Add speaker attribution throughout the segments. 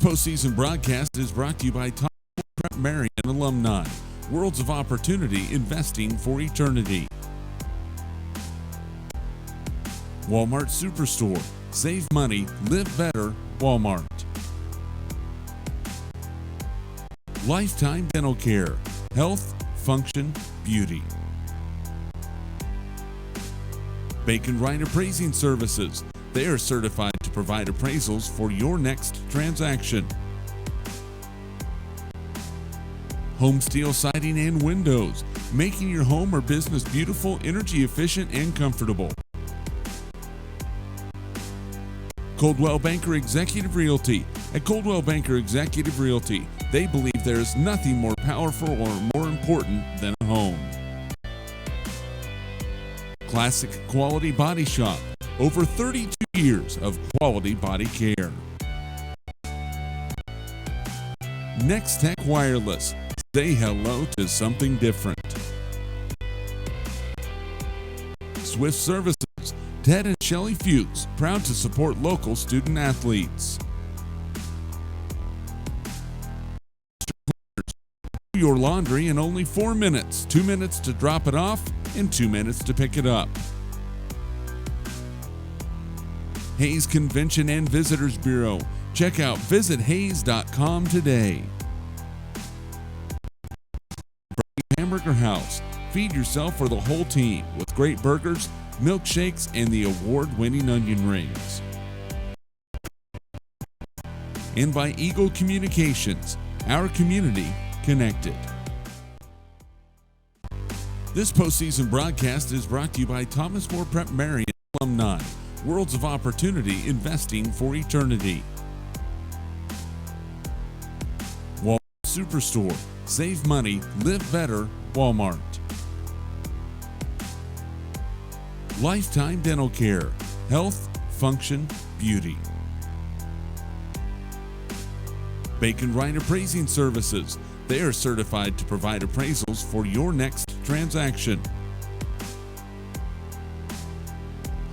Speaker 1: postseason broadcast is brought to you by Thomas Prep Marion alumni. Worlds of opportunity, investing for eternity. Walmart Superstore. Save money, live better, Walmart. Lifetime Dental Care. Health, function, beauty. Bacon Right Appraising Services. They are certified to provide appraisals for your next transaction. Home Steel Siding and Windows. Making your home or business beautiful, energy efficient, and comfortable. Coldwell Banker Executive Realty. At Coldwell Banker Executive Realty, they believe there is nothing more powerful or more important than a home. Classic Quality Body Shop. Over 32 years of quality body care. Next Tech Wireless. Say hello to something different. Swift Services. Ted and Shelley Fuchs, proud to support local student athletes. Do your laundry in only 4 minutes. 2 minutes to drop it off and 2 minutes to pick it up. Hayes Convention and Visitors Bureau. Check out visithays.com today. Hamburger House. Feed yourself or the whole team with great burgers, milkshakes, and the award-winning onion rings. And by Eagle Communications, our community connected. This postseason broadcast is brought to you by Thomas More Prep Marion alumni. Worlds of opportunity, investing for eternity. Walmart Superstore. Save money, live better, Walmart. Lifetime Dental Care. Health, function, beauty. Bacon Right Appraising Services. They are certified to provide appraisals for your next transaction.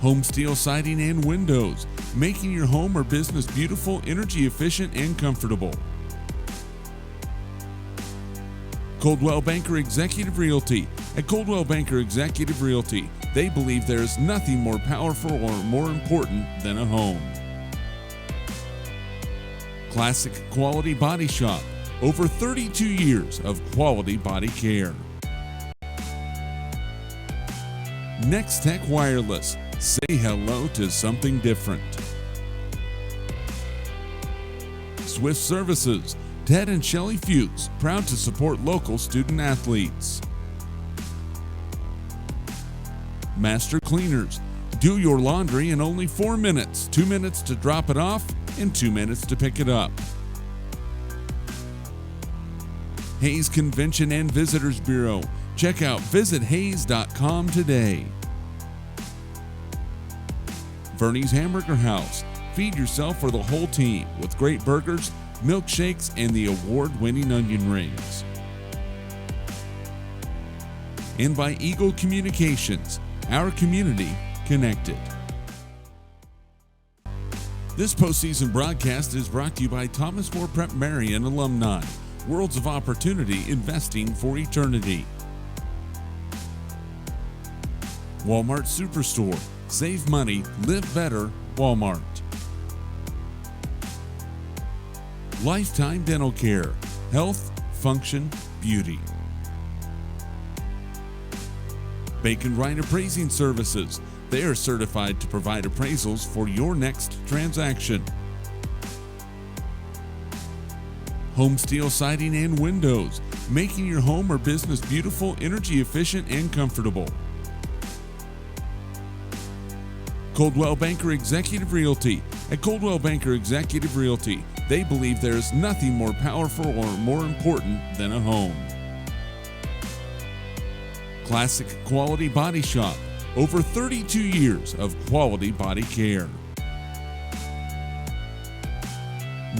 Speaker 1: Home Steel Siding and Windows. Making your home or business beautiful, energy efficient, and comfortable. Coldwell Banker Executive Realty. At Coldwell Banker Executive Realty, they believe there is nothing more powerful or more important than a home. Classic Quality Body Shop. Over 32 years of quality body care. Next Tech Wireless. Say hello to something different. Swift Services. Ted and Shelley Fuchs, proud to support local student athletes. Master Cleaners. Do your laundry in only 4 minutes. 2 minutes to drop it off and 2 minutes to pick it up. Hayes Convention and Visitors Bureau. Check out visithays.com today. Bernie's Hamburger House. Feed yourself or the whole team with great burgers, milkshakes, and the award-winning onion rings. And by Eagle Communications, our community connected. This postseason broadcast is brought to you by Thomas More Prep Marion alumni. Worlds of opportunity, investing for eternity. Walmart Superstore. Save money, live better, Walmart. Lifetime Dental Care. Health, function, beauty. Bacon Right Appraising Services. They are certified to provide appraisals for your next transaction. Home Steel Siding and Windows. Making your home or business beautiful, energy efficient, and comfortable. Coldwell Banker Executive Realty. At Coldwell Banker Executive Realty, they believe there is nothing more powerful or more important than a home. Classic Quality Body Shop. Over 32 years of quality body care.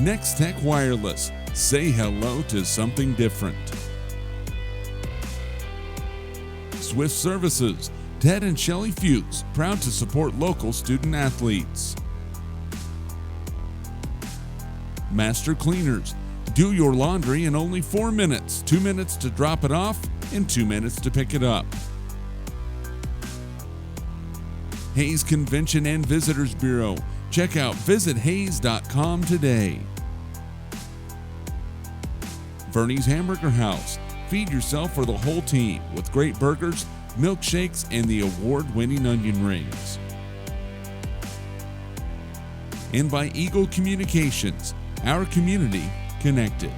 Speaker 1: Next Tech Wireless. Say hello to something different. Swift Services. Ted and Shelley Fuchs, proud to support local student athletes. Master Cleaners. Do your laundry in only 4 minutes, 2 minutes to drop it off, and 2 minutes to pick it up. Hayes Convention and Visitors Bureau. Check out visithayes.com today. Vernie's Hamburger House. Feed yourself or the whole team with great burgers, milkshakes, and the award-winning onion rings. And by Eagle Communications, our community connected.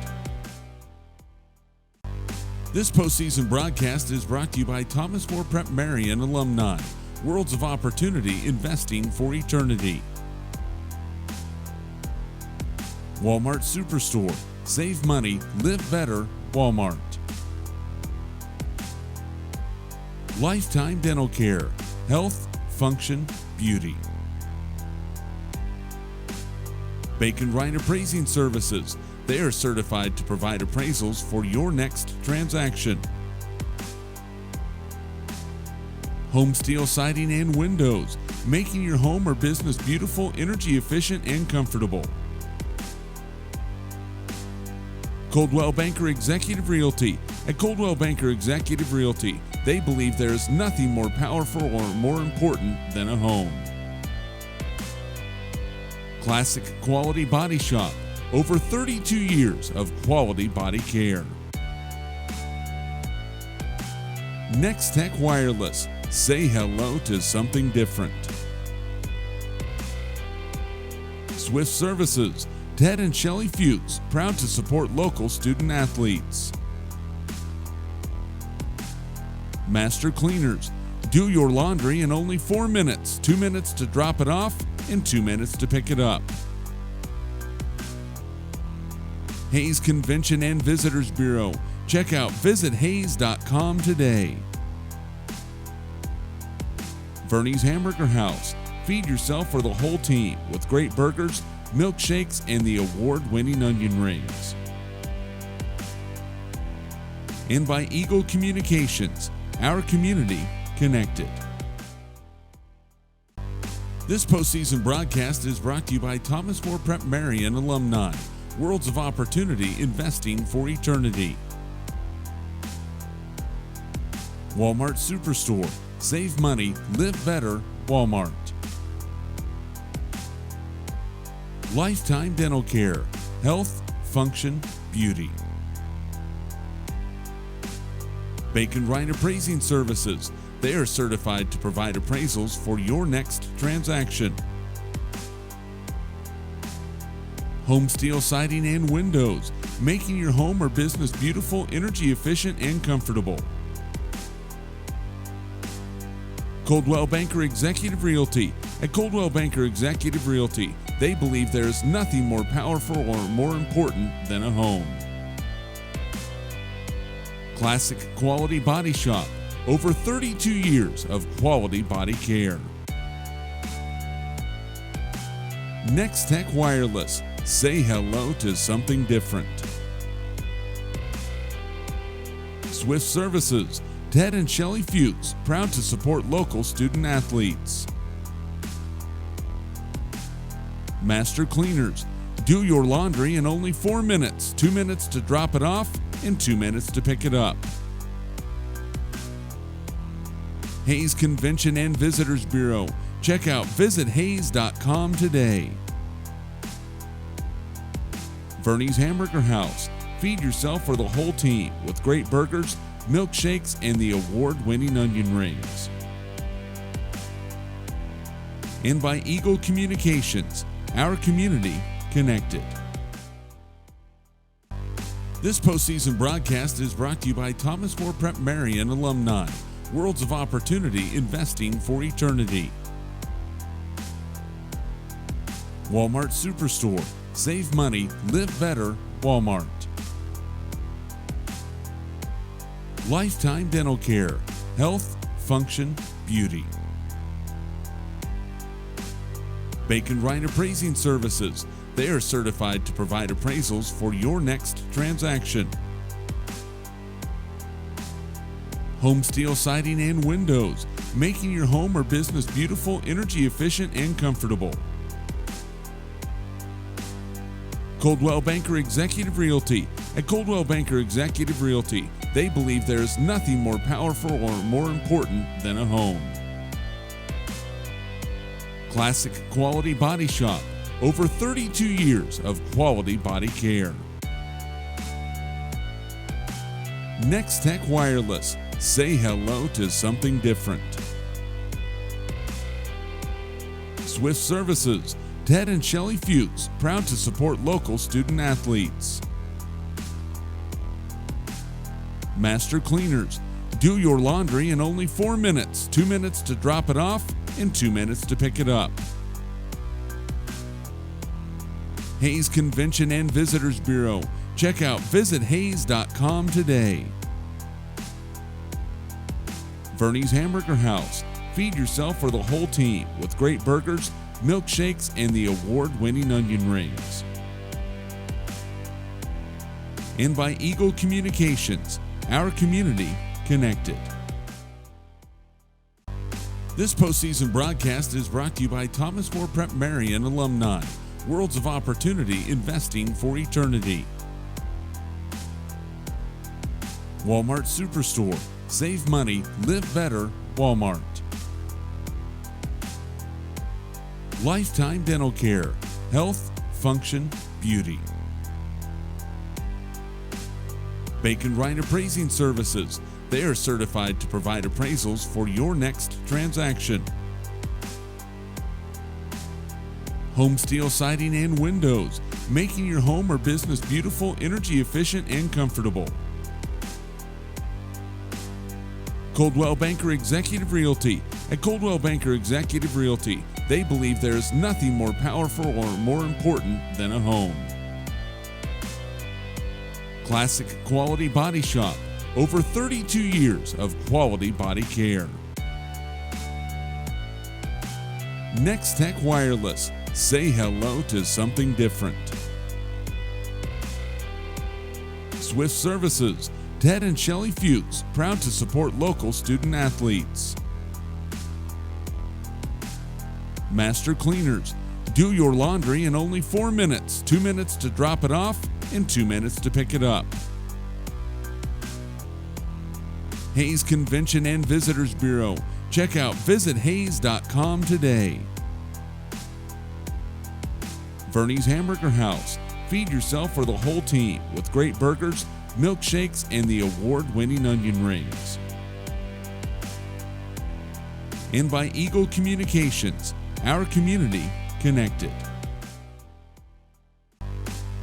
Speaker 1: This postseason broadcast is brought to you by Thomas More Prep Marion alumni. Worlds of opportunity, investing for eternity. Walmart Superstore. Save money, live better, Walmart. Lifetime Dental Care. Health, function, beauty. Bacon Ryan Appraising Services. They are certified to provide appraisals for your next transaction. Home Steel Siding and Windows. Making your home or business beautiful, energy efficient, and comfortable. Coldwell Banker Executive Realty. At Coldwell Banker Executive Realty, they believe there is nothing more powerful or more important than a home. Classic Quality Body Shop. Over 32 years of quality body care. Next Tech Wireless. Say hello to something different. Swift Services. Ted and Shelley Fuchs, proud to support local student athletes. Master Cleaners. Do your laundry in only 4 minutes, 2 minutes to drop it off, and 2 minutes to pick it up. Hayes Convention and Visitors Bureau. Check out visithayes.com today. Vernie's Hamburger House. Feed yourself or the whole team with great burgers, milkshakes, and the award-winning onion rings. And by Eagle Communications, our community connected. This postseason broadcast is brought to you by Thomas More Prep Marion alumni. Worlds of opportunity, investing for eternity. Walmart Superstore. Save money, live better, Walmart. Lifetime Dental Care. Health, function, beauty. Bacon Ryan Appraising Services. They are certified to provide appraisals for your next transaction. Home Steel Siding and Windows. Making your home or business beautiful, energy efficient, and comfortable. Coldwell Banker Executive Realty. At Coldwell Banker Executive Realty, they believe there is nothing more powerful or more important than a home. Classic Quality Body Shop. Over 32 years of quality body care. Next Tech Wireless. Say hello to something different. Swift Services. Ted and Shelley Fuchs, proud to support local student athletes. Master Cleaners. Do your laundry in only 4 minutes, 2 minutes to drop it off, and 2 minutes to pick it up. Hayes Convention and Visitors Bureau. Check out visithayes.com today. Vernie's Hamburger House. Feed yourself or the whole team with great burgers, milkshakes, and the award-winning onion rings. And by Eagle Communications, our community connected. This postseason broadcast is brought to you by Thomas More Prep Marion alumni. Worlds of opportunity, investing for eternity. Walmart Superstore. Save money, live better, Walmart. Lifetime Dental Care. Health, function, beauty. Bacon Ryan Appraising Services. They are certified to provide appraisals for your next transaction. Home Steel Siding and Windows. Making your home or business beautiful, energy efficient, and comfortable. Coldwell Banker Executive Realty. At Coldwell Banker Executive Realty, they believe there is nothing more powerful or more important than a home. Classic Quality Body Shop. Over 32 years of quality body care. Next Tech Wireless. Say hello to something different. Swift Services. Ted and Shelley Fuchs, proud to support local student athletes. Master Cleaners. Do your laundry in only 4 minutes. 2 minutes to drop it off and 2 minutes to pick it up. Hayes Convention and Visitors Bureau. Check out visithays.com today. Vernie's Hamburger House. Feed yourself or the whole team with great burgers, milkshakes, and the award-winning onion rings. And by Eagle Communications, our community connected. This postseason broadcast is brought to you by Thomas More Prep Marion alumni. Worlds of Opportunity, investing for eternity. Walmart Superstore. Save money, live better, Walmart. Lifetime Dental Care. Health, function, beauty. Bacon Wright Appraising Services. They are certified to provide appraisals for your next transaction. Home Steel Siding and Windows. Making your home or business beautiful, energy efficient, and comfortable. Coldwell Banker Executive Realty. At Coldwell Banker Executive Realty, they believe there is nothing more powerful or more important than a home. Classic Quality Body Shop. Over 32 years of quality body care. Next Tech Wireless. Say hello to something different. Swift Services. Ted and Shelley Fuchs, proud to support local student athletes. Master Cleaners. Do your laundry in only 4 minutes. 2 minutes to drop it off and 2 minutes to pick it up. Hayes Convention and Visitors Bureau. Check out visithays.com today. Vernie's Hamburger House. Feed yourself or the whole team with great burgers, milkshakes, and the award-winning onion rings. And by Eagle Communications, our community connected.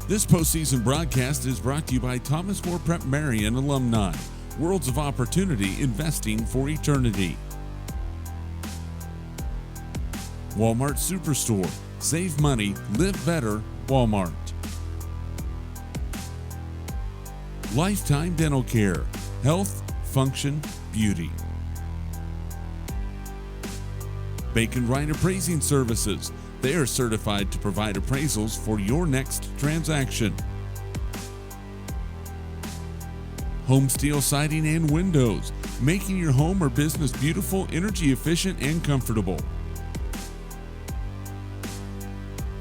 Speaker 1: This postseason broadcast is brought to you by Thomas More Prep Marion alumni. Worlds of Opportunity, investing for eternity. Walmart Superstore. Save money, live better, Walmart. Lifetime Dental Care. Health, function, beauty. Bacon Wright Appraising Services. They are certified to provide appraisals for your next transaction. Home Steel Siding and Windows. Making your home or business beautiful, energy efficient, and comfortable.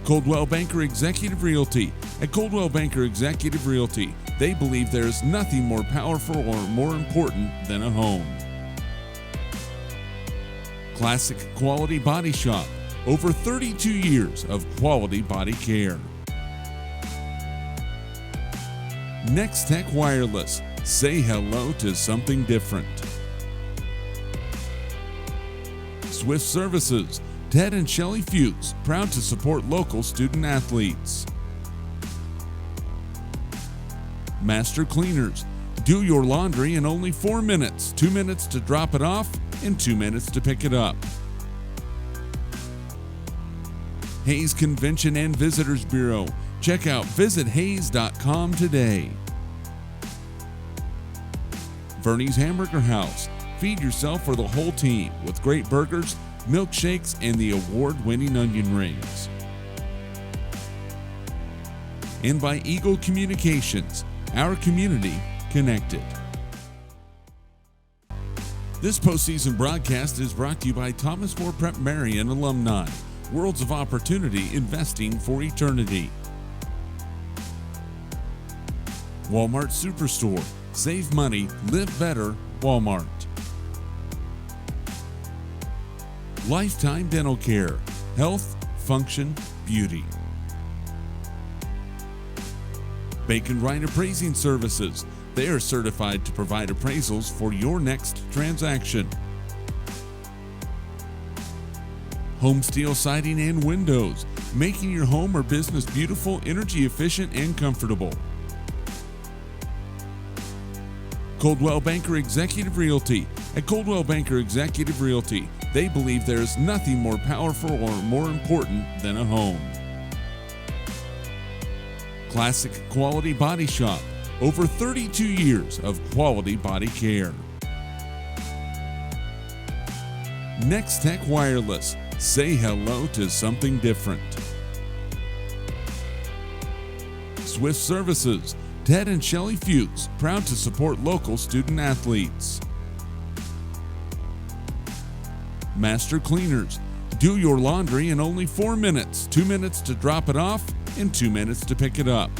Speaker 1: Coldwell Banker Executive Realty. At Coldwell Banker Executive Realty, they believe there is nothing more powerful or more important than a home. Classic Quality Body Shop. Over 32 years of quality body care. Next Tech Wireless. Say hello to something different. Swift Services. Ted and Shelley Fuchs, proud to support local student athletes. Master Cleaners. Do your laundry in only 4 minutes. 2 minutes to drop it off and 2 minutes to pick it up. Hayes Convention and Visitors Bureau. Check out visithays.com today. Vernie's Hamburger House. Feed yourself or the whole team with great burgers, milkshakes, and the award-winning onion rings. And by Eagle Communications, our community connected. This postseason broadcast is brought to you by Thomas More Prep Marion alumni. Worlds of Opportunity, investing for eternity. Walmart Superstore. Save money, live better, Walmart. Lifetime Dental Care. Health, function, beauty. Bacon Wright Appraising Services. They are certified to provide appraisals for your next transaction. Home Steel Siding and Windows, making your home or business beautiful, energy efficient, and comfortable. Coldwell Banker Executive Realty. At Coldwell Banker Executive Realty, they believe there is nothing more powerful or more important than a home. Classic Quality Body Shop. Over 32 years of quality body care. Next Tech Wireless. Say hello to something different. Swift Services. Ted and Shelley Fuchs, proud to support local student athletes. Master Cleaners. Do your laundry in only 4 minutes. 2 minutes to drop it off and 2 minutes to pick it up.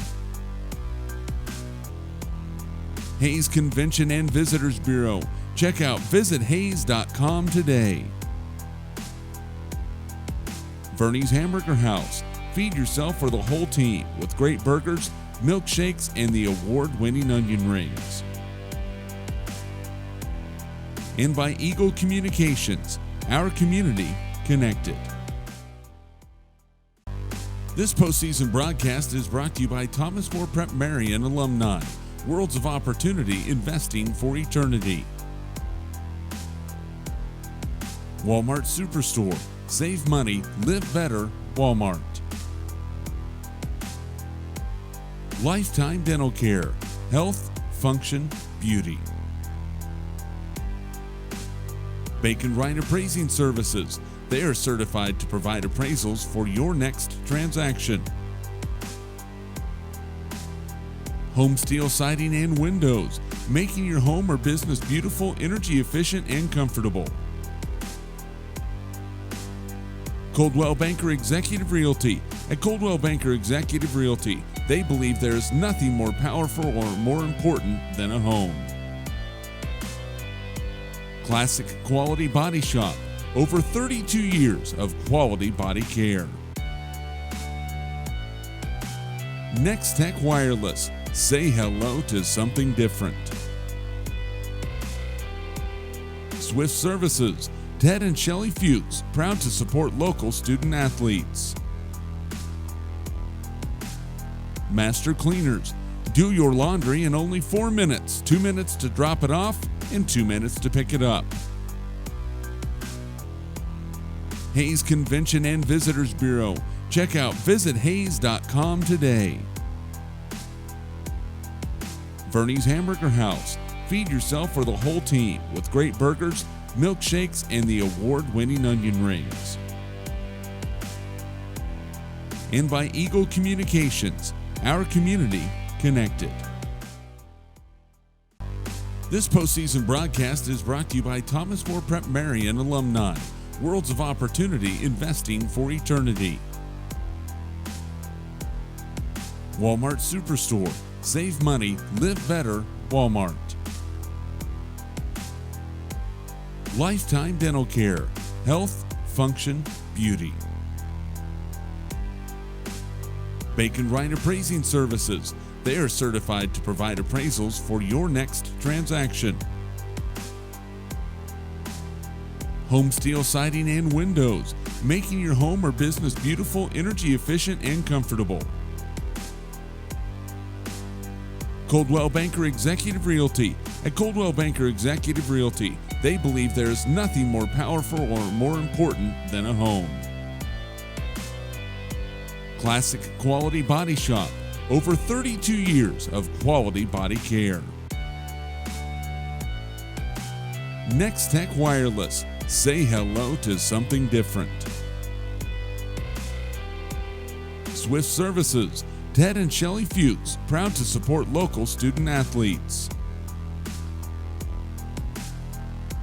Speaker 1: Hayes Convention and Visitors Bureau. Check out visithays.com today. Vernie's Hamburger House. Feed yourself or the whole team with great burgers, milkshakes, and the award-winning onion rings. And by Eagle Communications, our community connected. This postseason broadcast is brought to you by Thomas More Prep Marion alumni. Worlds of opportunity, investing for eternity. Walmart Superstore. Save money, live better, Walmart. Lifetime Dental Care. Health, function, beauty. Bacon Wright Appraising Services. They are certified to provide appraisals for your next transaction. Home Steel Siding and Windows, making your home or business beautiful, energy efficient, and comfortable. Coldwell Banker Executive Realty. At Coldwell Banker Executive Realty, they believe there is nothing more powerful or more important than a home. Classic Quality Body Shop. Over 32 years of quality body care. Next Tech Wireless. Say hello to something different. Swift Services. Ted and Shelley Fuchs, proud to support local student athletes. Master Cleaners. Do your laundry in only 4 minutes. 2 minutes to drop it off and 2 minutes to pick it up. Hayes Convention and Visitors Bureau. Check out visithays.com today. Vernie's Hamburger House. Feed yourself or the whole team with great burgers, milkshakes, and the award-winning onion rings. And by Eagle Communications, our community connected. This postseason broadcast is brought to you by Thomas More Prep Marion alumni. Worlds of opportunity, investing for eternity. Walmart Superstore. Save money, live better, Walmart. Lifetime Dental Care. Health, function, beauty. Bacon Wright Appraising Services. They are certified to provide appraisals for your next transaction. Home Steel Siding and Windows, making your home or business beautiful, energy efficient, and comfortable. Coldwell Banker Executive Realty. At Coldwell Banker Executive Realty, they believe there is nothing more powerful or more important than a home. Classic Quality Body Shop. Over 32 years of quality body care. Next Tech Wireless. Say hello to something different. Swift Services. Ted and Shelley Fuchs, proud to support local student athletes.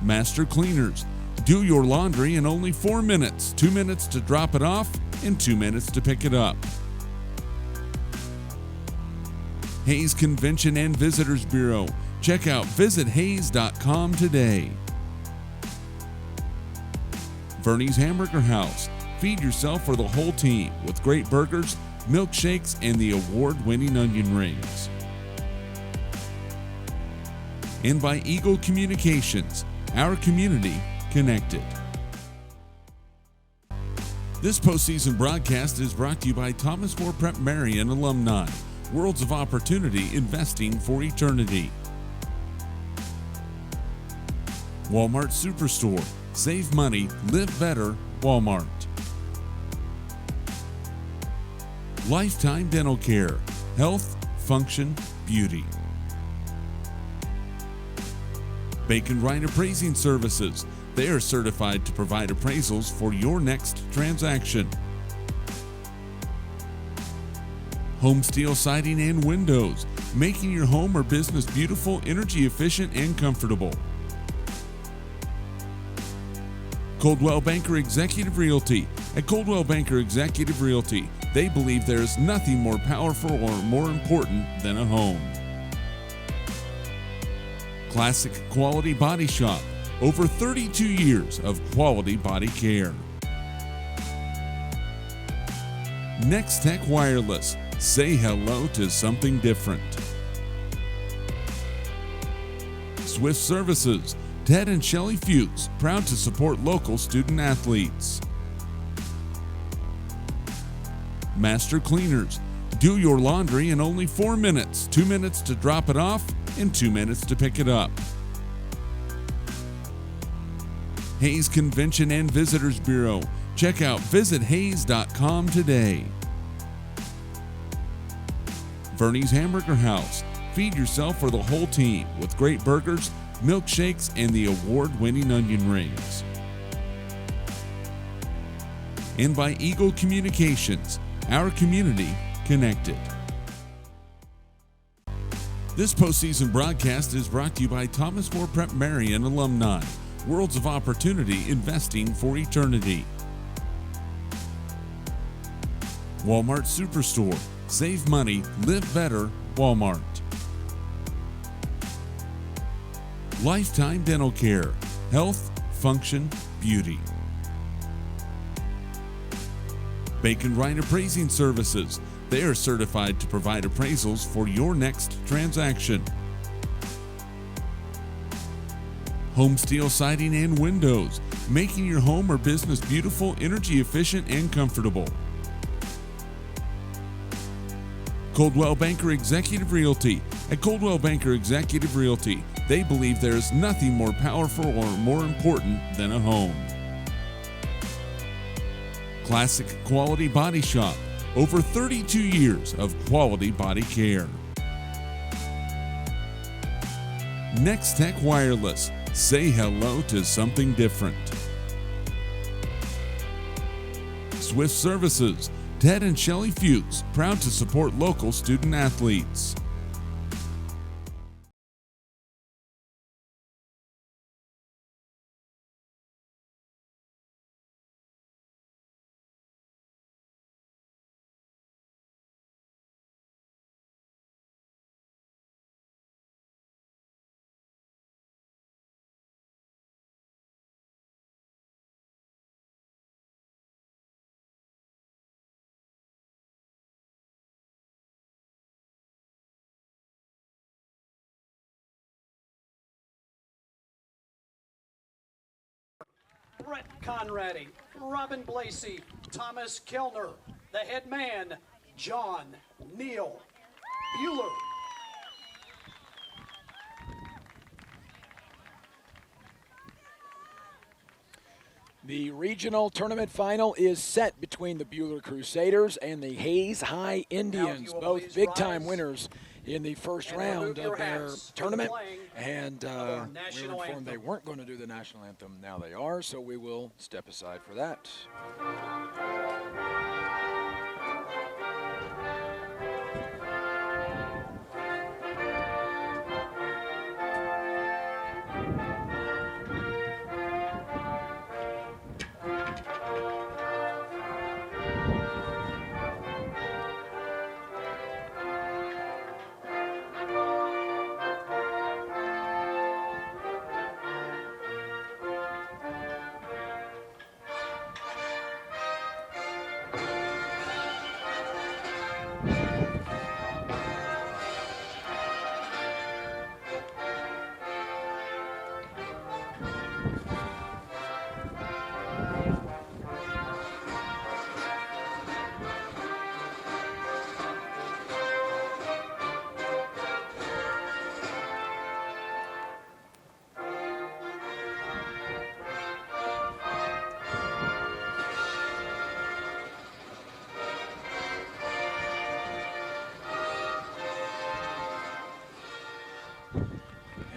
Speaker 1: Master Cleaners. Do your laundry in only 4 minutes. 2 minutes to drop it off and 2 minutes to pick it up. Hayes Convention and Visitors Bureau. Check out visithayes.com today. Vernie's Hamburger House. Feed yourself or the whole team with great burgers, milkshakes, and the award-winning onion rings. And by Eagle Communications, our community connected. This postseason broadcast is brought to you by Thomas More Prep Marion alumni. Worlds of Opportunity, Investing for Eternity. Walmart Superstore. Save money, live better, Walmart. Lifetime Dental Care. Health, function, beauty. Bacon Wright Appraising Services. They are certified to provide appraisals for your next transaction. Home Steel Siding and Windows, making your home or business beautiful, energy efficient, and comfortable. Coldwell Banker Executive Realty. At Coldwell Banker Executive Realty, they believe there is nothing more powerful or more important than a home. Classic Quality Body Shop. Over 32 years of quality body care. Next Tech Wireless. Say hello to something different. Swift Services. Ted and Shelley Fuchs, proud to support local student athletes. Master Cleaners. Do your laundry in only 4 minutes. 2 minutes to drop it off and 2 minutes to pick it up. Hayes Convention and Visitors Bureau. Check out visithayes.com today. Vernie's Hamburger House. Feed yourself or the whole team with great burgers, milkshakes, and the award-winning onion rings. And by Eagle Communications, our community connected. This postseason broadcast is brought to you by Thomas More Prep Marion alumni. Worlds of Opportunity, Investing for Eternity. Walmart Superstore. Save money, live better, Walmart. Lifetime Dental Care. Health, function, beauty. Bacon Wright Appraising Services. They are certified to provide appraisals for your next transaction. Home Steel Siding and Windows, making your home or business beautiful, energy efficient, and comfortable. Coldwell Banker Executive Realty. At Coldwell Banker Executive Realty, they believe there is nothing more powerful or more important than a home. Classic Quality Body Shop. Over 32 years of quality body care. Next Tech Wireless. Say hello to something different. Swift Services. Ted and Shelley Fuchs, proud to support local student athletes.
Speaker 2: Brett Conradi, Robin Blasey, Thomas Kellner, the head man, John Neal Buhler.
Speaker 3: The regional tournament final is set between the Buhler Crusaders and the Hayes High Indians, both big-time winners in the first round of their tournament. And we were informed they weren't going to do the national anthem. Now they are, so we will step aside for that.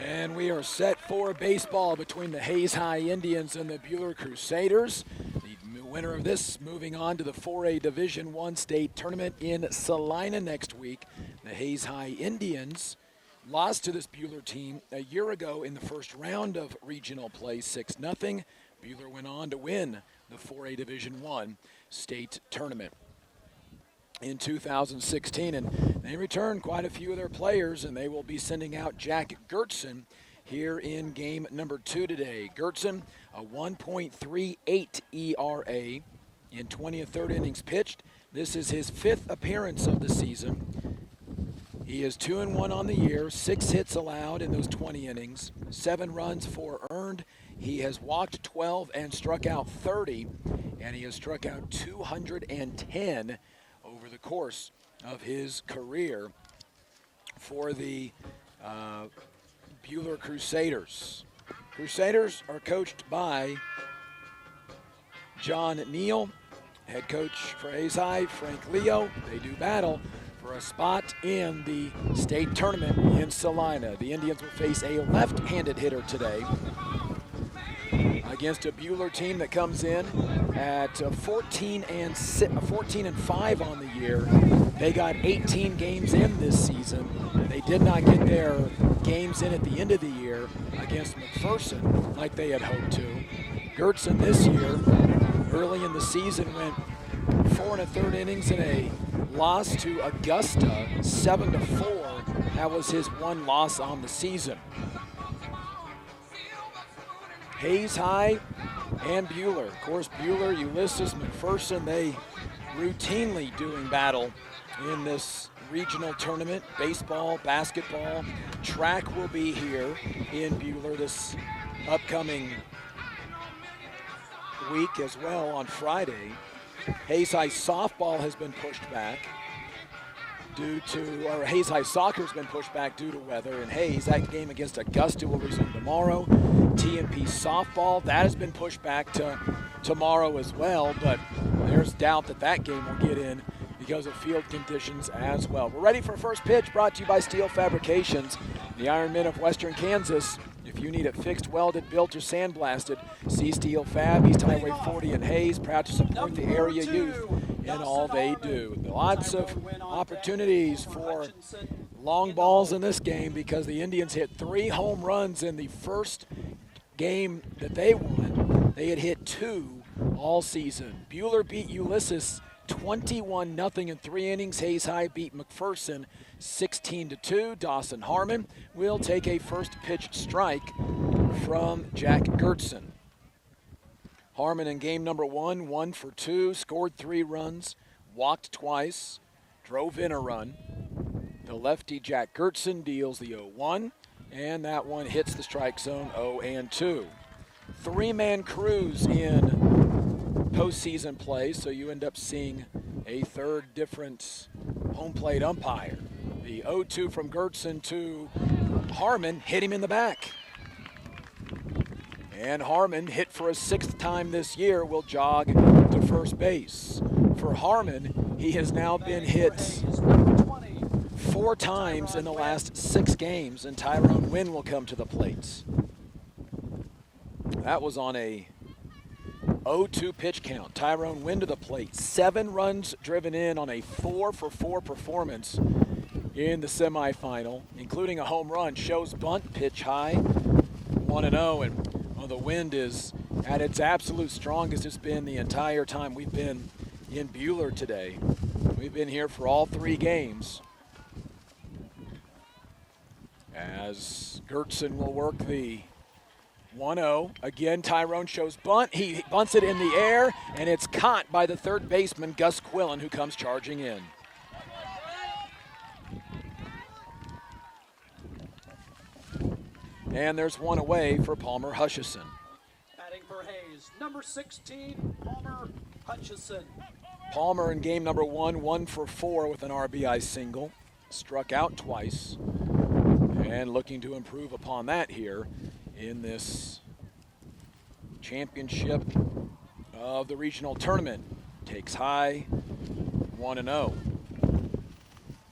Speaker 3: And we are set for baseball between the Hayes High Indians and the Buhler Crusaders. The winner of this moving on to the 4A Division I state tournament in Salina next week. The Hayes High Indians lost to this Buhler team a year ago in the first round of regional play, 6-0. Buhler went on to win the 4A Division I state tournament in 2016, and they returned quite a few of their players, and they will be sending out Jack Gertson here in game number 2 today. Gertson, a 1.38 ERA in 20 and 3rd innings pitched. This is his 5th appearance of the season. He is 2-1 on the year, 6 hits allowed in those 20 innings, 7 runs, 4 earned. He has walked 12 and struck out 30, and he has struck out 210 over the course of his career for the Buhler Crusaders. Crusaders are coached by John Neal, head coach for Hayes High, Frank Leo. They do battle for a spot in the state tournament in Salina. The Indians will face a left-handed hitter today against a Buhler team that comes in at 14 and 5 on the year. They got 18 games in this season. They did not get their games in at the end of the year against McPherson like they had hoped to. Gertson this year, early in the season, went 4 1/3 innings in a loss to Augusta, 7-4. That was his one loss on the season. Hayes High and Buhler. Of course, Buhler, Ulysses, McPherson, they routinely doing battle in this regional tournament. Baseball, basketball, track will be here in Buhler this upcoming week as well on Friday. Hayes High softball has been pushed back or Hayes High soccer has been pushed back due to weather. And Hayes, that game against Augusta will resume tomorrow. T&P softball, that has been pushed back to tomorrow as well, but there's doubt that game will get in because of field conditions as well. We're ready for first pitch, brought to you by Steel Fabrications, the Iron Men of Western Kansas. If you need it fixed, welded, built, or sandblasted, see Steel Fab, East Highway 40 in Hayes, proud to support the area youth in all they do. Lots of opportunities for long balls in this game because the Indians hit 3 home runs in the first game that they won. They had hit 2 all season. Buhler beat Ulysses 21-0 in 3 innings. Hayes High beat McPherson 16-2. Dawson Harmon will take a first pitch strike from Jack Gertson. Harmon in game number 1, 1 for 2, scored 3 runs, walked twice, drove in a run. The lefty Jack Gertson deals the 0-1, and that one hits the strike zone 0-2. 3-man crews in postseason play, so you end up seeing a third different home plate umpire. The 0-2 from Gertson to Harmon hit him in the back. And Harmon, hit for a 6th time this year, will jog to first base. For Harmon, he has now been hit 4 times in the last 6 games, and Tyrone Wynn will come to the plate. That was on a 0-2 pitch count. Tyrone Wynn to the plate. 7 runs driven in on a 4-for-4 performance in the semifinal, including a home run. Shows bunt, pitch high, 1-0, and the wind is at its absolute strongest it's been the entire time we've been in Buhler today. We've been here for all 3 games. As Gertson will work the 1-0. Again, Tyrone shows bunt. He bunts it in the air, and it's caught by the third baseman, Gus Quillen, who comes charging in. And there's one away for Palmer Hutchison.
Speaker 2: Batting for Hayes, number 16, Palmer Hutchison.
Speaker 3: Palmer in game number 1, 1 for 4 with an RBI single. Struck out twice. And looking to improve upon that here in this championship of the regional tournament. Takes high, 1-0.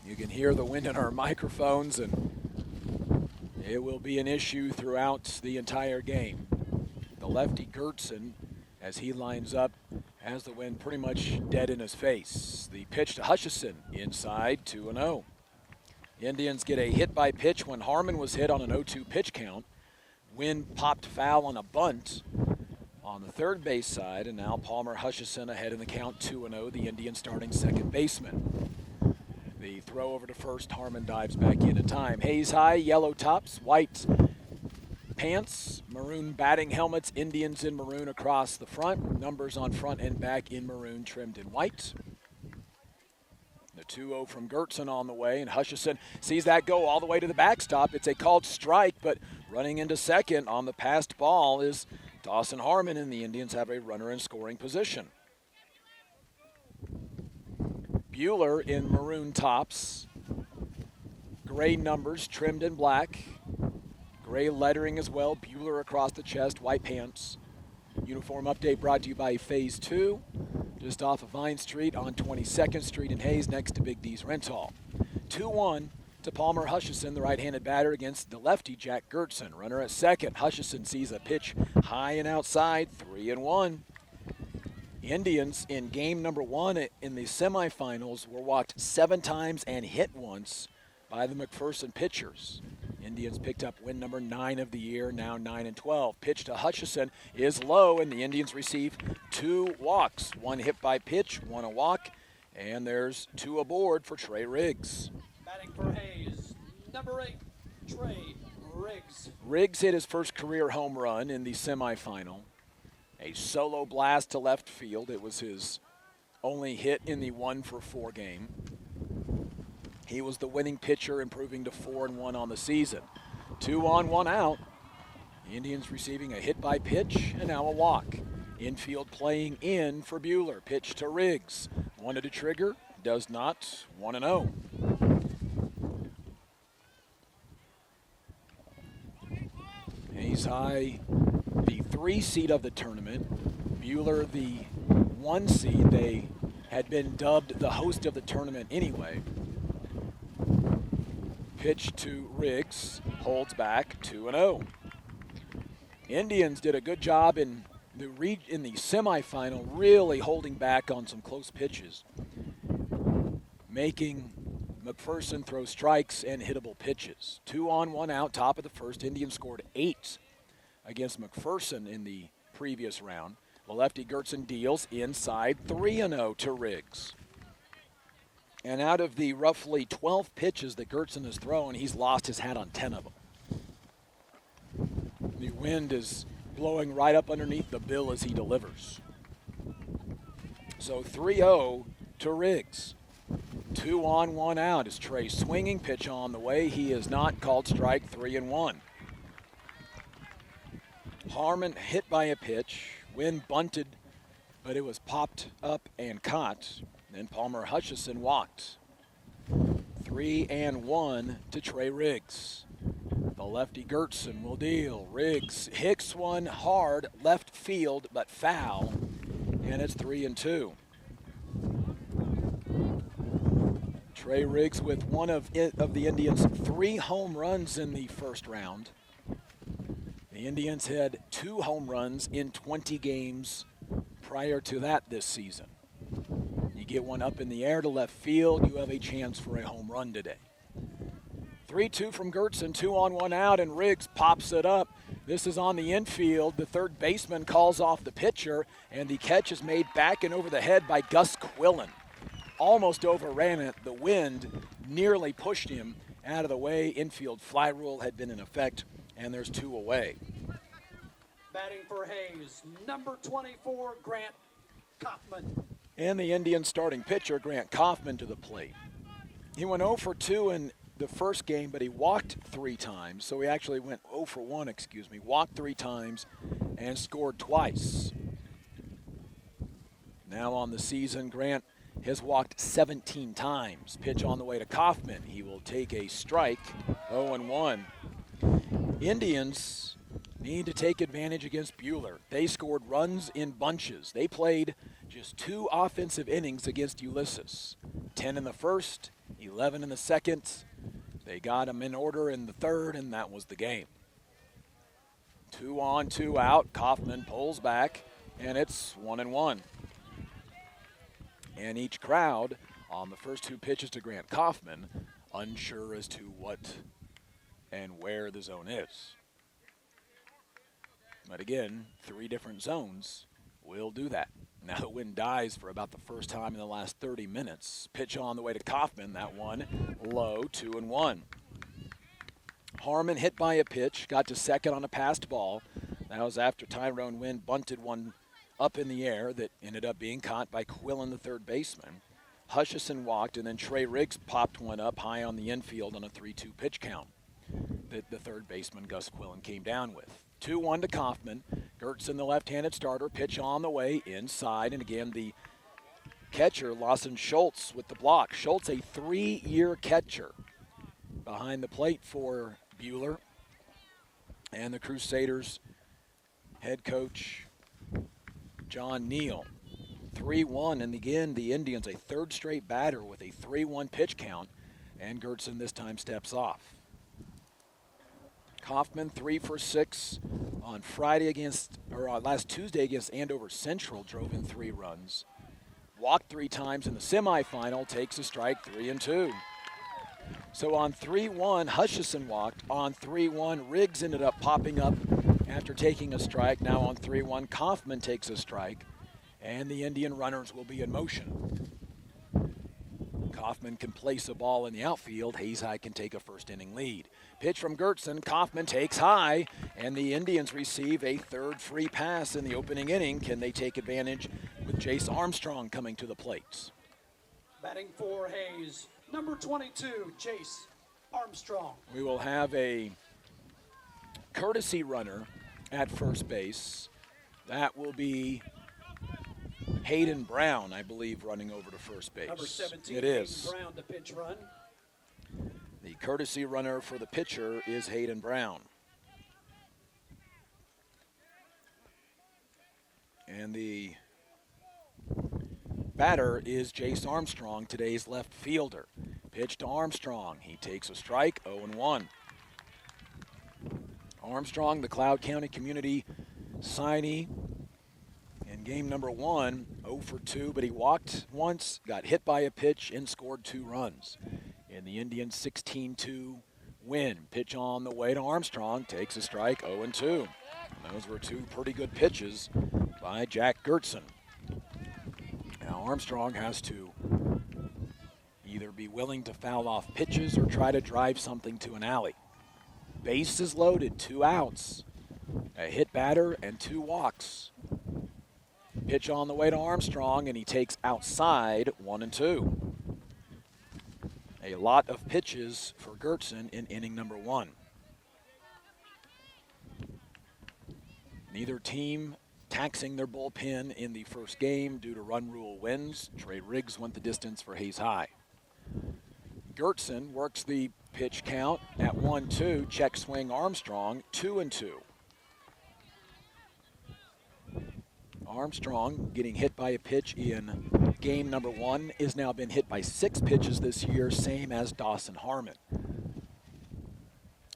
Speaker 3: You can hear the wind in our microphones, and it will be an issue throughout the entire game. The lefty Gertson, as he lines up, has the wind pretty much dead in his face. The pitch to Hutchison, inside, 2-0. Indians get a hit by pitch when Harmon was hit on an 0-2 pitch count. Wind popped foul on a bunt on the third base side, and now Palmer Hutchison ahead in the count, 2-0, the Indians starting second baseman. The throw over to first, Harmon dives back in time. Hayes high, yellow tops, white pants, maroon batting helmets, Indians in maroon across the front, numbers on front and back in maroon trimmed in white. The 2-0 from Gertson on the way, and Hutchison sees that go all the way to the backstop. It's a called strike, but running into second on the passed ball is Dawson Harmon, and the Indians have a runner in scoring position. Buhler in maroon tops, gray numbers trimmed in black, gray lettering as well, Buhler across the chest, white pants. Uniform update brought to you by Phase 2, just off of Vine Street on 22nd Street in Hayes, next to Big D's Rental. 2-1 to Palmer Hutchison, the right-handed batter, against the lefty Jack Gertson. Runner at second. Hutchison sees a pitch high and outside, 3-1. Indians in game number 1 in the semifinals were walked 7 times and hit once by the McPherson pitchers. Indians picked up win number 9 of the year, now 9-12. Pitch to Hutchison is low, and the Indians receive 2 walks. 1 hit by pitch, 1 a walk, and there's 2 aboard for Trey Riggs.
Speaker 2: Batting for Hayes, number 8, Trey Riggs.
Speaker 3: Riggs hit his first career home run in the semifinal. A solo blast to left field. It was his only hit in the 1-for-4 game. He was the winning pitcher, improving to 4-1 on the season. 2 on, 1 out. The Indians receiving a hit by pitch and now a walk. Infield playing in for Buhler. Pitch to Riggs. Wanted to trigger, does not. 1-0. Hayes high, the 3 seed of the tournament. Buhler, the 1 seed. They had been dubbed the host of the tournament anyway. Pitch to Riggs, holds back, 2-0. Indians did a good job in the semifinal, really holding back on some close pitches, making McPherson throw strikes and hittable pitches. 2 on, 1 out, top of the first. Indians scored 8 against McPherson in the previous round. The lefty Gertson deals inside, 3-0 to Riggs. And out of the roughly 12 pitches that Gertson has thrown, he's lost his hat on 10 of them. The wind is blowing right up underneath the bill as he delivers. So 3-0 to Riggs. 2 on, 1 out is Trey swinging. Pitch on the way. He is not called strike, 3-1. Harmon hit by a pitch. Wind bunted, but it was popped up and caught. Then Palmer Hutchison walked. 3-1 to Trey Riggs. The lefty Gertson will deal. Riggs hits one hard left field, but foul, and it's 3-2. Trey Riggs with one of the Indians' 3 home runs in the first round. The Indians had 2 home runs in 20 games prior to that this season. You get one up in the air to left field, you have a chance for a home run today. 3-2 from Gertson, 2 on, 1 out, and Riggs pops it up. This is on the infield. The third baseman calls off the pitcher, and the catch is made back and over the head by Gus Quillen. Almost overran it. The wind nearly pushed him out of the way. Infield fly rule had been in effect, and there's 2 away.
Speaker 2: Batting for Hayes, number 24, Grant Kaufman.
Speaker 3: And the Indians starting pitcher, Grant Kaufman, to the plate. He went 0 for 2 in the first game, but he walked 3 times. So he actually went 0 for 1, walked 3 times and scored twice. Now on the season, Grant has walked 17 times. Pitch on the way to Kaufman. He will take a strike, 0-1. Indians need to take advantage against Buhler. They scored runs in bunches. They played just 2 offensive innings against Ulysses. 10 in the first, 11 in the second. They got him in order in the third, and that was the game. 2 on, 2 out. Kaufman pulls back, and it's 1-1. And each crowd on the first 2 pitches to Grant Kaufman unsure as to what and where the zone is. But again, 3 different zones will do that. Now the wind dies for about the first time in the last 30 minutes. Pitch on the way to Kaufman. That one low, 2-1. Harmon hit by a pitch, got to second on a passed ball. That was after Tyrone Wynn bunted one up in the air that ended up being caught by Quillen, the third baseman. Hutchison walked, and then Trey Riggs popped one up high on the infield on a 3-2 pitch count that the third baseman, Gus Quillen, came down with. 2-1 to Kaufman. Gertzen, the left-handed starter, pitch on the way inside, and again the catcher, Lawson Schultz, with the block. Schultz, a 3-year catcher behind the plate for Buhler. And the Crusaders head coach, John Neal. 3-1, and again, the Indians, a third straight batter with a 3-1 pitch count, and Gertzen this time steps off. Kaufman 3 for 6 on last Tuesday against Andover Central, drove in 3 runs. Walked 3 times in the semifinal, takes a strike, 3-2. So on 3-1, Hutchison walked. On 3-1, Riggs ended up popping up after taking a strike. Now on 3-1, Kaufman takes a strike, and the Indian runners will be in motion. Kaufman can place a ball in the outfield. Hayes High can take a first-inning lead. Pitch from Gertzen. Kaufman takes high, and the Indians receive a third free pass in the opening inning. Can they take advantage with Jace Armstrong coming to the plate?
Speaker 2: Batting for Hayes, number 22, Jace Armstrong.
Speaker 3: We will have a courtesy runner at first base. That will be Hayden Brown, I believe, running over to first base.
Speaker 2: Number 17,
Speaker 3: it is.
Speaker 2: Hayden Brown to pitch run.
Speaker 3: The courtesy runner for the pitcher is Hayden Brown. And the batter is Jace Armstrong, today's left fielder. Pitch to Armstrong. He takes a strike, 0-1. Armstrong, the Cloud County Community signee. In game number 1, 0 for 2, but he walked once, got hit by a pitch, and scored 2 runs. In the Indians' 16-2 win. Pitch on the way to Armstrong, takes a strike, 0-2. And those were 2 pretty good pitches by Jack Gertzen. Now Armstrong has to either be willing to foul off pitches or try to drive something to an alley. Bases loaded, 2 outs. A hit batter and 2 walks. Pitch on the way to Armstrong, and he takes outside, 1-2. A lot of pitches for Gertzen in inning number 1. Neither team taxing their bullpen in the first game due to run rule wins. Trey Riggs went the distance for Hayes High. Gertzen works the pitch count at 1-2. Check swing Armstrong, 2-2. Armstrong getting hit by a pitch in game number 1 has now been hit by 6 pitches this year, same as Dawson Harmon.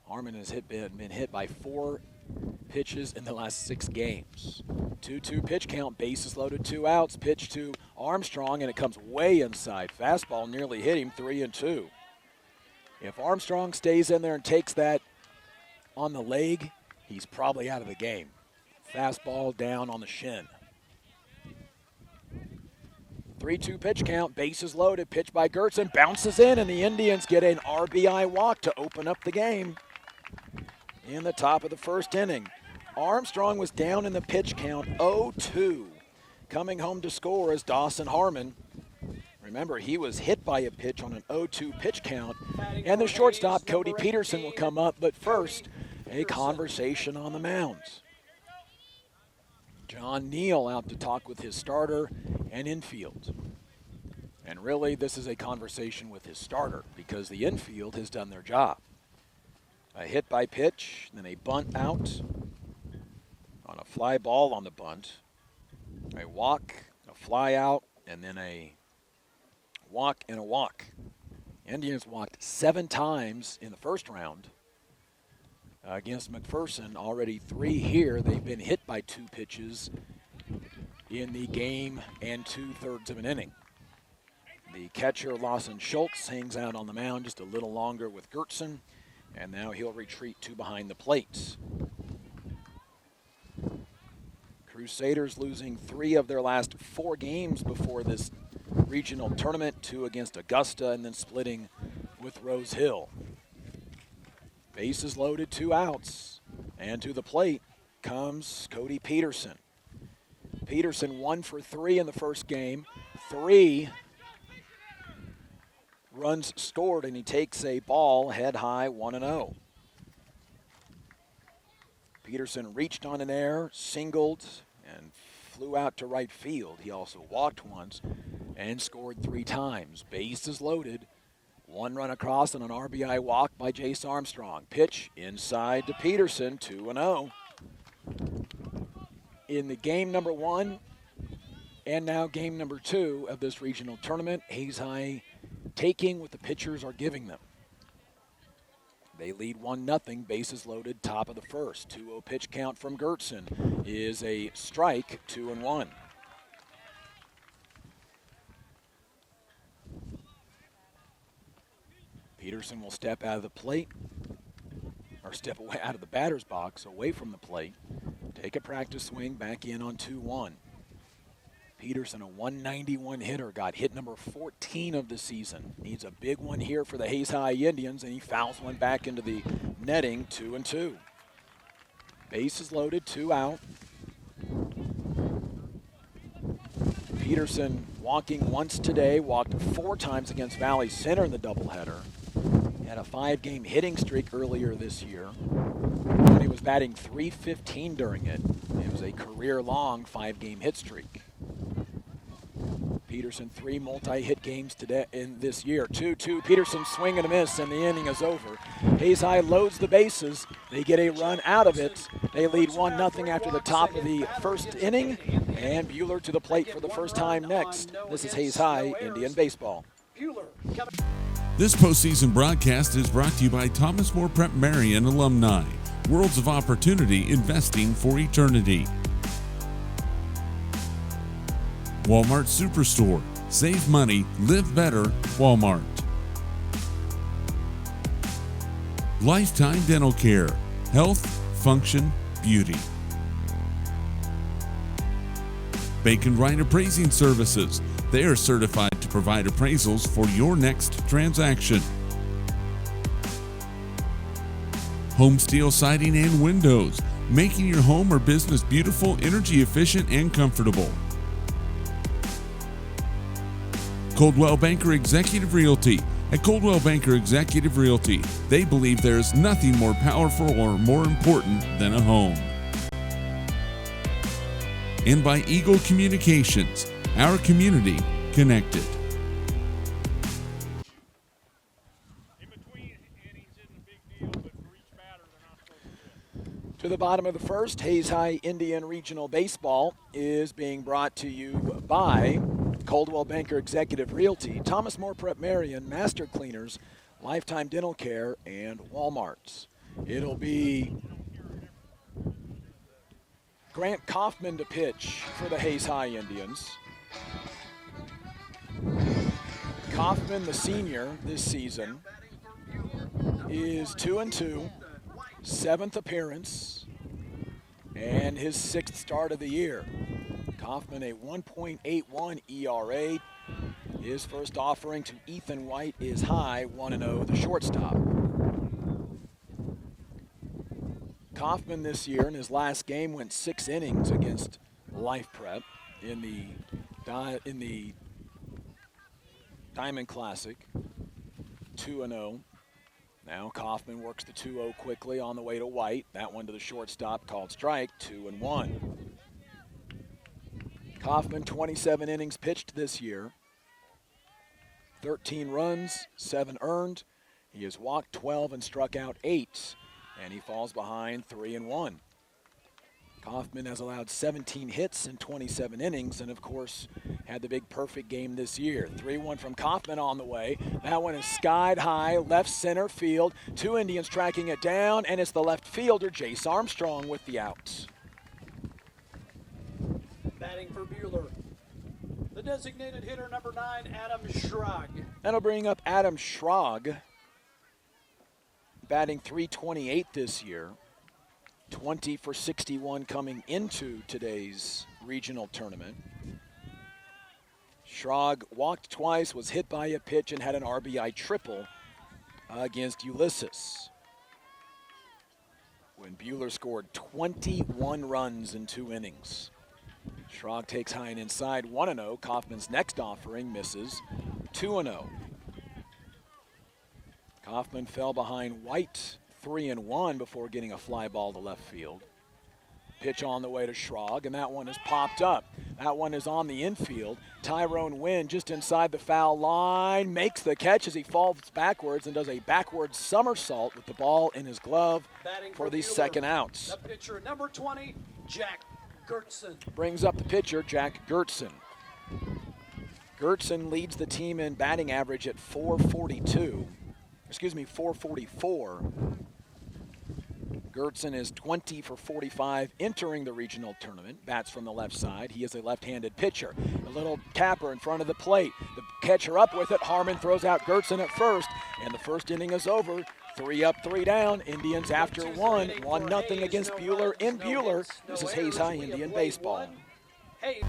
Speaker 3: Harmon has been hit by 4 pitches in the last 6 games. 2-2 pitch count, bases loaded, 2 outs. Pitch to Armstrong, and it comes way inside. Fastball nearly hit him, 3-2. If Armstrong stays in there and takes that on the leg, he's probably out of the game. Fastball down on the shin. 3-2 pitch count, bases loaded, pitch by Gertzen, bounces in, and the Indians get an RBI walk to open up the game in the top of the first inning. Armstrong was down in the pitch count, 0-2. Coming home to score is Dawson Harmon. Remember, he was hit by a pitch on an 0-2 pitch count, and the shortstop, Cody Peterson, will come up, but first, a conversation on the mounds. John Neal out to talk with his starter and infield. And really, this is a conversation with his starter because the infield has done their job. A hit by pitch, then a bunt out on a fly ball on the bunt. A walk, a fly out, and then a walk and a walk. Indians walked 7 times in the first round against McPherson. Already 3 here. They've been hit by 2 pitches in the game and 2/3 of an inning. The catcher, Lawson Schultz, hangs out on the mound just a little longer with Gertson, and now he'll retreat to behind the plate. Crusaders losing 3 of their last 4 games before this regional tournament, 2 against Augusta and then splitting with Rose Hill. Bases loaded, 2 outs, and to the plate comes Cody Peterson. Peterson 1 for 3 in the first game, 3 runs scored, and he takes a ball head high 1-0. Peterson reached on an air, singled, and flew out to right field. He also walked once and scored 3 times. Bases loaded. 1 run across and an RBI walk by Jace Armstrong. Pitch inside to Peterson, 2-0. In the game number 1 and now game number 2 of this regional tournament, Hayes High taking what the pitchers are giving them. They lead 1-0, bases loaded, top of the first. 2-0 pitch count from Gertson is a strike, 2-1. Peterson will step out of the plate, or step away out of the batter's box, away from the plate, take a practice swing, back in on 2-1. Peterson, a 191 hitter, got hit number 14 of the season. Needs a big one here for the Hayes High Indians, and he fouls one back into the netting, 2-2. Bases loaded, 2 out. Peterson walking once today, walked 4 times against Valley Center in the doubleheader. Had a 5-game hitting streak earlier this year. He was batting .315 during it. It was a career-long 5-game hit streak. Peterson 3 multi-hit games today in this year. 2-2. Peterson swing and a miss, and the inning is over. Hayes High loads the bases. They get a run out of it. They lead 1-0 after the top of the first inning, and Buhler to the plate for the first time next. This is Hayes High Indian Baseball.
Speaker 1: This postseason broadcast is brought to you by Thomas More Prep Marion alumni. Worlds of opportunity, investing for eternity. Walmart Superstore. Save money, live better, Walmart. Lifetime Dental Care. Health, function, beauty. Bacon Wright Appraising Services. They are certified to provide appraisals for your next transaction. Home Steel Siding and Windows. Making your home or business beautiful, energy efficient, and comfortable. Coldwell Banker Executive Realty. At Coldwell Banker Executive Realty, they believe there is nothing more powerful or more important than a home. And by Eagle Communications, our community connected.
Speaker 3: To the bottom of the first, Hayes High Indian Regional Baseball is being brought to you by Coldwell Banker Executive Realty, Thomas More Prep Marion, Master Cleaners, Lifetime Dental Care, and Walmart's. It'll be Grant Kaufman to pitch for the Hayes High Indians. Kaufman, the senior this season, is 2-2, 7th appearance, and his 6th start of the year. Kaufman, a 1.81 ERA. His first offering to Ethan White is high, 1-0, the shortstop. Kaufman this year in his last game went 6 innings against Life Prep in the Diamond Classic, 2-0. Now Kaufman works the 2-0 quickly on the way to White. That one to the shortstop, called strike, 2-1. Kaufman, 27 innings pitched this year. 13 runs, 7 earned. He has walked 12 and struck out 8, and he falls behind 3-1. Kaufman has allowed 17 hits in 27 innings, and of course had the big perfect game this year. 3-1 from Kaufman on the way. That one is skied high, left center field. 2 Indians tracking it down, and it's the left fielder, Jace Armstrong, with the outs.
Speaker 2: Batting for Buhler, the designated hitter, number 9, Adam Schrag.
Speaker 3: That'll bring up Adam Schrag, batting .328 this year. 20 for 61 coming into today's regional tournament. Schrag walked twice, was hit by a pitch, and had an RBI triple against Ulysses, when Buhler scored 21 runs in 2 innings. Schrag takes high and inside, 1-0. Kaufman's next offering misses, 2-0. Kaufman fell behind White 3-1 before getting a fly ball to left field. Pitch on the way to Schrag, and that one is popped up. That one is on the infield. Tyrone Wynn just inside the foul line, makes the catch as he falls backwards and does a backwards somersault with the ball in his glove for the second outs.
Speaker 2: The pitcher, number 20, Jack Gertson.
Speaker 3: Brings up the pitcher, Jack Gertson. Gertson leads the team in batting average at 444. Gertson is 20 for 45 entering the regional tournament. Bats from the left side. He is a left-handed pitcher. A little capper in front of the plate. The catcher up with it. Harmon throws out Gertson at first, and the first inning is over. 3 up, 3 down. Indians after 1-0 against Buhler in Buhler. This is Hayes High Indian Baseball.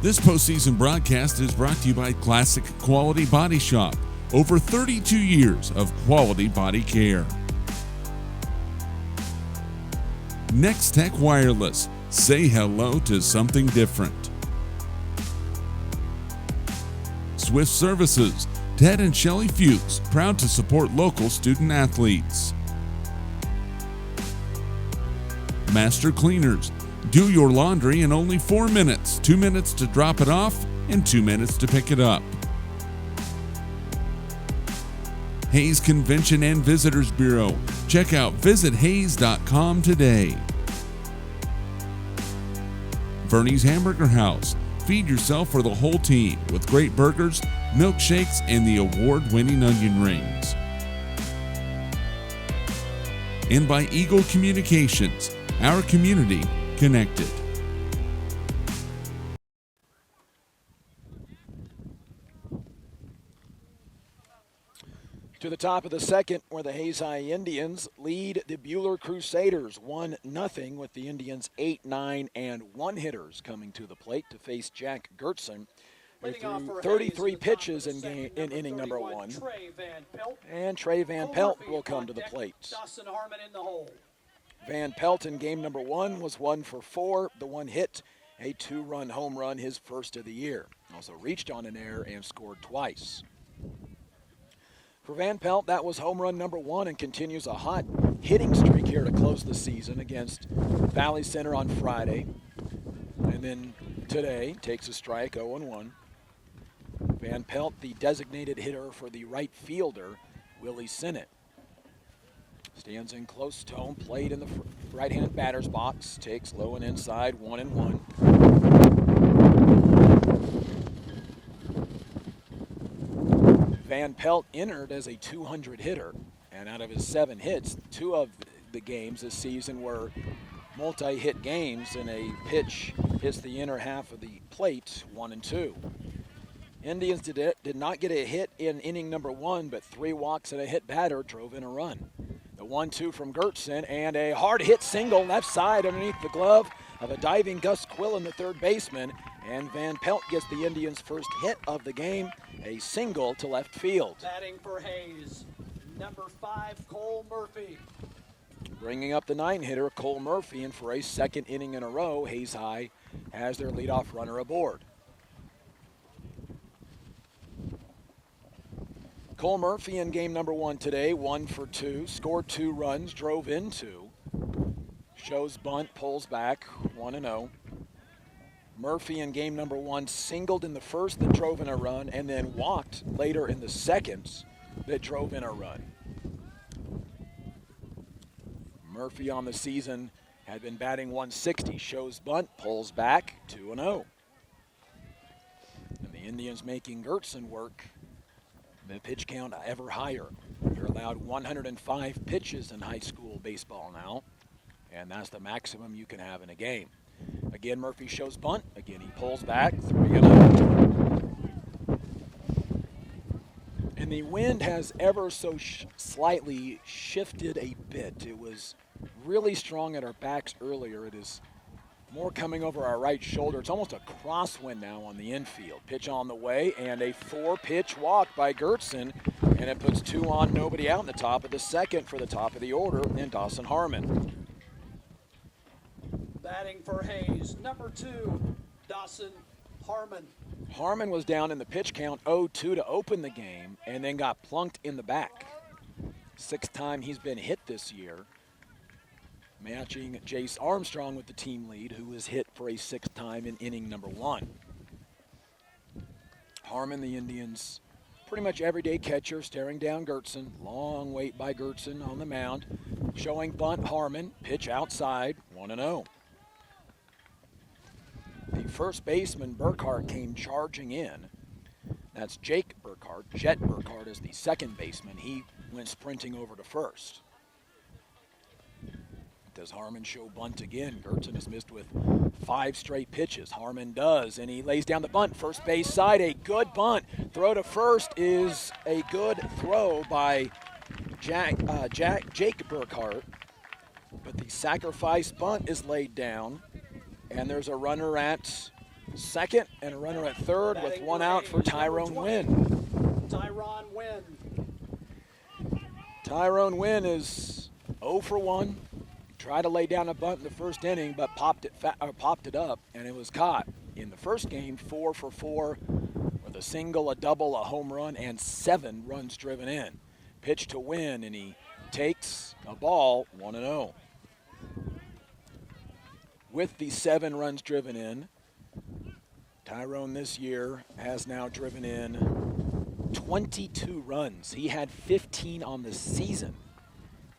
Speaker 1: This postseason broadcast is brought to you by Classic Quality Body Shop. Over 32 years of quality body care. Next Tech Wireless. Say hello to something different. Swift Services. Ted and Shelley Fuchs, proud to support local student athletes. Master Cleaners. Do your laundry in only 4 minutes. 2 minutes to drop it off and 2 minutes to pick it up. Hayes Convention and Visitors Bureau. Check out visithays.com today. Bernie's Hamburger House. Feed yourself or the whole team with great burgers, milkshakes, and the award-winning onion rings. And by Eagle Communications, our community connected.
Speaker 3: To the top of the second, where the Hayes High Indians lead the Buhler Crusaders 1-0, with the Indians 8, 9, and 1 hitters coming to the plate to face Jack Gertson, who threw 33 pitches in inning number 1. And Trey Van Pelt will come to the plate. Van Pelt in game number 1 was 1 for 4, the 1 hit, a 2-run home run, his first of the year. Also reached on an error and scored twice. For Van Pelt, that was home run number 1 and continues a hot hitting streak here to close the season against Valley Center on Friday. And then today takes a strike, 0-1. Van Pelt, the designated hitter for the right fielder, Willie Sinnott. Stands in close to home plate in the right-hand batter's box. Takes low and inside, 1-1. Van Pelt entered as a 200 hitter, and out of his 7 hits, 2 of the games this season were multi-hit games, and a pitch hits the inner half of the plate, 1-2. Indians did not get a hit in inning number 1, but 3 walks and a hit batter drove in a run. The 1-2 from Gertson, and a hard hit single left side underneath the glove of a diving Gus Quillen, the third baseman, and Van Pelt gets the Indians' first hit of the game, a single to left field.
Speaker 2: Batting for Hayes, number 5, Cole Murphy.
Speaker 3: Bringing up the 9-hitter, Cole Murphy, and for a second inning in a row, Hayes High has their leadoff runner aboard. Cole Murphy in game number 1 today, 1 for 2, scored 2 runs, drove in 2. Shows bunt, pulls back, 1-0. Murphy in game number 1 singled in the first that drove in a run, and then walked later in the second that drove in a run. Murphy on the season had been batting 160. Shows bunt, pulls back, 2-0. And the Indians making Gertzen work the pitch count ever higher. You're allowed 105 pitches in high school baseball now, and that's the maximum you can have in a game. Again, Murphy shows bunt. Again, he pulls back, 3-0. And the wind has ever so slightly shifted a bit. It was really strong at our backs earlier. It is more coming over our right shoulder. It's almost a crosswind now on the infield. Pitch on the way, and a 4-pitch walk by Gertzen, and it puts 2 on, nobody out in the top of the second for the top of the order in Dawson Harmon.
Speaker 2: Batting for Hayes, number 2, Dawson Harmon.
Speaker 3: Harmon was down in the pitch count 0-2 to open the game and then got plunked in the back. 6th time he's been hit this year, matching Jace Armstrong with the team lead, who was hit for a 6th time in inning number 1. Harmon, the Indians' pretty much everyday catcher, staring down Gertzen. Long wait by Gertzen on the mound. Showing bunt, Harmon, pitch outside, 1-0. The first baseman, Burkhart, came charging in. That's Jake Burkhart. Jet Burkhart is the second baseman. He went sprinting over to first. Does Harmon show bunt again? Gertzen has missed with 5 straight pitches. Harmon does, and he lays down the bunt. First base side, a good bunt. Throw to first is a good throw by Jake Burkhart. But the sacrifice bunt is laid down, and there's a runner at second and a runner at third with 1 out for Tyrone Wynn. Tyrone Wynn is 0 for 1. Tried to lay down a bunt in the first inning, but popped it up, and it was caught. In the first game, 4 for 4 with a single, a double, a home run, and 7 runs driven in. Pitch to Wynn, and he takes a ball, 1-0. With the 7 runs driven in, Tyrone this year has now driven in 22 runs. He had 15 on the season.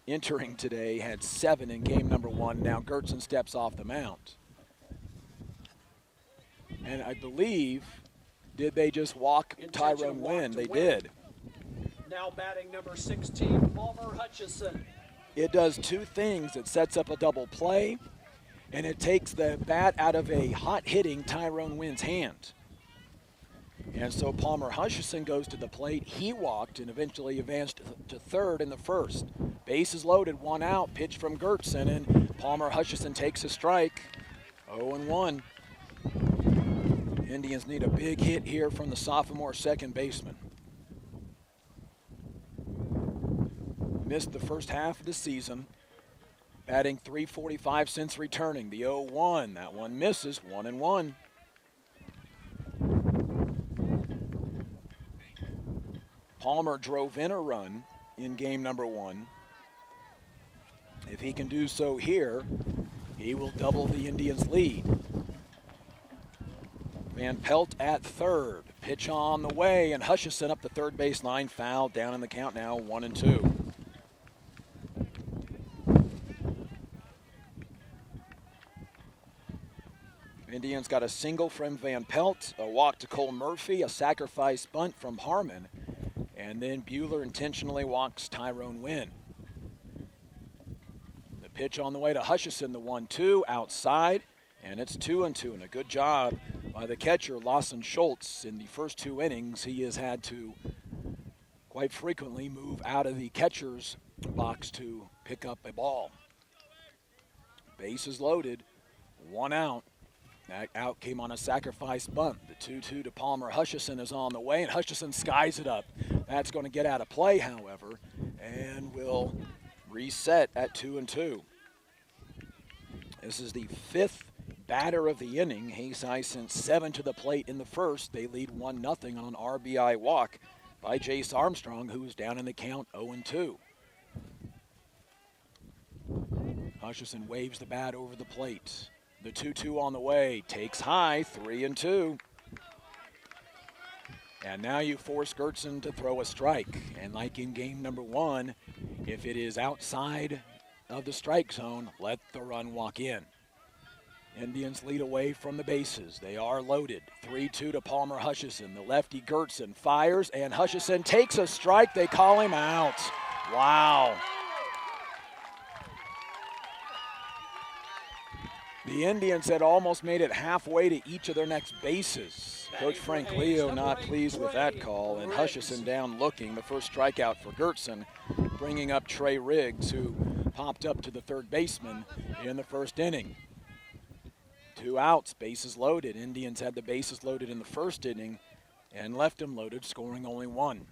Speaker 3: Entering today, had 7 in game number 1. Now Gertzen steps off the mound. And I believe, did they just walk Tyrone Wynn? They did.
Speaker 2: Now batting number 16, Palmer Hutchison.
Speaker 3: It does 2 things. It sets up a double play, and it takes the bat out of a hot-hitting Tyrone Wynn's hand. And so Palmer Hutchison goes to the plate. He walked and eventually advanced to third in the first. Bases loaded, 1 out, pitch from Gertzen, and Palmer Hutchison takes a strike. 0-1. Indians need a big hit here from the sophomore second baseman. Missed the first half of the season, batting .345 since returning. The 0-1, that one misses, 1-1. Palmer drove in a run in game number 1. If he can do so here, he will double the Indians' lead. Van Pelt at third. Pitch on the way, and Hutchison up the third base line. Foul, down in the count now, 1-2. Indians got a single from Van Pelt, a walk to Cole Murphy, a sacrifice bunt from Harmon, and then Buhler intentionally walks Tyrone Wynn. The pitch on the way to Hutchison, the 1-2 outside, and it's 2-2, and a good job by the catcher, Lawson Schultz. In the first 2 innings, he has had to quite frequently move out of the catcher's box to pick up a ball. Bases loaded, 1 out. That out came on a sacrifice bunt. The 2-2 to Palmer Hutchison is on the way, and Hutchison skies it up. That's going to get out of play, however, and will reset at 2-2. This is the 5th batter of the inning. Hayes High sent 7 to the plate in the first. They lead 1-0 on an RBI walk by Jace Armstrong, who's down in the count 0-2. Hutchison waves the bat over the plate. The 2-2 on the way, takes high, 3-2. And now you force Gertzen to throw a strike. And like in game number 1, if it is outside of the strike zone, let the run walk in. Indians lead away from the bases. They are loaded. 3-2 to Palmer Hutchison. The lefty Gertson fires, and Hutchison takes a strike. They call him out. Wow. The Indians had almost made it halfway to each of their next bases. Coach Frank Leo not pleased with that call, and Hutchison down looking. The first strikeout for Gertson, bringing up Trey Riggs, who popped up to the third baseman in the first inning. 2 outs, bases loaded. Indians had the bases loaded in the first inning and left them loaded, scoring only 1.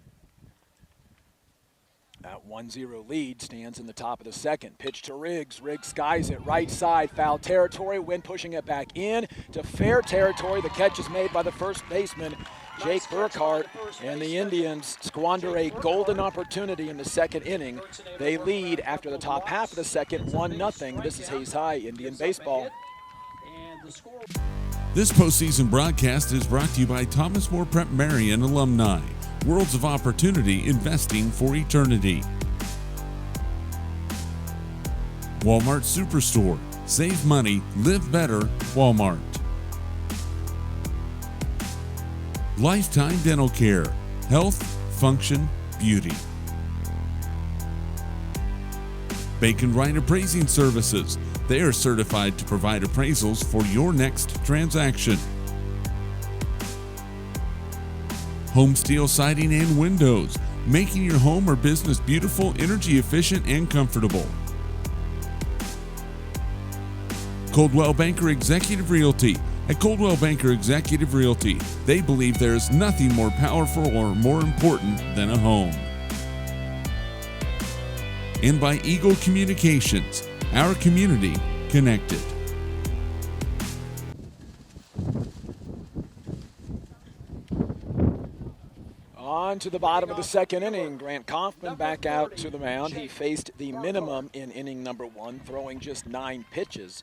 Speaker 3: That 1-0 lead stands in the top of the second. Pitch to Riggs. Riggs skies it right side, foul territory. Wynn pushing it back in to fair territory. The catch is made by the first baseman, Jake Burkhart, and the Indians squander a golden opportunity in the second inning. They lead after the top half of the second, 1-0. This is Hayes High Indian baseball.
Speaker 1: This postseason broadcast is brought to you by Thomas More Prep Marion alumni. Worlds of opportunity, investing for eternity. Walmart Superstore. Save money, live better, Walmart. Lifetime Dental Care. Health, function, beauty. Bacon Wright Appraising Services. They are certified to provide appraisals for your next transaction. Home Steel Siding and Windows, making your home or business beautiful, energy efficient, and comfortable. Coldwell Banker Executive Realty. At Coldwell Banker Executive Realty, they believe there is nothing more powerful or more important than a home. And by Eagle Communications, our community connected.
Speaker 3: On to the bottom of the second inning. Grant Kaufman back out to the mound. He faced the minimum in inning number 1, throwing just 9 pitches.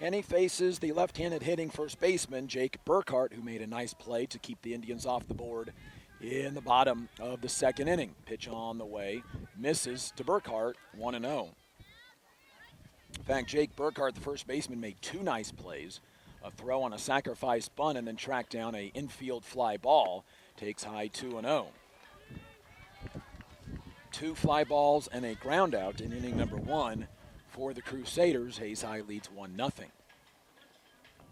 Speaker 3: And he faces the left-handed hitting first baseman, Jake Burkhart, who made a nice play to keep the Indians off the board in the bottom of the second inning. Pitch on the way, misses to Burkhart, 1-0. In fact, Jake Burkhart, the first baseman, made 2 nice plays. A throw on a sacrifice bunt and then tracked down a infield fly ball. Takes High 2-0. 2 fly balls and a ground out in inning number 1 for the Crusaders. Hayes High leads 1-0.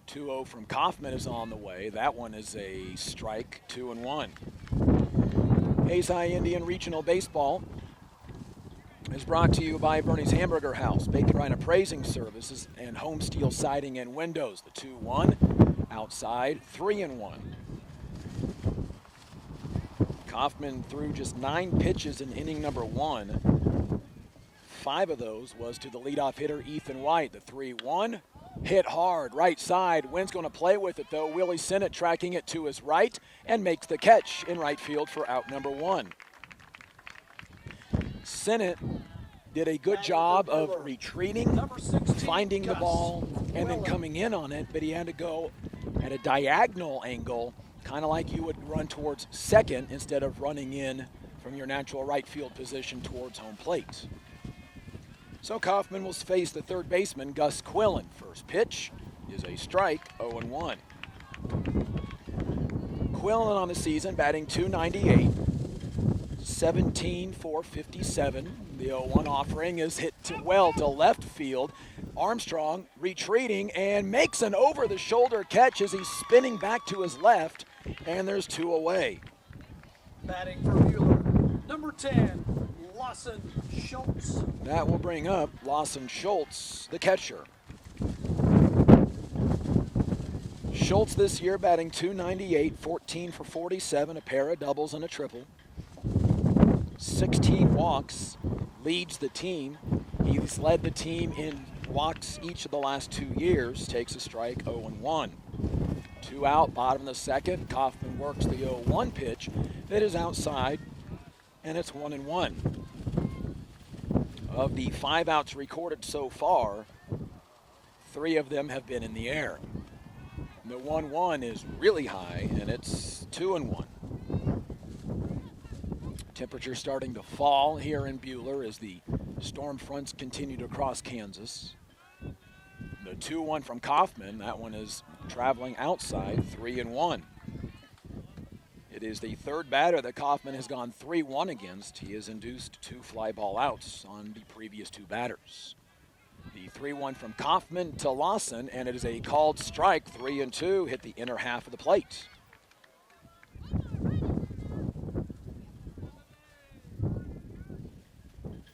Speaker 3: 2-0 from Kaufman is on the way. That one is a strike, 2-1. Hayes High Indian Regional Baseball is brought to you by Bernie's Hamburger House, Bacon Wright Appraising Services, and Home Steel Siding and Windows. The 2-1 outside, 3-1. Kaufman threw just 9 pitches in inning number 1. 5 of those was to the leadoff hitter, Ethan White. The 3-1 hit hard, right side. Wynn's going to play with it, though. Willie Sinnott tracking it to his right and makes the catch in right field for out number 1. Sinnott did a good job of retreating, finding the ball, and then coming in on it, but he had to go at a diagonal angle, kind of like you would run towards second instead of running in from your natural right field position towards home plate. So Kaufman will face the third baseman, Gus Quillen. First pitch is a strike, 0-1. Quillen on the season, batting .298, 17 for 57. The 0-1 offering is hit well to left field. Armstrong retreating and makes an over-the-shoulder catch as he's spinning back to his left, and there's 2 away.
Speaker 2: Batting for Buhler, number 10, Lawson Schultz.
Speaker 3: That will bring up Lawson Schultz, the catcher. Schultz this year batting .298, 14 for 47, a pair of doubles and a triple. 16 walks, leads the team. He's led the team in walks each of the last 2 years, takes a strike, 0-1. 2 out, bottom of the second. Kaufman works the 0-1 pitch that is outside, and it's 1-1. Of the 5 outs recorded so far, 3 of them have been in the air. The 1-1 is really high, and it's 2-1. Temperature starting to fall here in Buhler as the storm fronts continued across Kansas. The 2-1 from Kaufman, that one is traveling outside, 3-1. It is the third batter that Kaufman has gone 3-1 against. He has induced 2 fly ball outs on the previous 2 batters. The 3-1 from Kaufman to Lawson, and it is a called strike, 3-2, hit the inner half of the plate.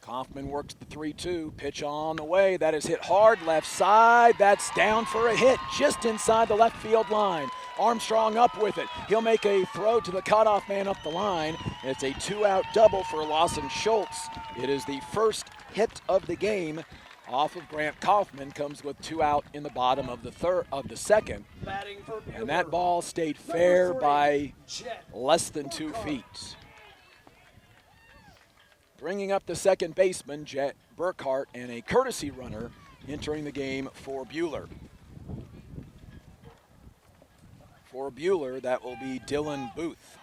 Speaker 3: Kaufman works the 3-2, pitch on the way. That is hit hard, left side. That's down for a hit just inside the left field line. Armstrong up with it. He'll make a throw to the cutoff man up the line. It's a 2-out double for Lawson Schultz. It is the first hit of the game off of Grant Kaufman. Comes with 2 out in the bottom of the second. And that ball stayed fair by less than 2 feet. Bringing up the second baseman, Jet Burkhart, and a courtesy runner entering the game for Buhler. For Buhler, that will be Dylan Booth.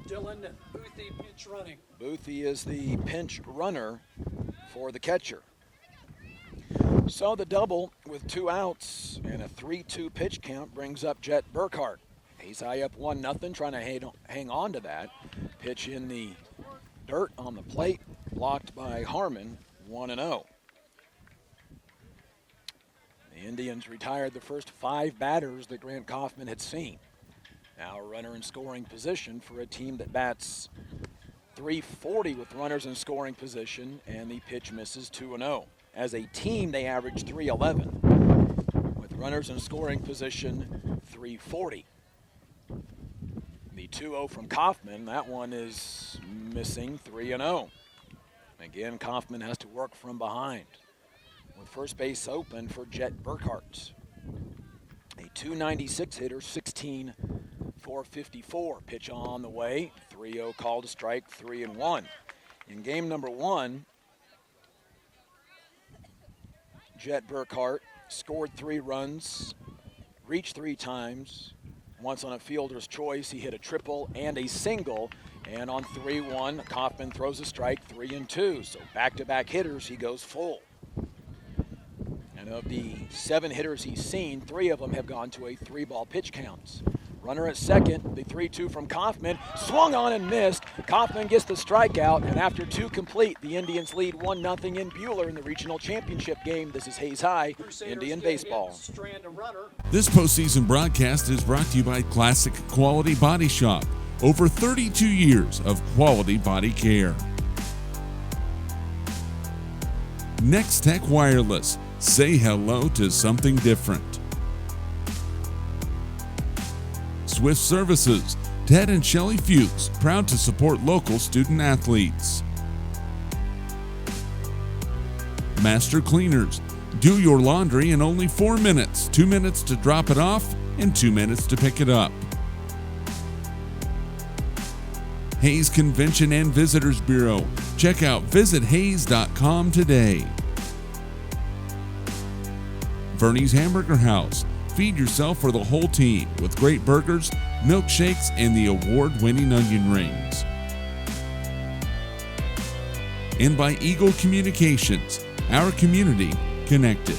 Speaker 2: Dylan Boothie pinch running.
Speaker 3: Boothie is the pinch runner for the catcher. So the double with 2 outs and a 3-2 pitch count brings up Jet Burkhart. He's high up 1-0, trying to hang on to that. Pitch in the dirt on the plate, blocked by Harmon, 1-0. The Indians retired the first 5 batters that Grant Kaufman had seen. Now a runner in scoring position for a team that bats .340 with runners in scoring position, and the pitch misses, 2-0. As a team, they average .311. With runners in scoring position, .340. The 2-0 from Kaufman, that one is missing, 3-0. Again, Kaufman has to work from behind. With first base open for Jet Burkhart. A .296 hitter, 16 .454. Pitch on the way, 3-0 call to strike, 3-1. In game number 1, Jet Burkhart scored 3 runs, reached 3 times. Once on a fielder's choice, he hit a triple and a single. And on 3-1, Kaufman throws a strike, 3-2. So back-to-back hitters, he goes full. And of the 7 hitters he's seen, 3 of them have gone to a 3-ball pitch count. Runner at second, the 3-2 from Kaufman, swung on and missed. Kaufman gets the strikeout, and after 2 complete, the Indians lead 1-0 in Buhler in the regional championship game. This is Hayes High, Indian baseball.
Speaker 1: This postseason broadcast is brought to you by Classic Quality Body Shop. Over 32 years of quality body care. Next Tech Wireless. Say hello to something different. Swift Services. Ted and Shelley Fuchs, proud to support local student athletes. Master Cleaners. Do your laundry in only 4 minutes. 2 minutes to drop it off and 2 minutes to pick it up. Hayes Convention and Visitors Bureau. Check out visithays.com today. Vernie's Hamburger House. Feed yourself for the whole team with great burgers, milkshakes, and the award-winning onion rings. And by Eagle Communications, our community connected.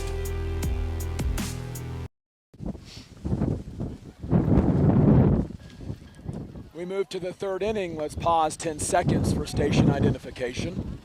Speaker 3: We move to the 3rd inning. Let's pause 10 seconds for station identification.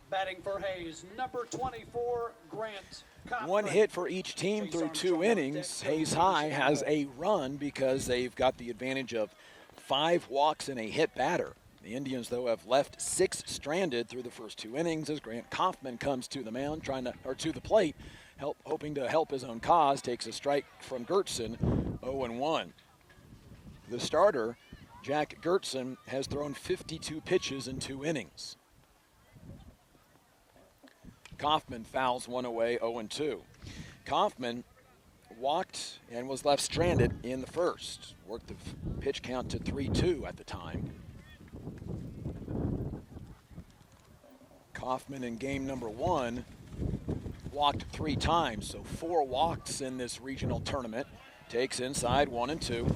Speaker 2: Batting for Hayes, number 24, Grant Kaufman.
Speaker 3: 1 hit for each team through 2 innings. Hayes High has a run because they've got the advantage of 5 walks and a hit batter. The Indians, though, have left 6 stranded through the first 2 innings as Grant Kaufman comes to the mound, to the plate, hoping to help his own cause. Takes a strike from Gertson, 0-1. The starter, Jack Gertson, has thrown 52 pitches in 2 innings. Kaufman fouls one away, 0-2. Kaufman walked and was left stranded in the first. Worked the pitch count to 3-2 at the time. Kaufman in game number 1 walked 3 times, so 4 walks in this regional tournament. Takes inside 1 and 2.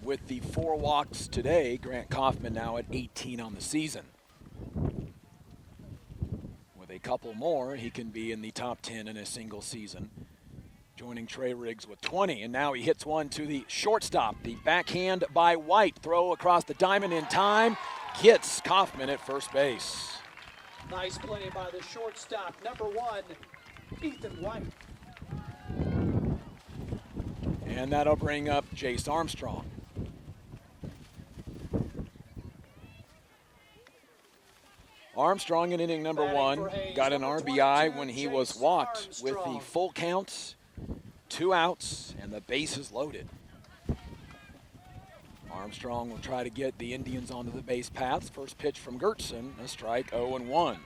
Speaker 3: With the 4 walks today, Grant Kaufman now at 18 on the season. With a couple more, he can be in the top 10 in a single season. Joining Trey Riggs with 20, and now he hits one to the shortstop. The backhand by White. Throw across the diamond in time. Gets Kaufman at first base.
Speaker 2: Nice play by the shortstop, number 1, Ethan White.
Speaker 3: And that'll bring up Jace Armstrong. Armstrong in inning number 1 got an RBI when he was walked with the full count, 2 outs, and the bases loaded. Armstrong will try to get the Indians onto the base paths. First pitch from Gertson, a strike, 0-1.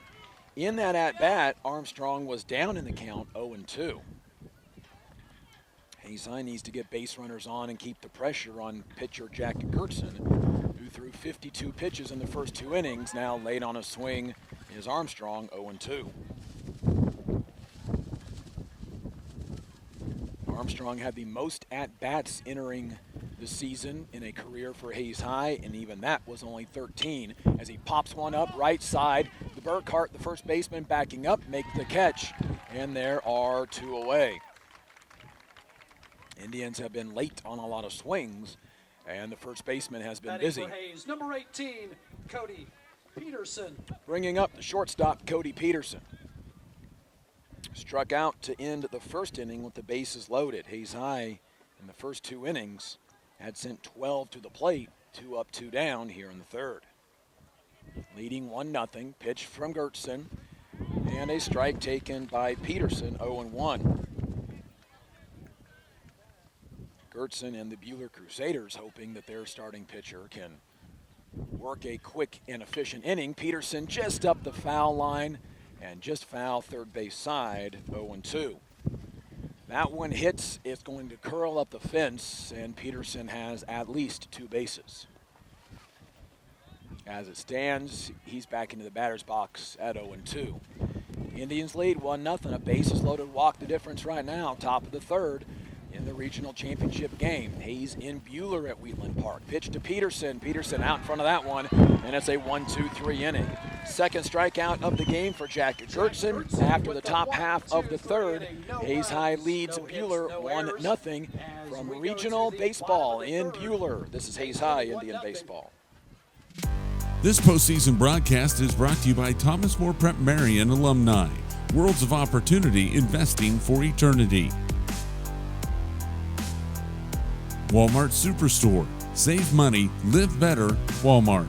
Speaker 3: In that at-bat, Armstrong was down in the count, 0-2. Hazai needs to get base runners on and keep the pressure on pitcher Jack Gertson, who threw 52 pitches in the first 2 innings. Now late on a swing is Armstrong, 0-2. Armstrong had the most at-bats entering the season in a career for Hayes High, and even that was only 13. As he pops one up right side, the Burkhart, the first baseman, backing up, makes the catch, and there are 2 away. Indians have been late on a lot of swings, and the first baseman has been busy.
Speaker 2: For Hayes, number 18, Cody Peterson.
Speaker 3: Bringing up the shortstop, Cody Peterson. Struck out to end the first inning with the bases loaded. Hayes High in the first 2 innings had sent 12 to the plate, 2 up, 2 down here in the third. Leading 1-0, pitch from Gertson, and a strike taken by Peterson, 0-1. Gertson and the Buhler Crusaders hoping that their starting pitcher can work a quick and efficient inning. Peterson just up the foul line and just foul third base side, 0-2. That one hits, it's going to curl up the fence, and Peterson has at least 2 bases. As it stands, he's back into the batter's box at 0-2. Indians lead 1-0, a bases loaded walk the difference right now, top of the third in the regional championship game. Hayes in Buhler at Wheatland Park. Pitch to Peterson. Peterson out in front of that one, and it's a 1-2-3 inning. Second strikeout of the game for Jack Gertson. After the top half of the third, Hayes High leads Buhler 1-0 from regional baseball in Buhler. This is Hayes High Indian Baseball.
Speaker 1: This postseason broadcast is brought to you by Thomas More Prep Marion alumni. Worlds of opportunity, investing for eternity. Walmart Superstore. Save money, live better, Walmart.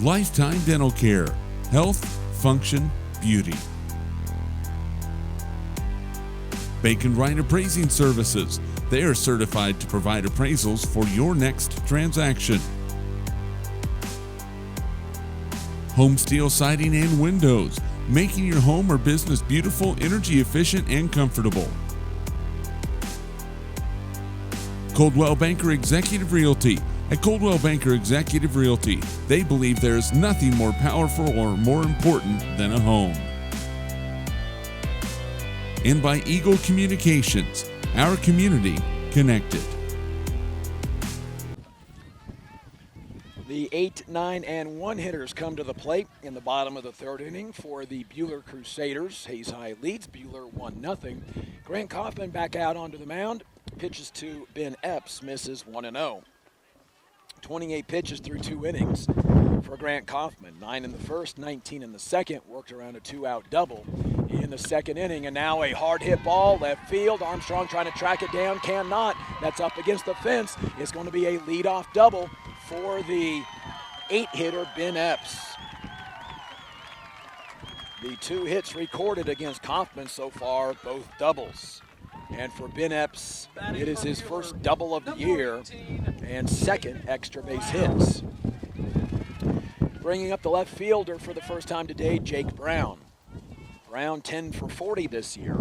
Speaker 1: Lifetime Dental Care. Health, function, beauty. Bacon Wright Appraising Services. They are certified to provide appraisals for your next transaction. Home Steel Siding and Windows. Making your home or business beautiful, energy efficient, and comfortable. Coldwell Banker Executive Realty. At Coldwell Banker Executive Realty, they believe there is nothing more powerful or more important than a home. And by Eagle Communications, our community connected.
Speaker 3: The 8, 9, and 1 hitters come to the plate in the bottom of the third inning for the Buhler Crusaders. Hayes High leads Buhler 1-0. Grant Kaufman back out onto the mound. Pitches to Ben Epps, misses 1-0. 28 pitches through 2 innings for Grant Kaufman. 9 in the first, 19 in the second. Worked around a 2-out double in the second inning. And now a hard hit ball, left field. Armstrong trying to track it down, cannot. That's up against the fence. It's going to be a leadoff double for the 8-hitter Ben Epps. The 2 hits recorded against Kaufman so far, both doubles. And for Ben Epps, it is his first double of the year and second extra base hits. Bringing up the left fielder for the first time today, Jake Brown. Brown 10 for 40 this year.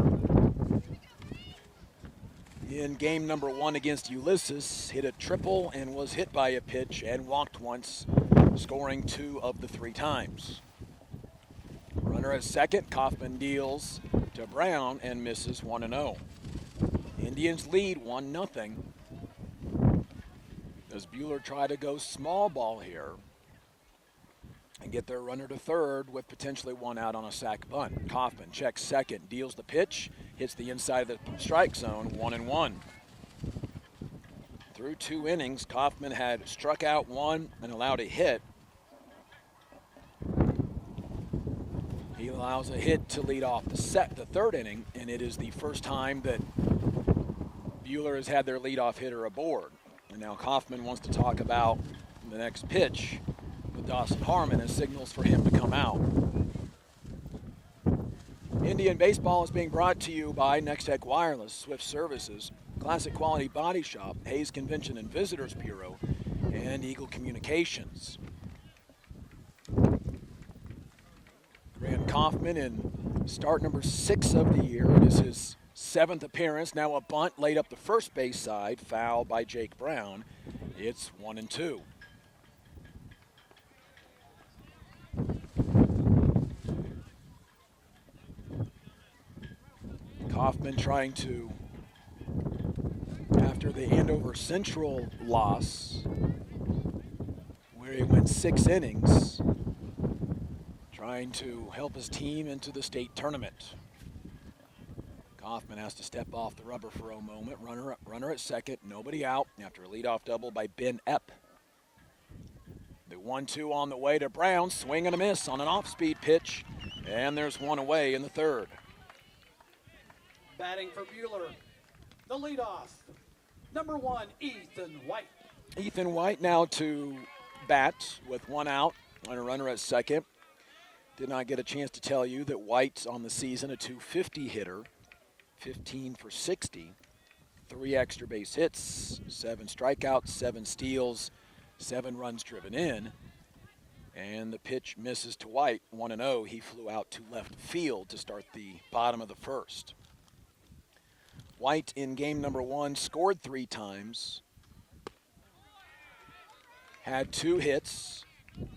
Speaker 3: In game number 1 against Ulysses, hit a triple and was hit by a pitch and walked once scoring 2 of the 3 times. Runner at second, Kaufman deals to Brown and misses 1-0. Indians lead 1-0 as Buhler try to go small ball here and get their runner to third with potentially 1 out on a sac bunt. Kaufman checks second, deals the pitch, hits the inside of the strike zone, 1-1. Through 2 innings, Kaufman had struck out 1 and allowed a hit. He allows a hit to lead off the 3rd inning, and it is the first time that Buhler has had their leadoff hitter aboard. And now Kaufman wants to talk about the next pitch with Dawson Harmon as signals for him to come out. Indian Baseball is being brought to you by Nextech Wireless, Swift Services, Classic Quality Body Shop, Hayes Convention and Visitors Bureau, and Eagle Communications. Grant Kaufman in start number 6 of the year. It is his 7th appearance. Now a bunt laid up the first base side, foul by Jake Brown. It's 1-2. Kaufman trying to, after the Andover Central loss, where he went 6 innings, trying to help his team into the state tournament. Kaufman has to step off the rubber for a moment. Runner at second, nobody out after a leadoff double by Ben Epp. The 1-2 on the way to Brown, swing and a miss on an off-speed pitch, and there's 1 away in the 3rd.
Speaker 2: Batting for Buhler, the leadoff, number 1, Ethan White.
Speaker 3: Ethan White now to bat with 1 out on a runner at second. Did not get a chance to tell you that White's on the season a .250 hitter, 15 for 60, 3 extra base hits, 7 strikeouts, 7 steals, 7 runs driven in. And the pitch misses to White, 1-0. He flew out to left field to start the bottom of the 1st. White in game number 1 scored 3 times, had 2 hits,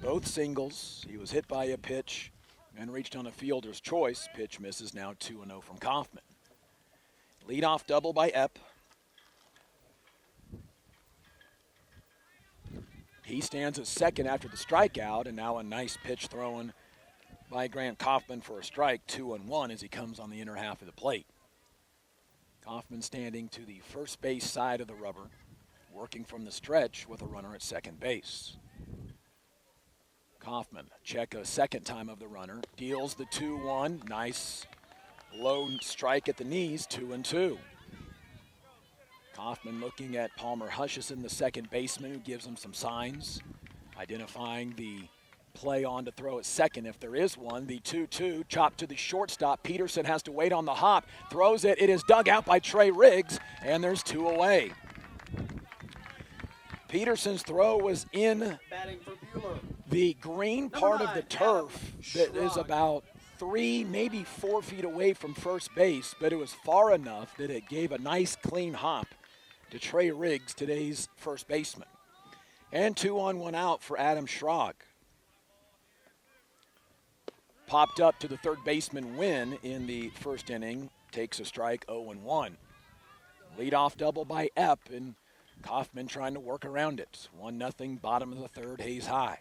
Speaker 3: both singles. He was hit by a pitch and reached on a fielder's choice. Pitch misses, now 2-0 from Kaufman. Leadoff double by Epp. He stands at second after the strikeout, and now a nice pitch thrown by Grant Kaufman for a strike, 2-1 as he comes on the inner half of the plate. Kaufman standing to the first base side of the rubber, working from the stretch with a runner at second base. Kaufman, check a second time of the runner, deals the 2-1, nice low strike at the knees, 2-2. Kaufman looking at Palmer Hutchison, the second baseman, who gives him some signs, identifying the play on to throw at second if there is one. The 2-2, chopped to the shortstop. Peterson has to wait on the hop, throws it. It is dug out by Trey Riggs, and there's 2 away. Peterson's throw was in the green part of the turf that is about 3, maybe 4 feet away from first base, but it was far enough that it gave a nice clean hop to Trey Riggs, today's first baseman. And 2 on 1 out for Adam Schrag. Popped up to the third baseman Wynn in the 1st inning, takes a strike, 0-1. Leadoff double by Epp, and Kaufman trying to work around it. 1-0, bottom of the 3rd, Hayes High.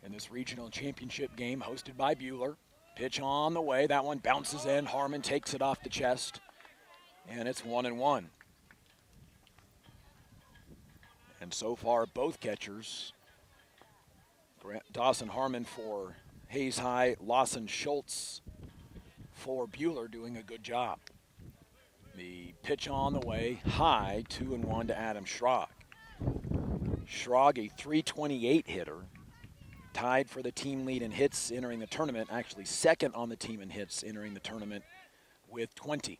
Speaker 3: In this regional championship game hosted by Buhler. Pitch on the way, that one bounces in. Harmon takes it off the chest, and it's 1-1. And so far, both catchers, Dawson Harmon for Hayes High, Lawson Schultz for Buhler, doing a good job. The pitch on the way, high, 2-1 to Adam Schrag. Schrag, a .328 hitter, tied for the team lead in hits entering the tournament, actually second on the team in hits entering the tournament with 20.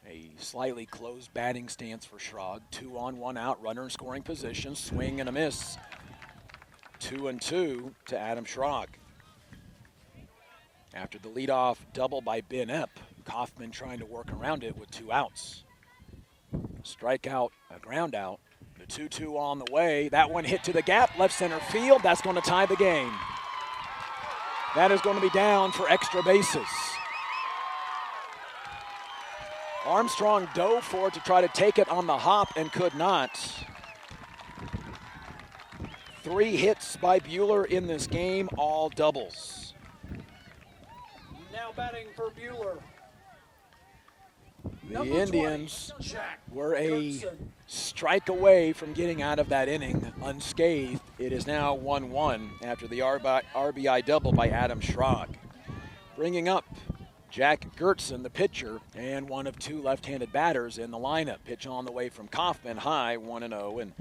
Speaker 3: A slightly closed batting stance for Schrag. 2 on 1 out, runner in scoring position, swing and a miss. 2-2 to Adam Schrag. After the leadoff double by Ben Epp, Kaufman trying to work around it with 2 outs. Strikeout, a ground out. The The 2-2 on the way. That one hit to the gap, left center field. That's going to tie the game. That is going to be down for extra bases. Armstrong dove for it to try to take it on the hop and could not. 3 hits by Buhler in this game, all doubles.
Speaker 2: Now batting for Buhler.
Speaker 3: The
Speaker 2: Number
Speaker 3: Indians
Speaker 2: 20, Jack
Speaker 3: were a
Speaker 2: Gertson.
Speaker 3: strike away from getting out of that inning unscathed. It is now 1-1 after the RBI double by Adam Schrag. Bringing up Jack Gertson, the pitcher, and one of 2 left-handed batters in the lineup. Pitch on the way from Kaufman, high, 1-0, and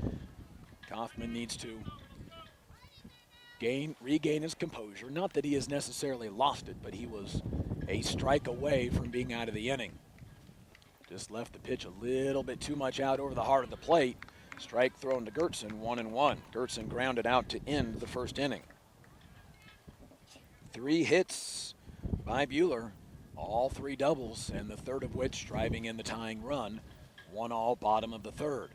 Speaker 3: Kaufman needs to regain his composure. Not that he has necessarily lost it, but he was a strike away from being out of the inning. Just left the pitch a little bit too much out over the heart of the plate. Strike thrown to Gertson, 1-1. Gertson grounded out to end the first inning. 3 hits by Buhler, all 3 doubles, and the third of which driving in the tying run. 1-1 bottom of the third.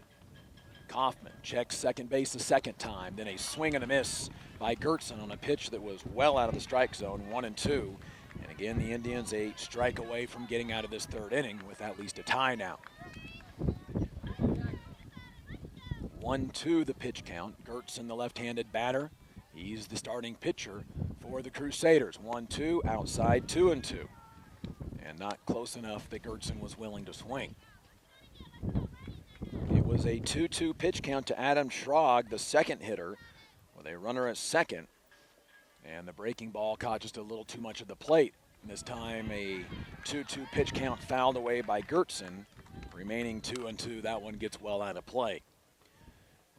Speaker 3: Kaufman checks second base the second time, then a swing and a miss by Gertson on a pitch that was well out of the strike zone, 1-2. And again, the Indians a strike away from getting out of this third inning with at least a tie now. 1-2 the pitch count. Gertson, the left-handed batter. He's the starting pitcher for the Crusaders. 1-2, outside 2-2. And not close enough that Gertson was willing to swing. It was a 2-2 pitch count to Adam Schrag, the second hitter, with a runner at second. And the breaking ball caught just a little too much of the plate. And this time a 2-2 pitch count fouled away by Gertson. Remaining 2-2, that one gets well out of play.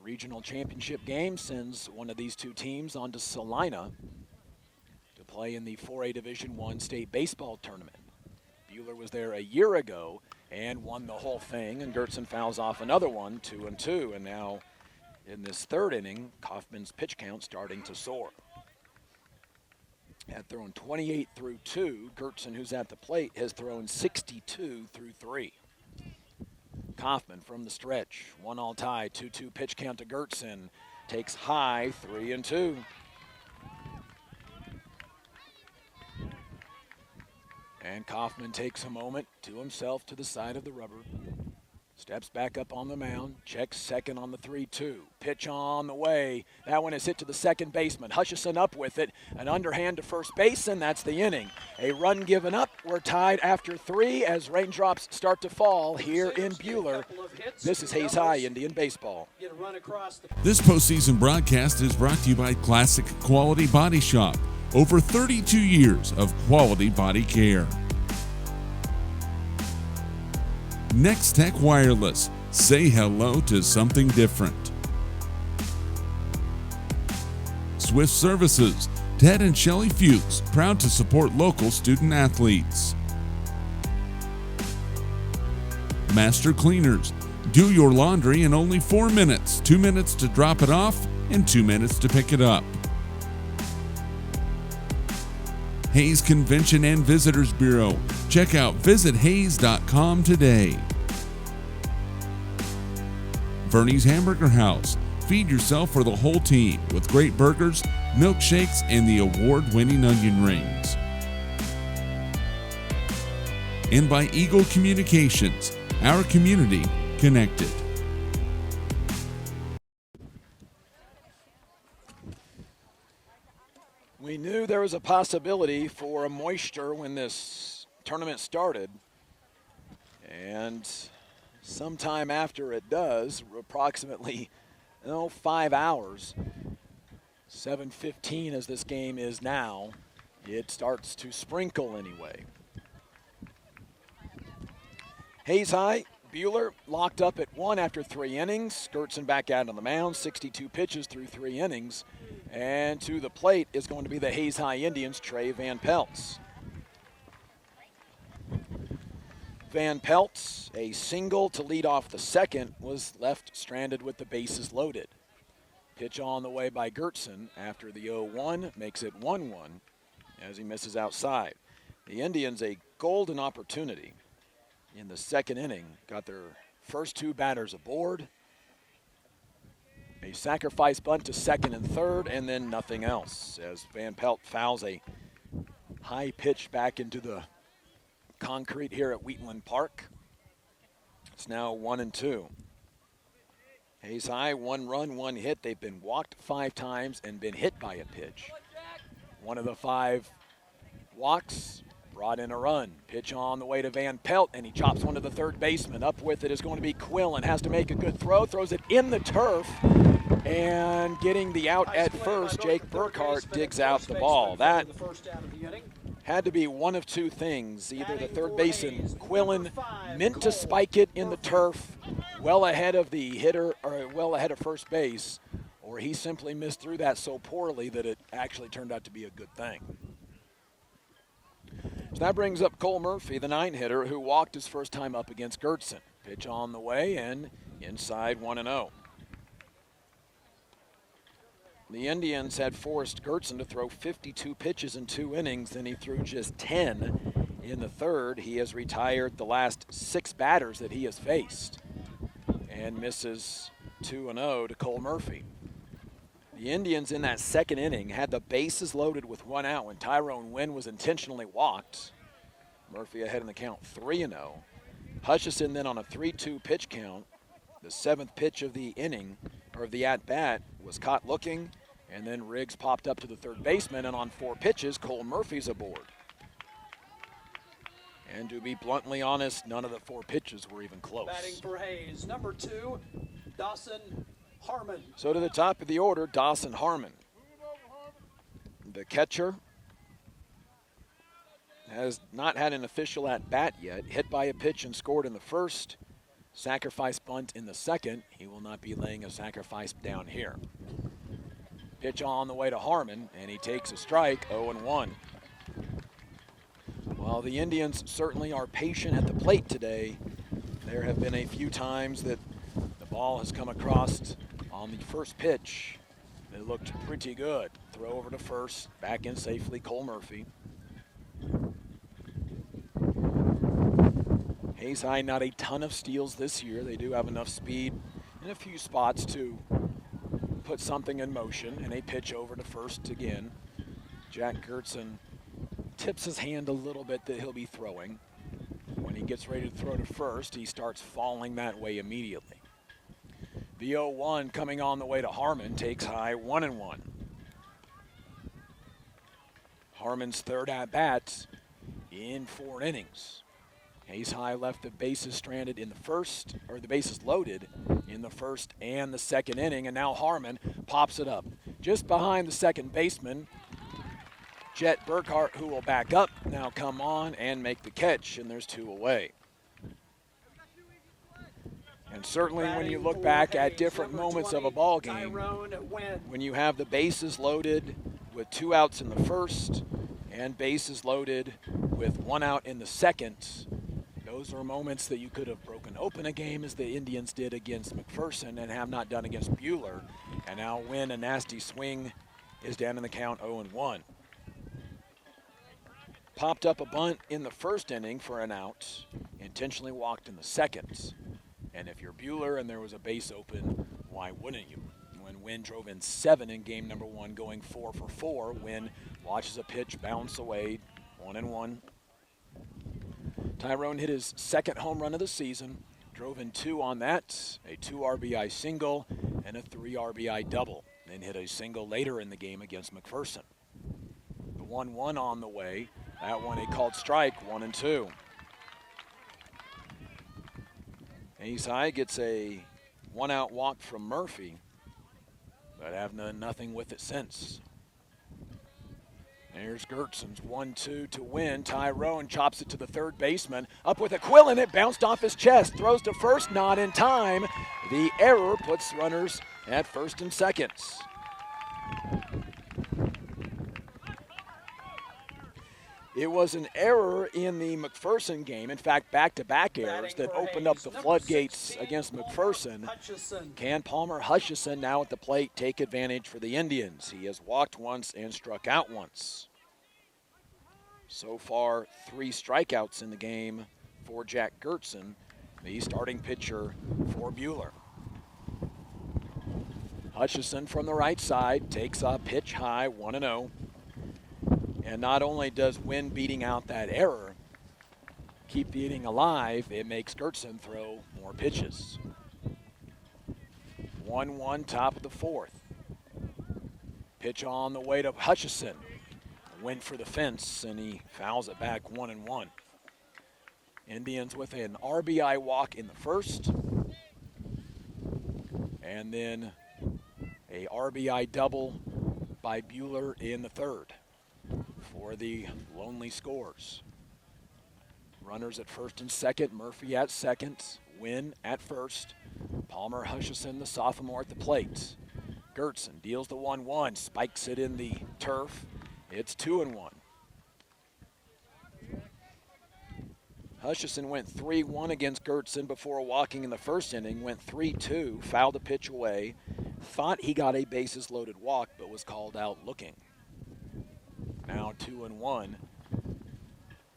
Speaker 3: Regional championship game sends one of these 2 teams on to Salina to play in the 4A Division I state baseball tournament. Buhler was there a year ago and won the whole thing, and Gertson fouls off another one, 2-2. And now in this third inning, Kaufman's pitch count starting to soar. Had thrown 28 through 2. Gertson, who's at the plate, has thrown 62 through 3. Kaufman from the stretch, 1-1 tie, 2-2 pitch count to Gertson. Takes high, 3-2. And Kaufman takes a moment to himself to the side of the rubber. Steps back up on the mound, checks second on the 3-2. Pitch on the way. That one is hit to the second baseman. Hutchison up with it. An underhand to first base, and that's the inning. A run given up. We're tied after 3 as raindrops start to fall here in Buhler. This is Hayes High Indian Baseball.
Speaker 1: This postseason broadcast is brought to you by Classic Quality Body Shop. Over 32 years of quality body care. Next Tech Wireless. Say hello to something different. Swift Services. Ted and Shelley Fuchs, proud to support local student athletes. Master Cleaners. Do your laundry in only 4 minutes. 2 minutes to drop it off and 2 minutes to pick it up. Hayes Convention and Visitors Bureau. Check out visithayes.com today. Bernie's Hamburger House. Feed yourself for the whole team with great burgers, milkshakes, and the award-winning onion rings. And by Eagle Communications, our community connected.
Speaker 3: We knew there was a possibility for a moisture when this tournament started, and sometime after it does, approximately 5 hours, 7:15 as this game is now, it starts to sprinkle anyway. Hayes High, Buhler locked up at 1 after 3 innings. Gertson back out on the mound, 62 pitches through 3 innings. And to the plate is going to be the Hayes High Indians' Trey Van Peltz. Van Peltz, a single to lead off the second, was left stranded with the bases loaded. Pitch on the way by Gertson after the 0-1 makes it 1-1 as he misses outside. The Indians a golden opportunity in the second inning. Got their first 2 batters aboard. A sacrifice bunt to second and third, and then nothing else as Van Pelt fouls a high pitch back into the concrete here at Wheatland Park. It's now 1-2. Hayes High, 1 run, 1 hit. They've been walked 5 times and been hit by a pitch. One of the 5 walks brought in a run. Pitch on the way to Van Pelt, and he chops one to the third baseman. Up with it is going to be Quillen. Has to make a good throw. Throws it in the turf. And getting the out at first, Jake Burkhart digs out the ball. That had to be one of 2 things. Either the third baseman, Quillen, meant to spike it in the turf well ahead of the hitter, or well ahead of first base, or he simply missed through that so poorly that it actually turned out to be a good thing. So that brings up Cole Murphy, the 9-hitter, who walked his first time up against Gertson. Pitch on the way and inside 1-0. The Indians had forced Gertson to throw 52 pitches in 2 innings, and he threw just 10 in the third. He has retired the last 6 batters that he has faced and misses 2-0 to Cole Murphy. The Indians in that second inning had the bases loaded with 1 out when Tyrone Wynn was intentionally walked. Murphy ahead in the count 3-0. Hutchison then on a 3-2 pitch count. The 7th pitch of the inning, or of the at-bat, was caught looking, and then Riggs popped up to the third baseman, and on 4 pitches, Cole Murphy's aboard. And to be bluntly honest, none of the 4 pitches were even close.
Speaker 2: Batting for Hayes, number 2, Dawson Harmon.
Speaker 3: So to the top of the order, Dawson Harmon. The catcher has not had an official at-bat yet. Hit by a pitch and scored in the first. Sacrifice bunt in the second. He will not be laying a sacrifice down here. Pitch on the way to Harmon, and he takes a strike, 0-1. While the Indians certainly are patient at the plate today, there have been a few times that the ball has come across on the first pitch. It looked pretty good. Throw over to first, back in safely, Cole Murphy. Hayes High, not a ton of steals this year. They do have enough speed in a few spots to put something in motion, and a pitch over to first again. Jack Gertson tips his hand a little bit that he'll be throwing. When he gets ready to throw to first, he starts falling that way immediately. The 0-1 coming on the way to Harmon takes High 1-1. Harmon's third at-bat in 4 innings. Hayes High left the bases stranded in the first, or the bases loaded in the first and the second inning, and now Harmon pops it up just behind the second baseman, Jet Burkhart, who will back up, now come on and make the catch, and there's 2 away. And certainly when you look back at different moments of a ball game, when you have the bases loaded with 2 outs in the first and bases loaded with 1 out in the second, those are moments that you could have broken open a game, as the Indians did against McPherson and have not done against Buhler. And now Wynn, a nasty swing, is down in the count 0-1. Popped up a bunt in the first inning for an out, intentionally walked in the second. And if you're Buhler and there was a base open, why wouldn't you? When Wynn drove in 7 in game number 1, going 4 for 4, Wynn watches a pitch bounce away, 1-1. Tyrone hit his 2nd home run of the season, drove in 2 on that, a 2 RBI single and a 3 RBI double, then hit a single later in the game against McPherson. The 1-1 on the way, that one a called strike, 1-2. Hayes High gets a 1-out walk from Murphy, but have done nothing with it since. There's Gertson's 1-2 to win. Tyrone chops it to the third baseman. Up with a Quillen, it bounced off his chest. Throws to first, not in time. The error puts runners at first and second. It was an error in the McPherson game. In fact, back-to-back errors that opened up the floodgates against McPherson. Can Palmer Hutchison now at the plate take advantage for the Indians? He has walked once and struck out once. So far, 3 strikeouts in the game for Jack Gertson, the starting pitcher for Buhler. Hutchison from the right side takes a pitch high, 1-0. And not only does Wynn beating out that error keep the inning alive, it makes Gertson throw more pitches. 1-1, top of the fourth. Pitch on the way to Hutchison. Went for the fence, and he fouls it back 1-1. Indians with an RBI walk in the first, and then a RBI double by Buhler in the third for the lonely scores. Runners at first and second, Murphy at second, Wynn at first, Palmer Hutchison, the sophomore, at the plate. Gertson deals the 1-1, spikes it in the turf. It's 2-1. Hutchison went 3-1 against Gertson before walking in the first inning, went 3-2, fouled a pitch away, thought he got a bases loaded walk, but was called out looking. Now 2-1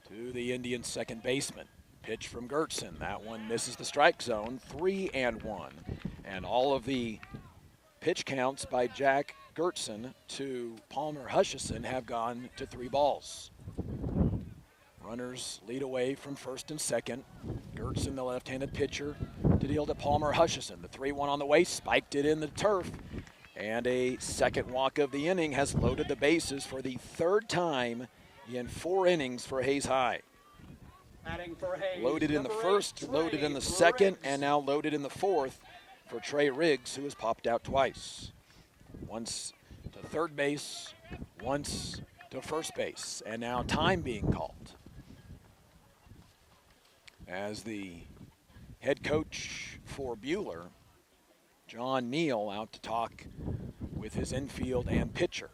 Speaker 3: to the Indians' second baseman. Pitch from Gertson. That one misses the strike zone, 3-1. And all of the pitch counts by Jack Gertson to Palmer Hutchison have gone to 3 balls. Runners lead away from first and second. Gertson, the left-handed pitcher, to deal to Palmer Hutchison. The 3-1 on the way, spiked it in the turf. And a second walk of the inning has loaded the bases for the third time in 4 innings for Hayes High.
Speaker 2: Batting for Hayes,
Speaker 3: loaded in the first, loaded in the second, and now loaded in the fourth for Trey Riggs, who has popped out twice. Once to third base, once to first base, and now time being called. As the head coach for Buhler, John Neal, out to talk with his infield and pitcher.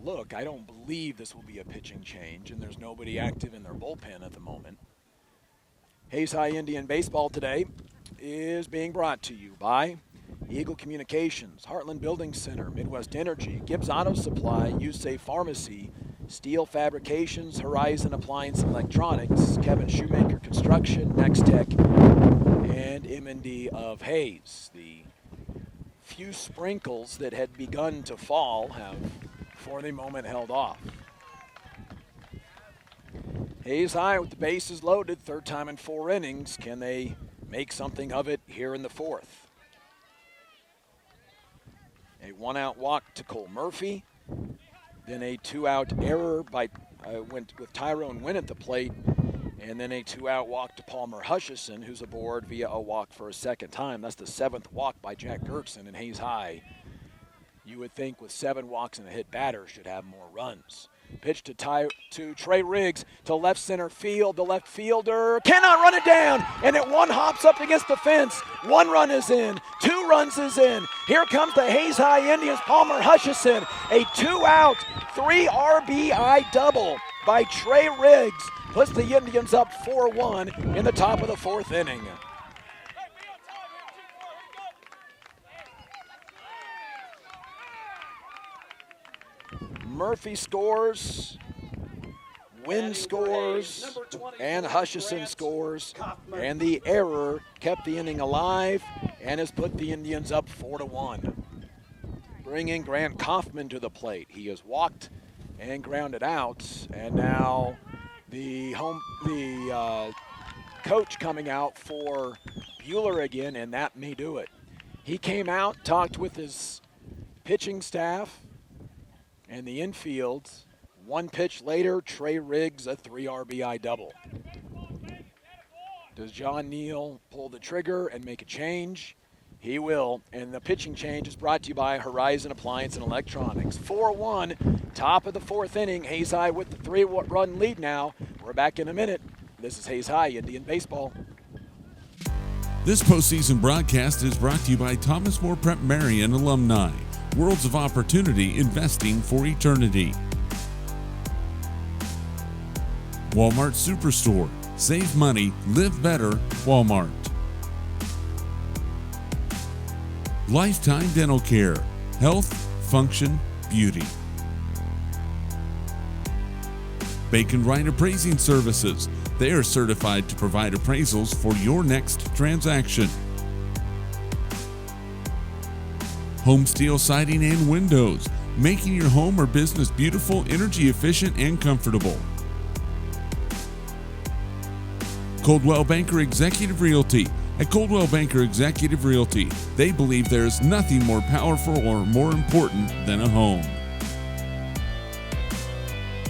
Speaker 3: Look, I don't believe this will be a pitching change, and there's nobody active in their bullpen at the moment. Hayes High Indian Baseball today is being brought to you by Eagle Communications, Heartland Building Center, Midwest Energy, Gibbs Auto Supply, USAFE Pharmacy, Steel Fabrications, Horizon Appliance and Electronics, Kevin Shoemaker Construction, Next Tech, and M&D of Hayes. The few sprinkles that had begun to fall have for the moment held off. Hayes High with the bases loaded, third time in 4 innings. Can they make something of it here in the fourth? A 1-out walk to Cole Murphy, then a 2-out error went with Tyrone Wynn at the plate, and then a 2-out walk to Palmer Hutchison, who's aboard via a walk for a second time. That's the 7th walk by Jack Gertson, and Hayes High, you would think with 7 walks and a hit batter, should have more runs. Pitch to Trey Riggs to left center field. The left fielder cannot run it down, and it 1 hops up against the fence. 1 run is in, 2 runs is in. Here comes the Hayes High Indians, Palmer Hutchison. A 2-out, 3 RBI double by Trey Riggs puts the Indians up 4-1 in the top of the 4th inning. Murphy scores, Wynn scores, and Hutchison scores, and the error kept the inning alive and has put the Indians up 4-1. Bringing Grant Kaufman to the plate. He has walked and grounded out, and now the coach coming out for Buhler again, and that may do it. He came out, talked with his pitching staff and the infield. 1 pitch later, Trey Riggs, a 3 RBI double. Does John Neal pull the trigger and make a change? He will, and the pitching change is brought to you by Horizon Appliance and Electronics. 4-1, top of the 4th inning. Hayes High with the 3-run lead now. We're back in a minute. This is Hayes High Indian Baseball.
Speaker 1: This postseason broadcast is brought to you by Thomas More Prep Marion alumni. Worlds of opportunity, investing for eternity. Walmart Superstore. Save money, live better, Walmart. Lifetime Dental Care. Health, function, beauty. Bacon Wright Appraising Services. They are certified to provide appraisals for your next transaction. Home Steel Siding and Windows, making your home or business beautiful, energy efficient, and comfortable. Coldwell Banker Executive Realty. At Coldwell Banker Executive Realty, they believe there is nothing more powerful or more important than a home.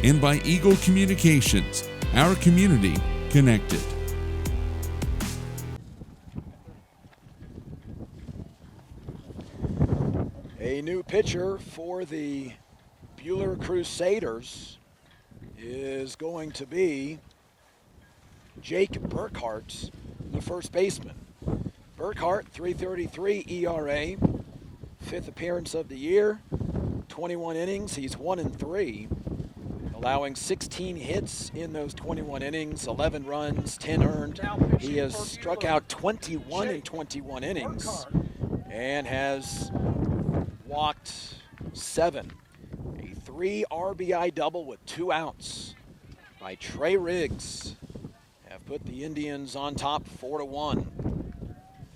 Speaker 1: And by Eagle Communications, our community connected.
Speaker 3: A new pitcher for the Buhler Crusaders is going to be Jake Burkhart, the first baseman. Burkhart, 3.33 ERA, fifth appearance of the year, 21 innings. He's 1-3, allowing 16 hits in those 21 innings, 11 runs, 10 earned. He has struck out 21 in 21 innings and has walked 7. A 3 RBI double with 2 outs by Trey Riggs have put the Indians on top 4-1.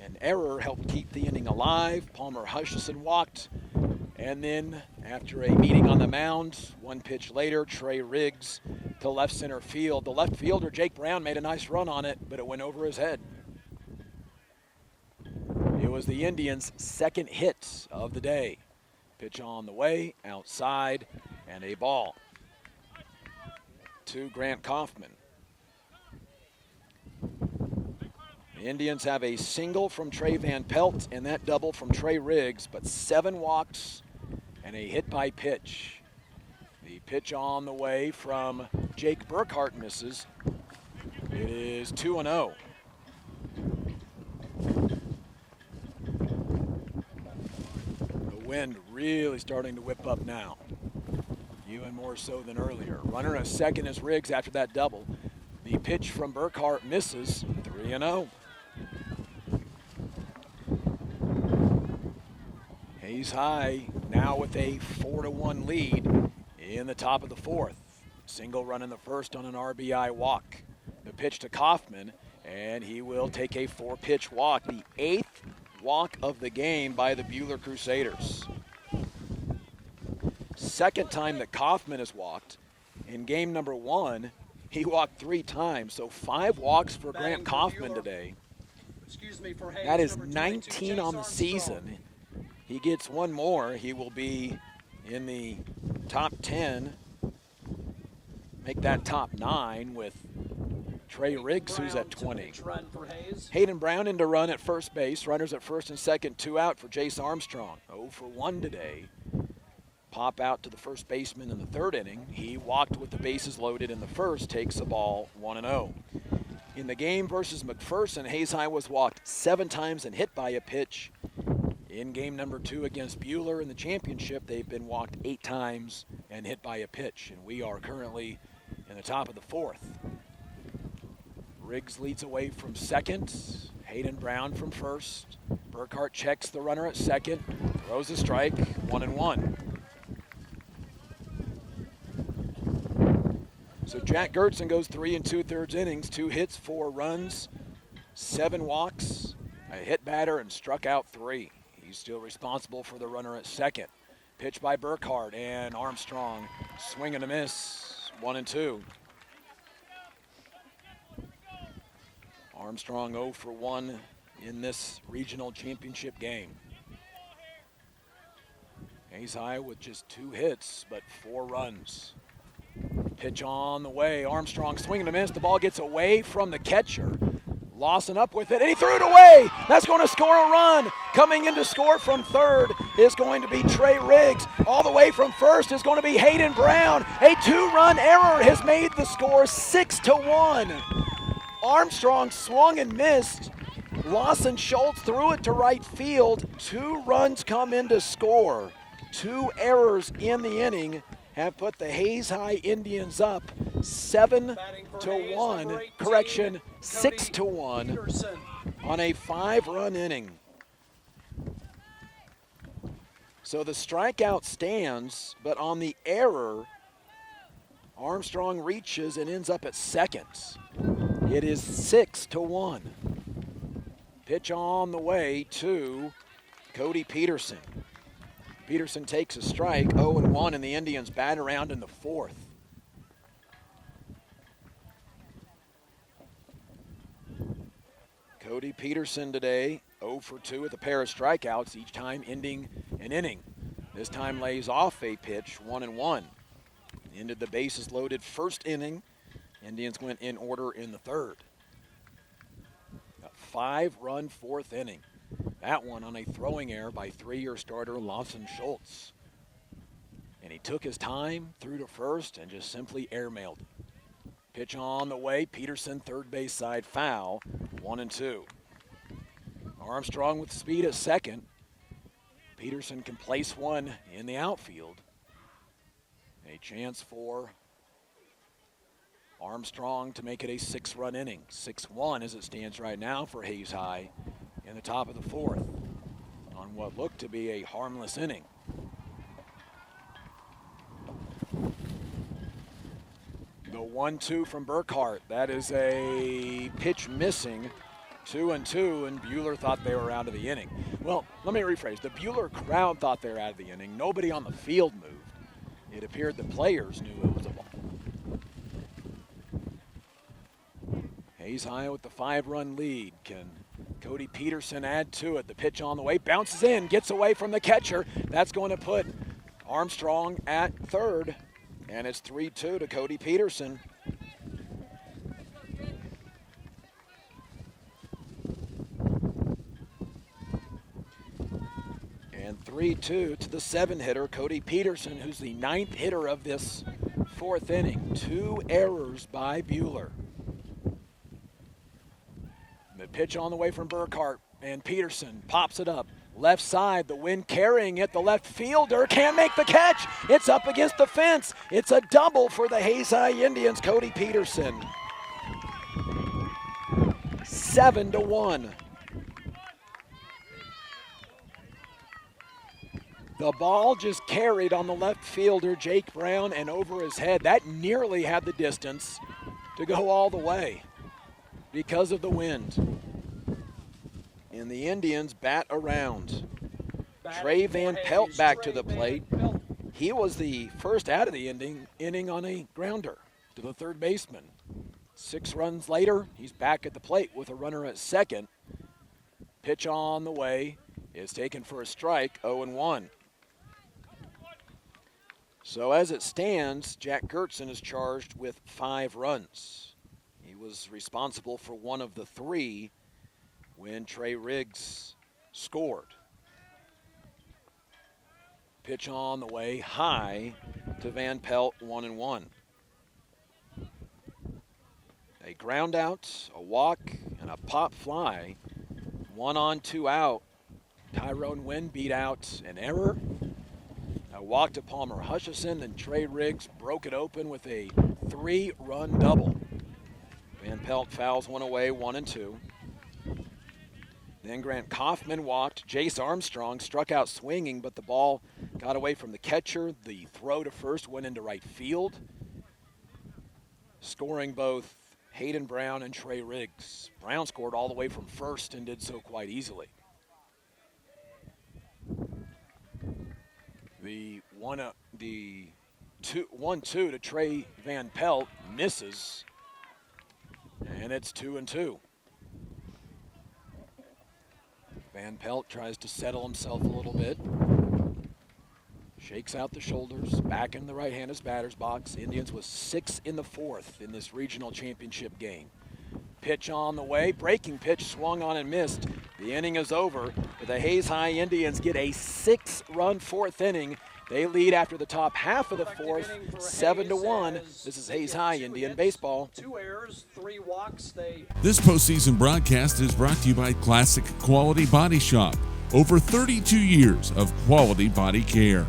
Speaker 3: An error helped keep the inning alive. Palmer Hutchison walked, and then after a meeting on the mound, one pitch later, Trey Riggs to left center field. The left fielder, Jake Brown, made a nice run on it, but it went over his head. It was the Indians' second hit of the day. Pitch on the way, outside, and a ball to Grant Kaufman. The Indians have a single from Trey Van Pelt and that double from Trey Riggs, but 7 walks and a hit by pitch. The pitch on the way from Jake Burkhart misses. It is 2-0. The wind really starting to whip up now, even more so than earlier. Runner at second is Riggs after that double. The pitch from Burkhart misses. 3-0. Hayes High now with a 4-1 lead in the top of the 4th. Single run in the first on an RBI walk. The pitch to Kaufman, and he will take a 4-pitch walk, the 8th walk of the game by the Buhler Crusaders. Second time that Kaufman has walked. In game number 1, he walked 3 times, so 5 walks for Grant Kaufman today. That is 19 on the season. He gets 1 more, he will be in the top 10, make that top 9 with Trey Riggs, who's at 20. Hayden Brown in to run at first base. Runners at first and second, 2 out for Jace Armstrong. 0 for 1 today. Pop out to the first baseman in the 3rd inning. He walked with the bases loaded in the first, takes the ball 1-0. In the game versus McPherson, Hayes High was walked 7 times and hit by a pitch. In game number 2 against Buhler in the championship, they've been walked 8 times and hit by a pitch. And we are currently in the top of the 4th. Riggs leads away from second. Hayden Brown from first. Burkhart checks the runner at second. Throws a strike, 1-1. So Jack Gertson goes 3 2/3 innings, 2 hits, 4 runs, 7 walks, a hit batter, and struck out 3. He's still responsible for the runner at second. Pitch by Burkhart, and Armstrong swing and a miss, 1-2. Armstrong 0 for 1 in this regional championship game. Hayes High with just 2 hits, but 4 runs. Pitch on the way, Armstrong swing and a miss. The ball gets away from the catcher. Lawson up with it, and he threw it away. That's going to score a run. Coming in to score from third is going to be Trey Riggs. All the way from first is going to be Hayden Brown. A 2-run error has made the score 6-1. Armstrong swung and missed. Lawson Schultz threw it to right field. 2 runs come in to score. 2 errors in the inning have put the Hayes High Indians up 7-1, correction, 6-1 on a 5-run inning. So the strikeout stands, but on the error, Armstrong reaches and ends up at second. It is 6-1. Pitch on the way to Cody Peterson. Peterson takes a strike, 0-1, and the Indians bat around in the fourth. Cody Peterson today, 0 for 2 with a pair of strikeouts, each time ending an inning. This time lays off a pitch, 1-1. Ended the bases loaded first inning. Indians went in order in the third. A 5-run fourth inning. That one on a throwing error by three-year starter Lawson Schultz. And he took his time, threw to first, and just simply airmailed. Pitch on the way, Peterson third base side foul, 1-2. Armstrong with speed at second. Peterson can place one in the outfield. A chance for Armstrong to make it a 6-run inning. 6-1 as it stands right now for Hayes High in the top of the fourth on what looked to be a harmless inning. The 1-2 from Burkhart. That is a pitch missing. 2-2, and Buhler thought they were out of the inning. Well, let me rephrase. The Buhler crowd thought they were out of the inning. Nobody on the field moved. It appeared the players knew it was a ball. Hayes High with the 5-run lead. Can Cody Peterson add to it? The pitch on the way, bounces in, gets away from the catcher. That's going to put Armstrong at third, and it's 3-2 to Cody Peterson. And 3-2 to the 7-hitter, Cody Peterson, who's the 9th hitter of this fourth inning. 2 errors by Buhler. The pitch on the way from Burkhart, and Peterson pops it up. Left side, the wind carrying it. The left fielder can't make the catch. It's up against the fence. It's a double for the Hayes High Indians, Cody Peterson. 7-1. The ball just carried on the left fielder, Jake Brown, and over his head. That nearly had the distance to go all the way because of the wind. And the Indians bat around. Trey Van Pelt back to the plate. He was the first out of the inning on a grounder to the third baseman. 6 runs later, he's back at the plate with a runner at second. Pitch on the way is taken for a strike, 0-1. So as it stands, Jack Gertzen is charged with 5 runs. He was responsible for one of the 3 when Trey Riggs scored. Pitch on the way, high to Van Pelt, 1-1. A ground out, a walk, and a pop fly. 1 on, 2 out. Tyrone Wynn beat out an error. A walk to Palmer Hutchison, and Trey Riggs broke it open with a 3-run double. Van Pelt fouls one away, 1-2. Then Grant Kaufman walked. Jace Armstrong struck out swinging, but the ball got away from the catcher. The throw to first went into right field, scoring both Hayden Brown and Trey Riggs. Brown scored all the way from first and did so quite easily. The 1-2 to Trey Van Pelt misses, and it's 2-2. Van Pelt tries to settle himself a little bit. Shakes out the shoulders, back in the right-handed batter's box. Indians with 6 in the fourth in this regional championship game. Pitch on the way, breaking pitch swung on and missed. The inning is over, but the Hayes High Indians get a 6-run fourth inning. They lead after the top half of the fourth, 7-1. This is Hayes High Indian baseball.
Speaker 2: 2 errors, 3 walks.
Speaker 1: This postseason broadcast is brought to you by Classic Quality Body Shop. Over 32 years of quality body care.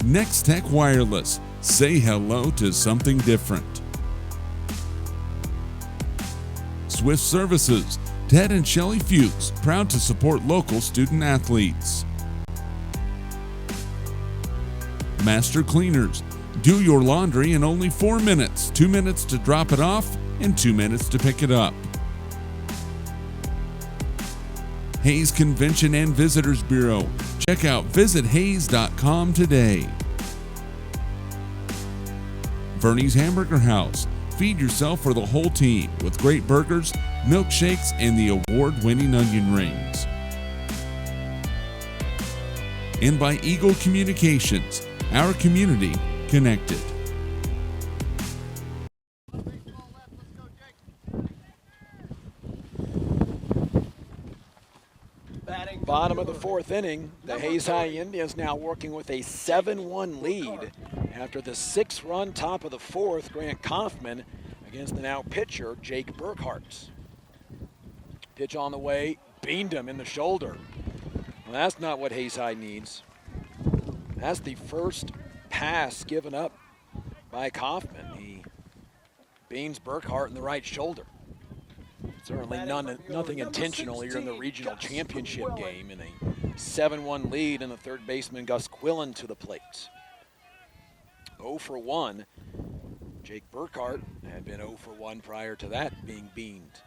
Speaker 1: Next Tech Wireless. Say hello to something different. Swift Services. Ted and Shelley Fuchs, proud to support local student athletes. Master Cleaners. Do your laundry in only 4 minutes. 2 minutes to drop it off and 2 minutes to pick it up. Hayes Convention and Visitors Bureau. Check out visithayes.com today. Bernie's Hamburger House. Feed yourself for the whole team with great burgers, milkshakes, and the award-winning onion rings. And by Eagle Communications, our community connected.
Speaker 3: Bottom of the fourth inning, the Hayes High Indians now working with a 7-1 lead after the 6-run top of the fourth, Grant Kaufman against the now pitcher, Jake Burkhart. Pitch on the way, beamed him in the shoulder. Well, that's not what Hayes High needs. That's the first pass given up by Kaufman. He beans Burkhart in the right shoulder. Certainly nothing intentional here in the regional championship game, in a 7-1 lead, and the third baseman Gus Quillen to the plate. 0 for 1. Jake Burkhart had been 0 for 1 prior to that being beamed.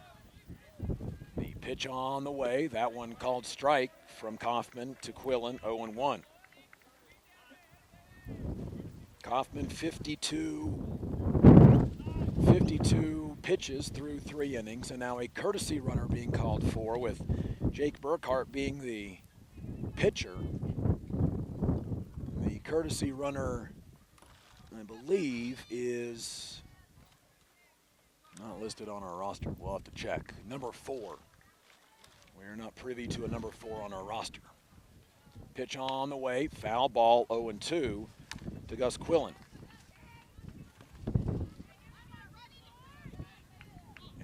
Speaker 3: The pitch on the way, that one called strike from Kaufman to Quillen, 0-1. Kaufman 52 pitches through 3 innings, and now a courtesy runner being called for, with Jake Burkhart being the pitcher. The courtesy runner, I believe, is not listed on our roster. We'll have to check. Number 4. We're not privy to a number 4 on our roster. Pitch on the way, foul ball, 0-2 to Gus Quillen.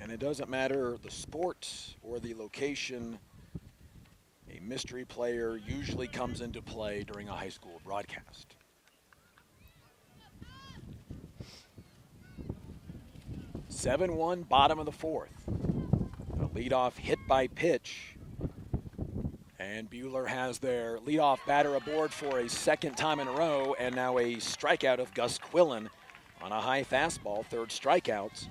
Speaker 3: And it doesn't matter the sport or the location, a mystery player usually comes into play during a high school broadcast. (7-1) bottom of the fourth. A leadoff hit by pitch. And Buhler has their leadoff batter aboard for a second time in a row, and now a strikeout of Gus Quillen on a high fastball, third strikeout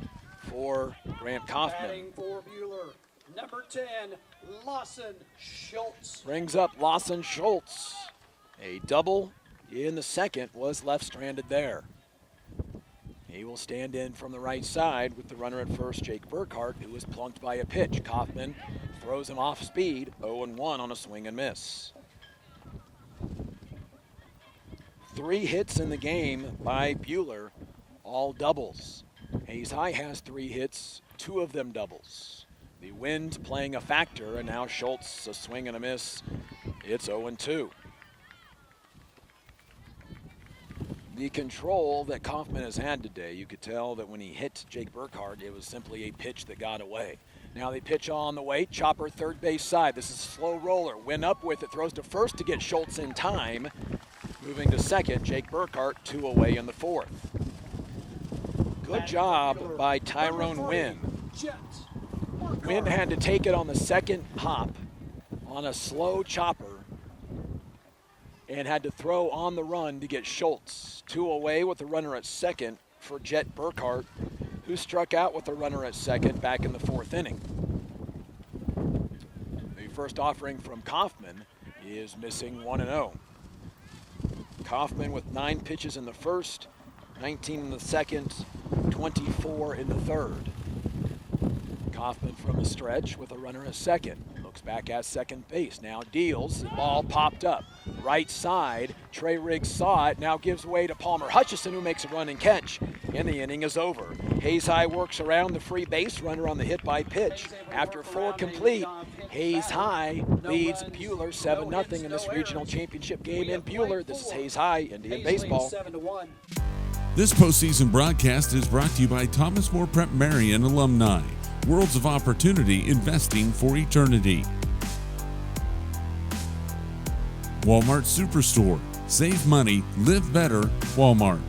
Speaker 3: for Grant Kaufman.
Speaker 2: Batting for Buhler, number 10, Lawson Schultz.
Speaker 3: Brings up Lawson Schultz. A double in the second was left stranded there. He will stand in from the right side with the runner at first, Jake Burkhart, who was plunked by a pitch. Kaufman throws him off speed, 0-1 on a swing and miss. 3 hits in the game by Buhler, all doubles. Hayes High has 3 hits, 2 of them doubles. The wind playing a factor, and now Schultz, a swing and a miss. It's 0-2. The control that Kaufman has had today, you could tell that when he hit Jake Burkhart, it was simply a pitch that got away. Now they pitch on the way, chopper third base side. This is a slow roller, went up with it, throws to first to get Schultz in time. Moving to second, Jake Burkhart, 2 away in the fourth. Good job by Tyrone Wynn. Wynn had to take it on the second hop on a slow chopper and had to throw on the run to get Schultz. 2 away with the runner at second for Jet Burkhart, who struck out with the runner at second back in the fourth inning. The first offering from Kaufman is missing 1-0. Kaufman with 9 pitches in the first, 19 in the second, 24 in the third. Kaufman from the stretch with a runner at second. Looks back at second base, now deals, the ball popped up. Right side, Trey Riggs saw it, now gives way to Palmer Hutchison, who makes a running catch, and the inning is over. Hayes High works around the free base runner on the hit by pitch. After 4 complete, Hayes High leads Buhler 7-0 in this regional championship game in Buhler. This is Hayes High Indian Baseball.
Speaker 1: This postseason broadcast is brought to you by Thomas More Prep Marion alumni. Worlds of opportunity, investing for eternity. Walmart Superstore. Save money, live better, Walmart.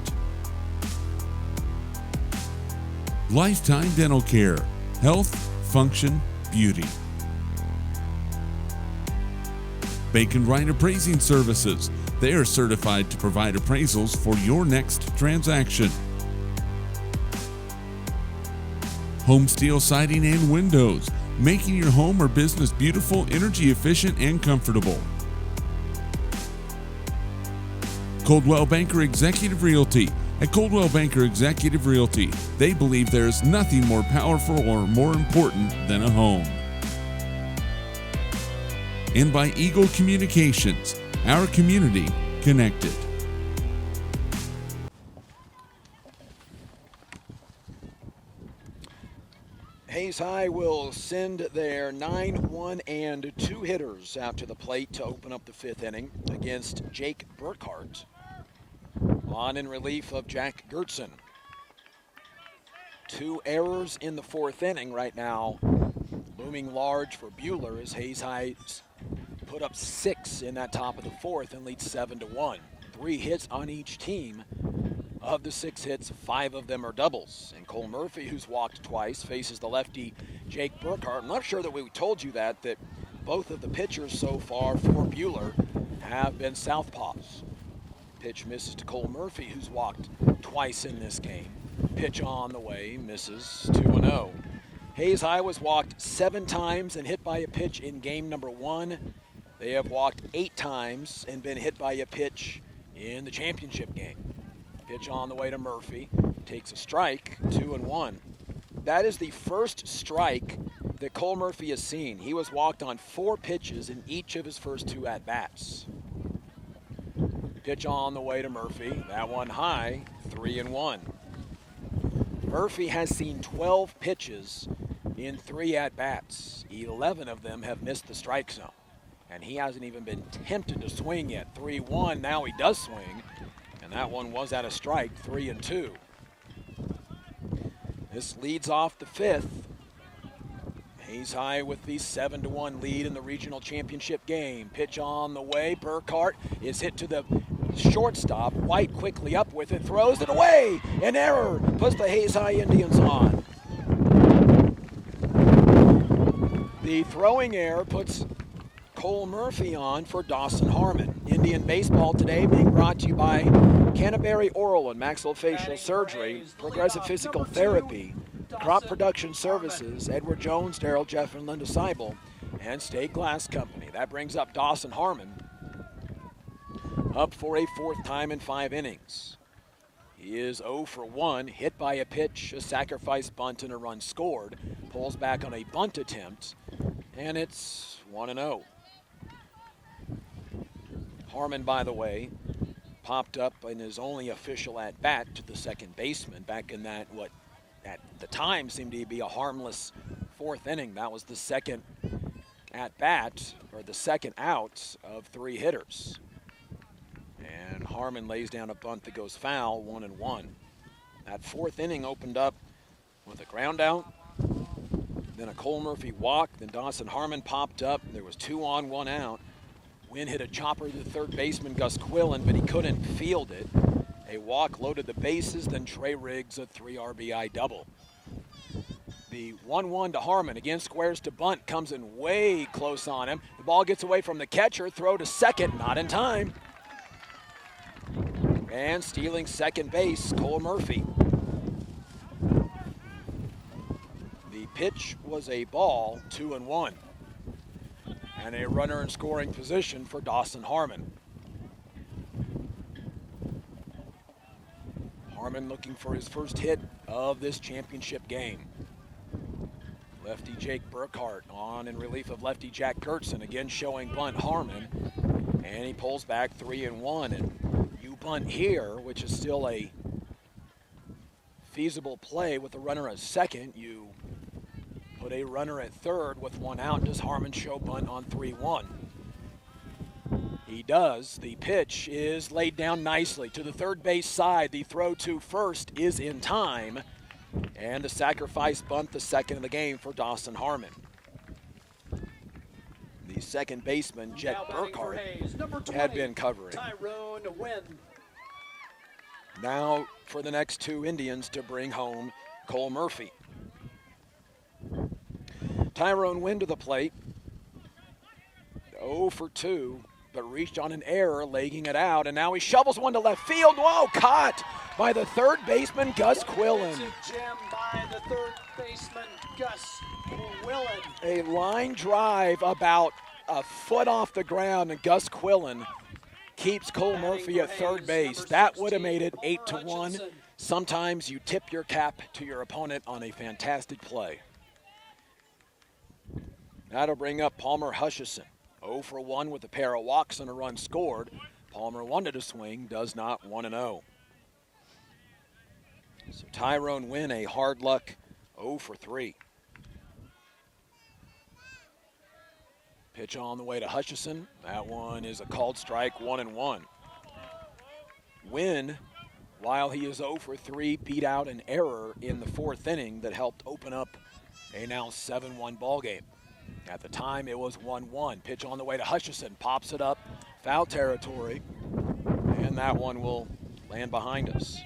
Speaker 1: Lifetime Dental Care. Health, function, beauty. Bacon Wright Appraising Services. They are certified to provide appraisals for your next transaction. Home Steel Siding and Windows. making your home or business beautiful, energy efficient, and comfortable. Coldwell Banker Executive Realty. At Coldwell Banker Executive Realty, they believe there is nothing more powerful or more important than a home. And by Eagle Communications, our community connected.
Speaker 3: Hayes High will send their 9, 1, and 2 hitters out to the plate to open up the 5th inning against Jake Burkhart. On in relief of Jack Gertson. 2 errors in the 4th inning right now. Looming large for Buhler as Hayes High put up 6 in that top of the 4th and leads 7-1. 3 hits on each team. Of the 6 hits, 5 of them are doubles. And Cole Murphy, who's walked twice, faces the lefty Jake Burkhart. I'm not sure that we told you that both of the pitchers so far for Buhler have been southpaws. Pitch misses to Cole Murphy, who's walked twice in this game. Pitch on the way, misses 2-0. Hayes High was walked 7 times and hit by a pitch in game number 1. They have walked 8 times and been hit by a pitch in the championship game. Pitch on the way to Murphy, takes a strike, 2-1. That is the first strike that Cole Murphy has seen. He was walked on 4 pitches in each of his first 2 at-bats. Pitch on the way to Murphy, that one high, 3-1. Murphy has seen 12 pitches in 3 at-bats. 11 of them have missed the strike zone. And he hasn't even been tempted to swing yet. 3-1, now he does swing. And that one was at a strike, 3-2. This leads off the 5th. Hayes High with the 7-1 lead in the regional championship game. Pitch on the way. Burkhart is hit to the shortstop. White quickly up with it, throws it away. An error puts the Hayes High Indians on. The throwing error puts Cole Murphy on for Dawson Harmon. Indian baseball today being brought to you by Canterbury Oral and Maxillofacial Surgery, Progressive Physical Therapy, Crop Production Services, Edward Jones, Darrell Jeff, and Linda Seibel, and State Glass Company. That brings up Dawson Harmon up for a 4th time in 5 innings. He is 0 for 1, hit by a pitch, a sacrifice bunt, and a run scored. Pulls back on a bunt attempt, and it's 1-0. Harmon, by the way, popped up in his only official at-bat to the second baseman back in that, what at the time seemed to be a harmless 4th inning. That was the second at-bat, or the second out of 3 hitters. And Harmon lays down a bunt that goes foul, 1-1. That 4th inning opened up with a ground out, then a Cole Murphy walk, then Dawson Harmon popped up. There was 2 on, 1 out. Wynn hit a chopper to the third baseman, Gus Quillen, but he couldn't field it. A walk loaded the bases, then Trey Riggs a 3 RBI double. The 1-1 to Harmon, again squares to bunt, comes in way close on him. The ball gets away from the catcher, throw to second, not in time. And stealing second base, Cole Murphy. The pitch was a ball, 2-1. And a runner in scoring position for Dawson Harmon. Harmon looking for his first hit of this championship game. Lefty Jake Burkhart on in relief of lefty Jack Gertson, again showing bunt Harmon. And he pulls back 3-1. And you bunt here, which is still a feasible play with the runner at second. You put a runner at third with 1 out. Does Harmon show bunt on 3-1? He does. The pitch is laid down nicely to the third base side. The throw to first is in time. And a sacrifice bunt, the second of the game for Dawson Harmon. The second baseman, Jet Burkhart, had been covering.
Speaker 2: Tyrone Wynn.
Speaker 3: Now for the next 2 Indians to bring home Cole Murphy. Tyrone Wynn to the plate. 0 for 2, but reached on an error, legging it out, and now he shovels one to left field. Whoa, caught by the third baseman, Gus Quillen.
Speaker 2: Jam by the third baseman Gus Quillen.
Speaker 3: A line drive about a foot off the ground, and Gus Quillen keeps Cole Murphy at third base. That would have made it 8-1. Sometimes you tip your cap to your opponent on a fantastic play. That'll bring up Palmer Hutchison. 0 for 1 with a pair of walks and a run scored. Palmer wanted to swing, does not 1-0. So Tyrone Wynn, a hard luck 0 for 3. Pitch on the way to Hutchison. That one is a called strike, 1-1. Wynn, while he is 0 for 3, beat out an error in the fourth inning that helped open up a now 7-1 ball game. At the time, it was 1-1. Pitch on the way to Hutchison, pops it up, foul territory, and that one will land behind us.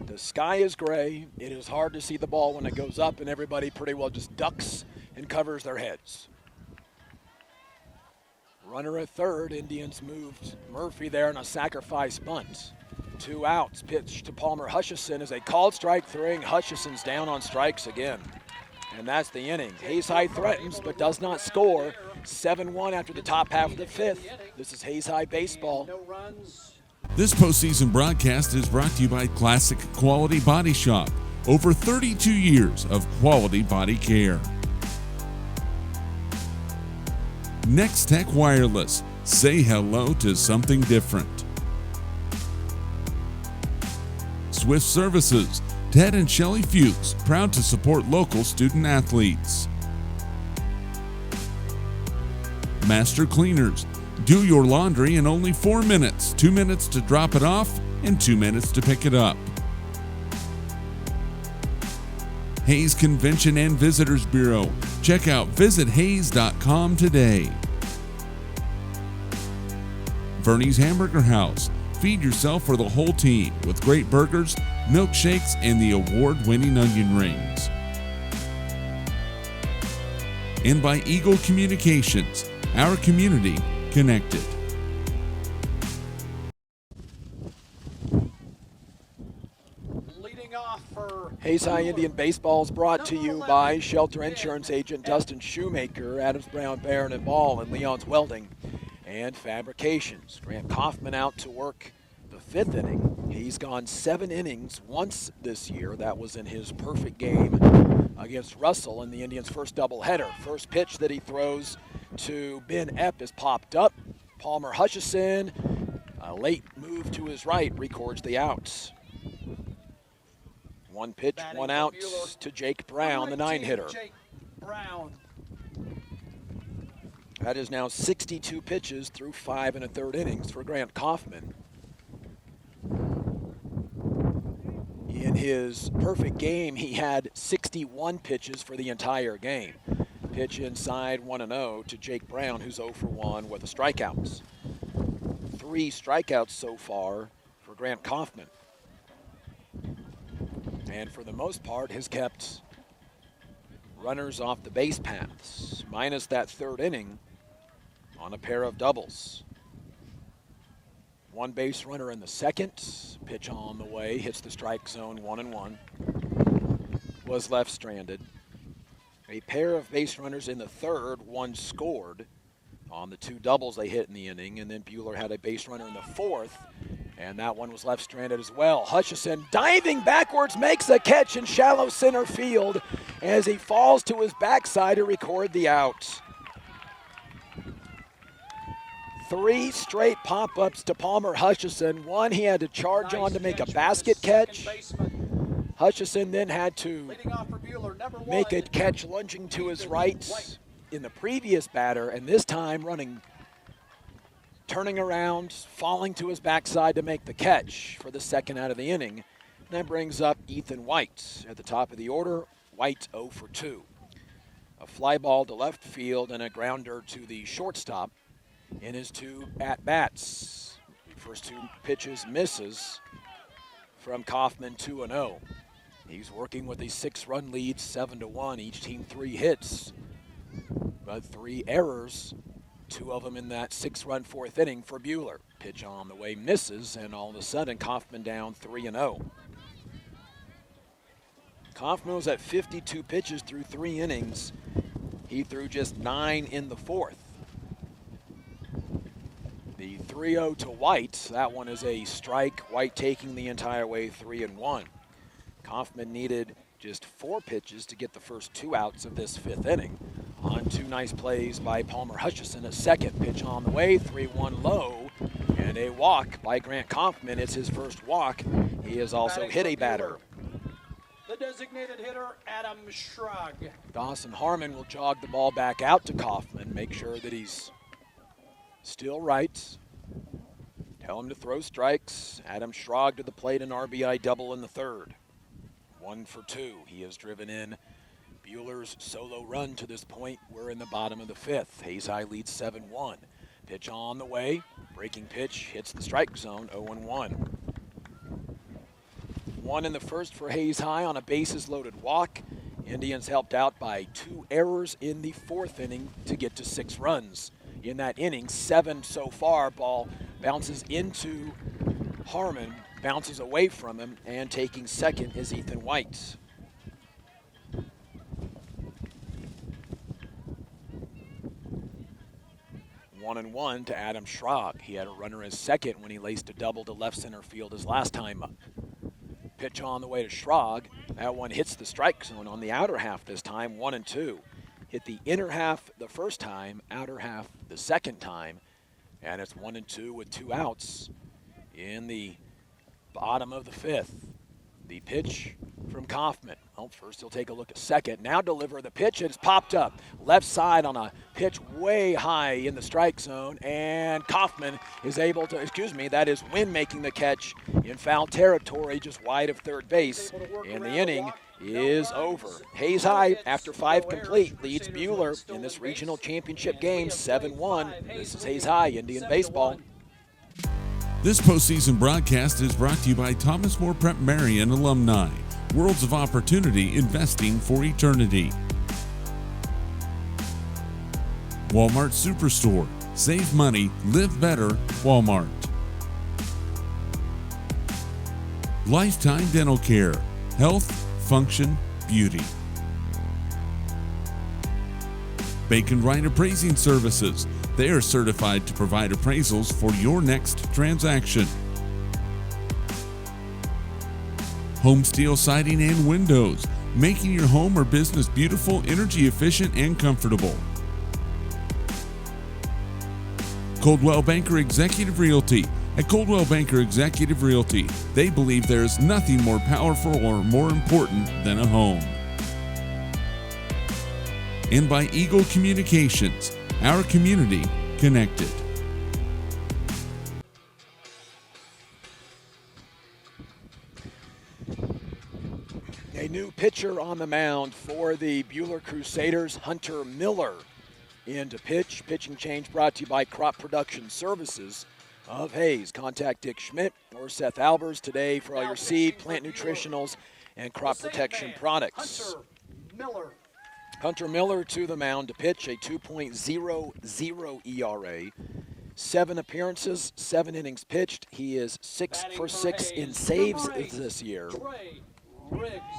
Speaker 3: The sky is gray. It is hard to see the ball when it goes up, and everybody pretty well just ducks and covers their heads. Runner at third. Indians moved Murphy there in a sacrifice bunt. 2 outs. Pitch to Palmer Hutchison is a called strike, throwing Hutchison's down on strikes again. And that's the inning. Hayes High threatens but does not score. 7-1 after the top half of the fifth. This is Hayes High baseball.
Speaker 1: This postseason broadcast is brought to you by Classic Quality Body Shop. Over 32 years of quality body care. Next Tech Wireless. Say hello to something different. Swift Services. Ted and Shelley Fuchs, proud to support local student athletes. Master Cleaners. Do your laundry in only 4 minutes. 2 minutes to drop it off and 2 minutes to pick it up. Hayes Convention and Visitors Bureau. Check out visithayes.com today. Vernie's Hamburger House. Feed yourself or the whole team with great burgers, milkshakes, and the award-winning onion rings. And by Eagle Communications, our community connected.
Speaker 2: Leading off for
Speaker 3: Hayes High Indian Baseball is brought to you by Shelter Insurance Agent Dustin Shoemaker, Adams Brown Barron and Ball, and Leon's Welding and Fabrications. Grant Kaufman out to work the fifth inning. He's gone 7 innings once this year. That was in his perfect game against Russell in the Indians' first doubleheader. First pitch that he throws to Ben Epp is popped up. Palmer Hutchison, a late move to his right, records the outs. 1 pitch, 1 out to Jake Brown, the 9-hitter.
Speaker 2: Jake Brown.
Speaker 3: That is now 62 pitches through 5 1/3 innings for Grant Kaufman. In his perfect game, he had 61 pitches for the entire game. Pitch inside 1-0 to Jake Brown, who's 0 for 1 with the strikeouts. 3 strikeouts so far for Grant Kaufman. And for the most part has kept runners off the base paths, minus that third inning on a pair of doubles. 1 base runner in the second. Pitch on the way, hits the strike zone, 1-1. Was left stranded. A pair of base runners in the third, 1 scored on the 2 doubles they hit in the inning, and then Buhler had a base runner in the fourth, and that one was left stranded as well. Hutchison diving backwards, makes a catch in shallow center field as he falls to his backside to record the out. 3 straight pop-ups to Palmer Hutchison. One he had to charge on to make a basket catch. Hutchison then had to make a catch lunging to his right in the previous batter, and this time turning around, falling to his backside to make the catch for the second out of the inning. And that brings up Ethan White at the top of the order. White 0 for 2. A fly ball to left field and a grounder to the shortstop in his 2 at-bats. First 2 pitches misses from Kaufman, 2-0. He's working with a 6-run lead, 7-1. Each team 3 hits, but 3 errors, 2 of them in that 6-run fourth inning for Buhler. Pitch on the way misses, and all of a sudden Kaufman down 3-0. Kaufman was at 52 pitches through 3 innings. He threw just 9 in the 4th. The 3-0 to White, that one is a strike. White taking the entire way 3-1. Kaufman needed just 4 pitches to get the first 2 outs of this 5th inning. On 2 nice plays by Palmer Hutchison, a second pitch on the way, 3-1 low, and a walk by Grant Kaufman. It's his first walk. He has also hit a batter.
Speaker 2: The designated hitter, Adam Schrag.
Speaker 3: Dawson Harmon will jog the ball back out to Kaufman, make sure that he's still right. Tell him to throw strikes. Adam Schrag to the plate, an RBI double in the 3rd. 1 for 2. He has driven in Buhler's solo run to this point. We're in the bottom of the 5th. Hayes High leads 7-1. Pitch on the way. Breaking pitch hits the strike zone, 0-1. 1 in the 1st for Hayes High on a bases-loaded walk. Indians helped out by 2 errors in the 4th inning to get to 6 runs. In that inning, 7 so far. Ball bounces into Harmon, bounces away from him, and taking second is Ethan White. One and 1 to Adam Schrag. He had a runner as second when he laced a double to left center field his last time up. Pitch on the way to Schrag. That one hits the strike zone on the outer half this time, 1-2. Hit the inner half the first time, outer half the second time, and it's 1-2 with 2 outs in the bottom of the 5th. The pitch from Kaufman. Well, first he'll take a look at second. Now deliver the pitch. It's popped up left side on a pitch way high in the strike zone, and Kaufman is able to, that is Wynn making the catch in foul territory just wide of third base, and the inning is over. Hayes High, after 5 complete, leads Buhler in this regional championship game 7-1. This is Hayes High Indian Baseball.
Speaker 1: This postseason broadcast is brought to you by Thomas More Prep Marion alumni. Worlds of opportunity, investing for eternity. Walmart Superstore. Save money, live better, Walmart. Lifetime Dental Care. Health, function, beauty. Bacon Wright Appraising Services. They are certified to provide appraisals for your next transaction. Home Steel Siding and Windows, making your home or business beautiful, energy efficient, and comfortable. Coldwell Banker Executive Realty. At Coldwell Banker Executive Realty, they believe there is nothing more powerful or more important than a home. And by Eagle Communications, our community connected.
Speaker 3: A new pitcher on the mound for the Buhler Crusaders, Hunter Miller, in to pitch. Pitching change brought to you by Crop Production Services of Hayes. Contact Dick Schmidt or Seth Albers today for all your seed, plant nutritionals, and crop protection products. Hunter Miller to the mound to pitch, a 2.00 ERA. 7 appearances, 7 innings pitched. He is 6 for 6 in saves this year.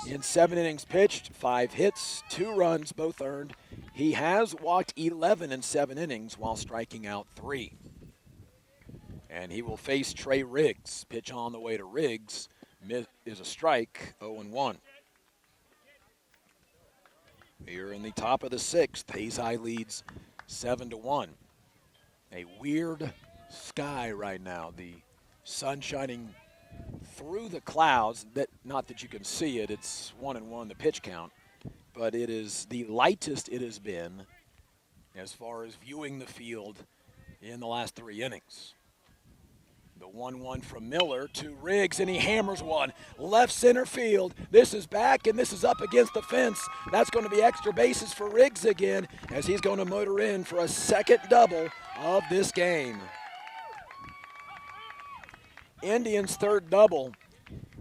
Speaker 3: In 7 innings pitched, 5 hits, 2 runs, both earned. He has walked 11 in 7 innings while striking out 3. And he will face Trey Riggs. Pitch on the way to Riggs is a strike, 0-1. Here in the top of the 6th, Hayes High leads 7-1. A weird sky right now. The sun shining through the clouds. Not that you can see it. It's 1-1 the pitch count, but it is the lightest it has been as far as viewing the field in the last 3 innings. The 1-1 from Miller to Riggs, and he hammers one. Left center field. This is back, and this is up against the fence. That's going to be extra bases for Riggs again, as he's going to motor in for a second double of this game. Indians' 3rd double.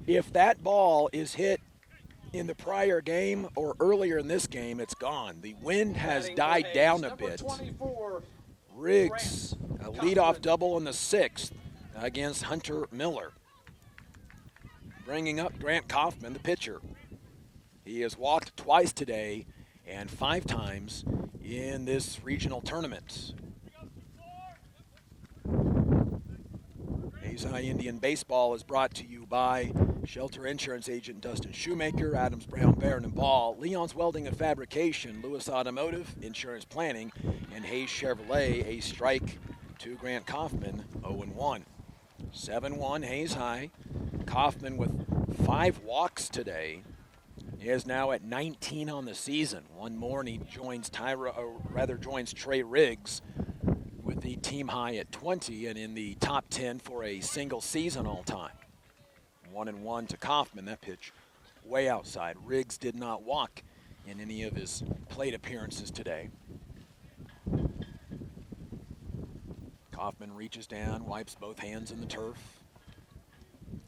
Speaker 3: If that ball is hit in the prior game or earlier in this game, it's gone. The wind has died down a bit. Riggs, a leadoff double in the 6th. Against Hunter Miller. Bringing up Grant Kaufman, the pitcher. He has walked twice today and 5 times in this regional tournament. Hayes High Indian Baseball is brought to you by Shelter Insurance Agent Dustin Shoemaker, Adams Brown Barron and Ball, Leon's Welding and Fabrication, Lewis Automotive, Insurance Planning, and Hayes Chevrolet. A strike to Grant Kaufman, 0-1. 7-1 Hayes High. Kaufman with 5 walks today. He is now at 19 on the season. One more and he joins Trey Riggs with the team high at 20 and in the top 10 for a single season all time. 1-1 to Kaufman. That pitch way outside. Riggs did not walk in any of his plate appearances today. Kaufman reaches down, wipes both hands in the turf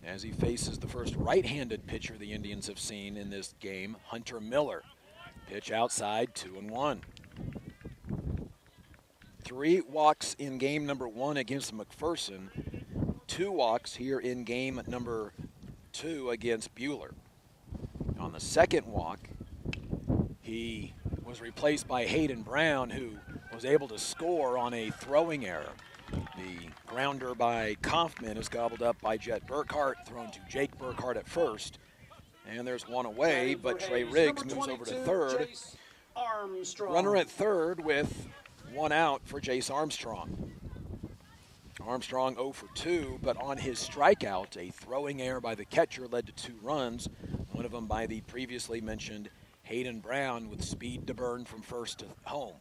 Speaker 3: as he faces the first right-handed pitcher the Indians have seen in this game, Hunter Miller. Pitch outside, 2-1. 3 walks in game number 1 against McPherson. 2 walks here in game number 2 against Buhler. On the second walk, he was replaced by Hayden Brown, who was able to score on a throwing error. The grounder by Kaufman is gobbled up by Jet Burkhart, thrown to Jake Burkhart at first. And there's one away, but Trey Riggs moves over to third. Runner at third with 1 out for Jace Armstrong. Armstrong 0 for 2, but on his strikeout, a throwing error by the catcher led to 2 runs, one of them by the previously mentioned Hayden Brown with speed to burn from first to home.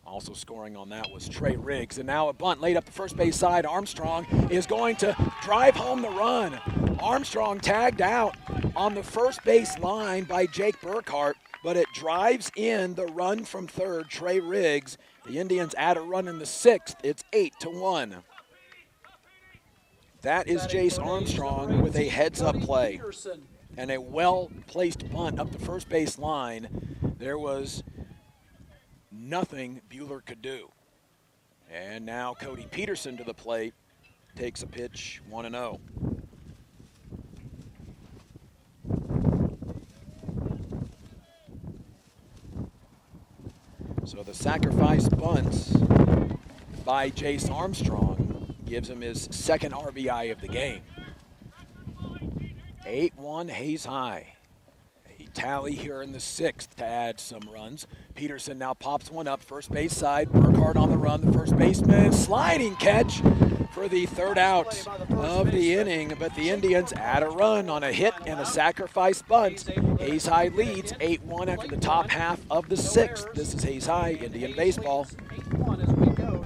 Speaker 3: Also scoring on that was Trey Riggs. And now a bunt laid up the first base side. Armstrong is going to drive home the run. Armstrong tagged out on the first base line by Jake Burkhart, but it drives in the run from third, Trey Riggs. The Indians add a run in the 6th. It's 8-1. That is Jace Armstrong with a heads-up play and a well-placed bunt up the first base line. There was nothing Buhler could do. And now Cody Peterson to the plate, takes a pitch, 1-0. So the sacrifice bunt by Jace Armstrong gives him his 2nd RBI of the game. 8-1 Hayes High. Tally here in the 6th to add some runs. Peterson now pops one up, first base side. Burkhart on the run, the first baseman. Sliding catch for the 3rd out of the inning, but the Indians add a run on a hit and a sacrifice bunt. Hayes High leads 8-1 after the top half of the 6th. This is Hayes High Indian Baseball.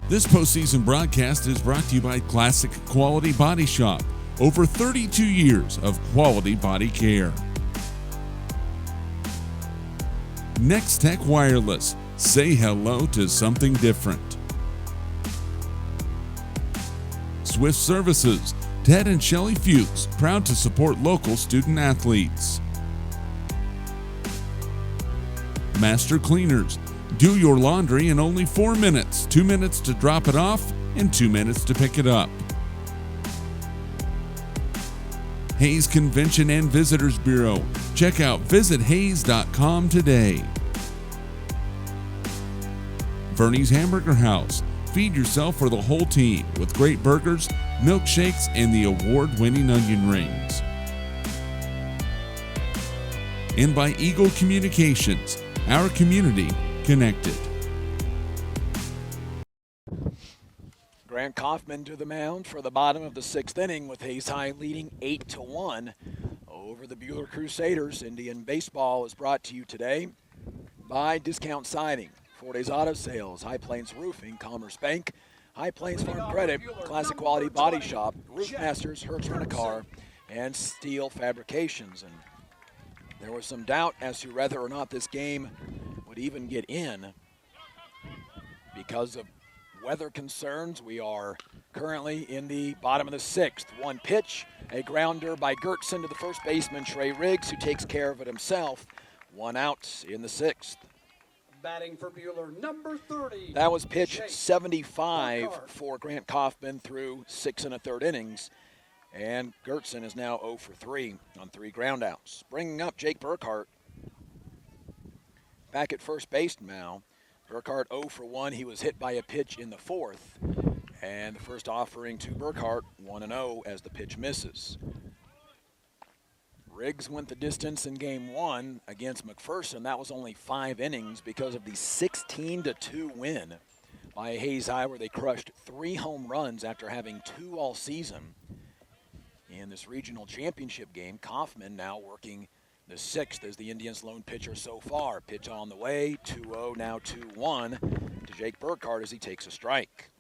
Speaker 1: This postseason broadcast is brought to you by Classic Quality Body Shop. Over 32 years of quality body care. Next Tech Wireless. Say hello to something different. Swift Services. Ted and Shelley Fuchs, proud to support local student athletes. Master Cleaners. Do your laundry in only 4 minutes. 2 minutes to drop it off and 2 minutes to pick it up. Hayes Convention and Visitors Bureau. Check out visithays.com today. Vernie's Hamburger House. Feed yourself for the whole team with great burgers, milkshakes, and the award-winning onion rings. And by Eagle Communications, our community connected.
Speaker 3: Grant Kaufman to the mound for the bottom of the 6th inning with Hayes High leading 8-1 over the Buhler Crusaders. Indian Baseball is brought to you today by Discount Siding, 4 Days Auto Sales, High Plains Roofing, Commerce Bank, High Plains Farm Credit, Classic Quality Body Shop, Roof Masters, Hertz Rent-A-Car, and Steel Fabrications. And there was some doubt as to whether or not this game would even get in because of weather concerns. We are currently in the bottom of the 6th. One pitch, a grounder by Gertson to the first baseman, Trey Riggs, who takes care of it himself. 1 out in the 6th.
Speaker 2: Batting for Buhler, number 30.
Speaker 3: That was pitch 75 for Grant Kaufman through 6 1/3 innings. And Gertson is now 0 for 3 on 3 groundouts. Bringing up Jake Burkhart back at first base now. Burkhart 0 for 1. He was hit by a pitch in the 4th. And the first offering to Burkhart, 1-0 as the pitch misses. Riggs went the distance in game 1 against McPherson. That was only 5 innings because of the 16-2 win by Hayes High, where they crushed 3 home runs after having 2 all season. In this regional championship game, Kaufman now working the 6th as the Indians' lone pitcher so far. Pitch on the way, 2-0, now 2-1 to Jake Burkhart as he takes a strike.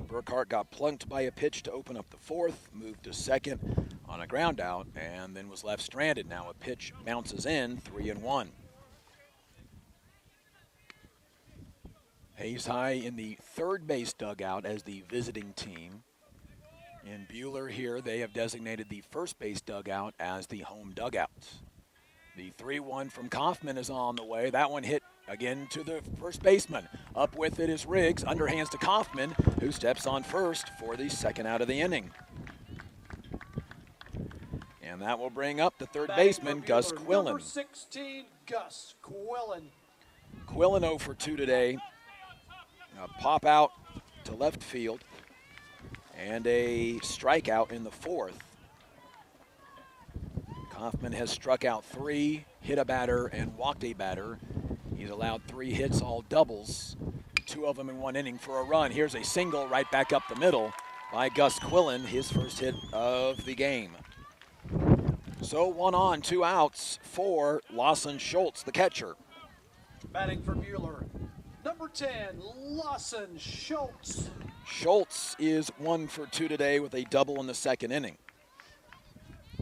Speaker 3: Burkhart got plunked by a pitch to open up the 4th, moved to 2nd on a ground out, and then was left stranded. Now a pitch bounces in, 3-1. Hayes High in the third base dugout as the visiting team. In Buhler here, they have designated the first base dugout as the home dugout. The 3-1 from Kaufman is on the way. That one hit again to the first baseman. Up with it is Riggs, underhands to Kaufman, who steps on first for the second out of the inning. And that will bring up the third baseman, Gus Quillen.
Speaker 2: Number 16, Gus Quillen.
Speaker 3: Quillen 0 for 2 today. A pop out to left field and a strikeout in the 4th. Kaufman has struck out 3, hit a batter, and walked a batter. He's allowed 3 hits, all doubles, 2 of them in 1 inning for a run. Here's a single right back up the middle by Gus Quillen, his first hit of the game. So 1 on, 2 outs for Lawson Schultz, the catcher.
Speaker 2: Batting for Buhler, number 10, Lawson Schultz.
Speaker 3: Schultz is 1 for 2 today with a double in the 2nd inning.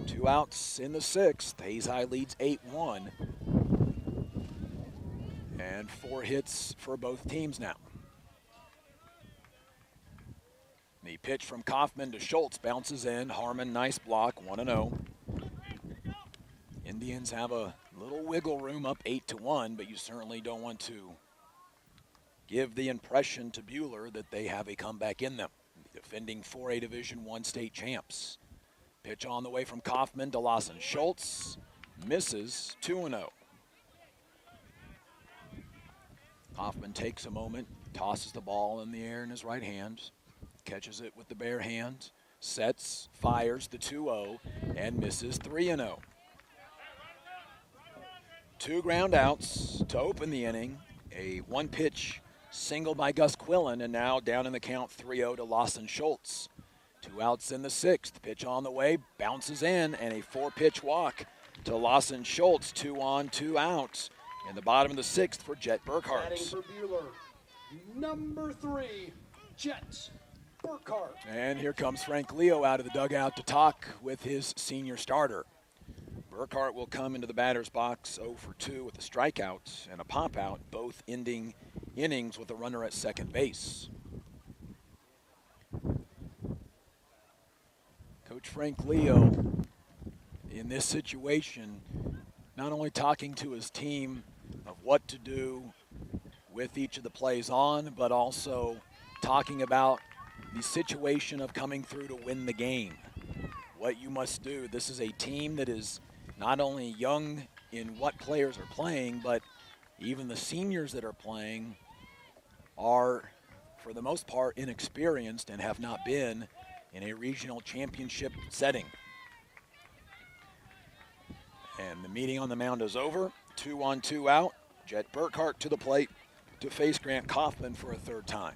Speaker 3: 2 outs in the 6th. Hayes High leads 8-1. And 4 hits for both teams now. The pitch from Kaufman to Schultz bounces in. Harmon, nice block, 1-0. Indians have a little wiggle room up 8-1, but you certainly don't want to give the impression to Buhler that they have a comeback in them. Defending 4A Division I state champs. Pitch on the way from Kaufman to Lawson Schultz. Misses, 2-0. Kaufman takes a moment, tosses the ball in the air in his right hand, catches it with the bare hand, sets, fires the 2-0, and misses, 3-0. 2 ground outs to open the inning. A 1-pitch single by Gus Quillen, and now down in the count 3-0 to Lawson Schultz. 2 outs in the 6th. Pitch on the way, bounces in, and a 4-pitch walk to Lawson Schultz. 2 on, 2 outs in the bottom of the 6th for Jet Burkhart.
Speaker 2: Batting for Buhler, number 3, Jet Burkhart.
Speaker 3: And here comes Frank Leo out of the dugout to talk with his senior starter. Burkhart will come into the batter's box 0 for 2 with a strikeout and a pop-out, both ending innings with a runner at second base. Coach Frank Leo, in this situation, not only talking to his team of what to do with each of the plays on, but also talking about the situation of coming through to win the game. What you must do. This is a team that is not only young in what players are playing, but even the seniors that are playing are, for the most part, inexperienced and have not been in a regional championship setting. And the meeting on the mound is over. 2 on, 2 out. Jet Burkhart to the plate to face Grant Kaufman for a 3rd time.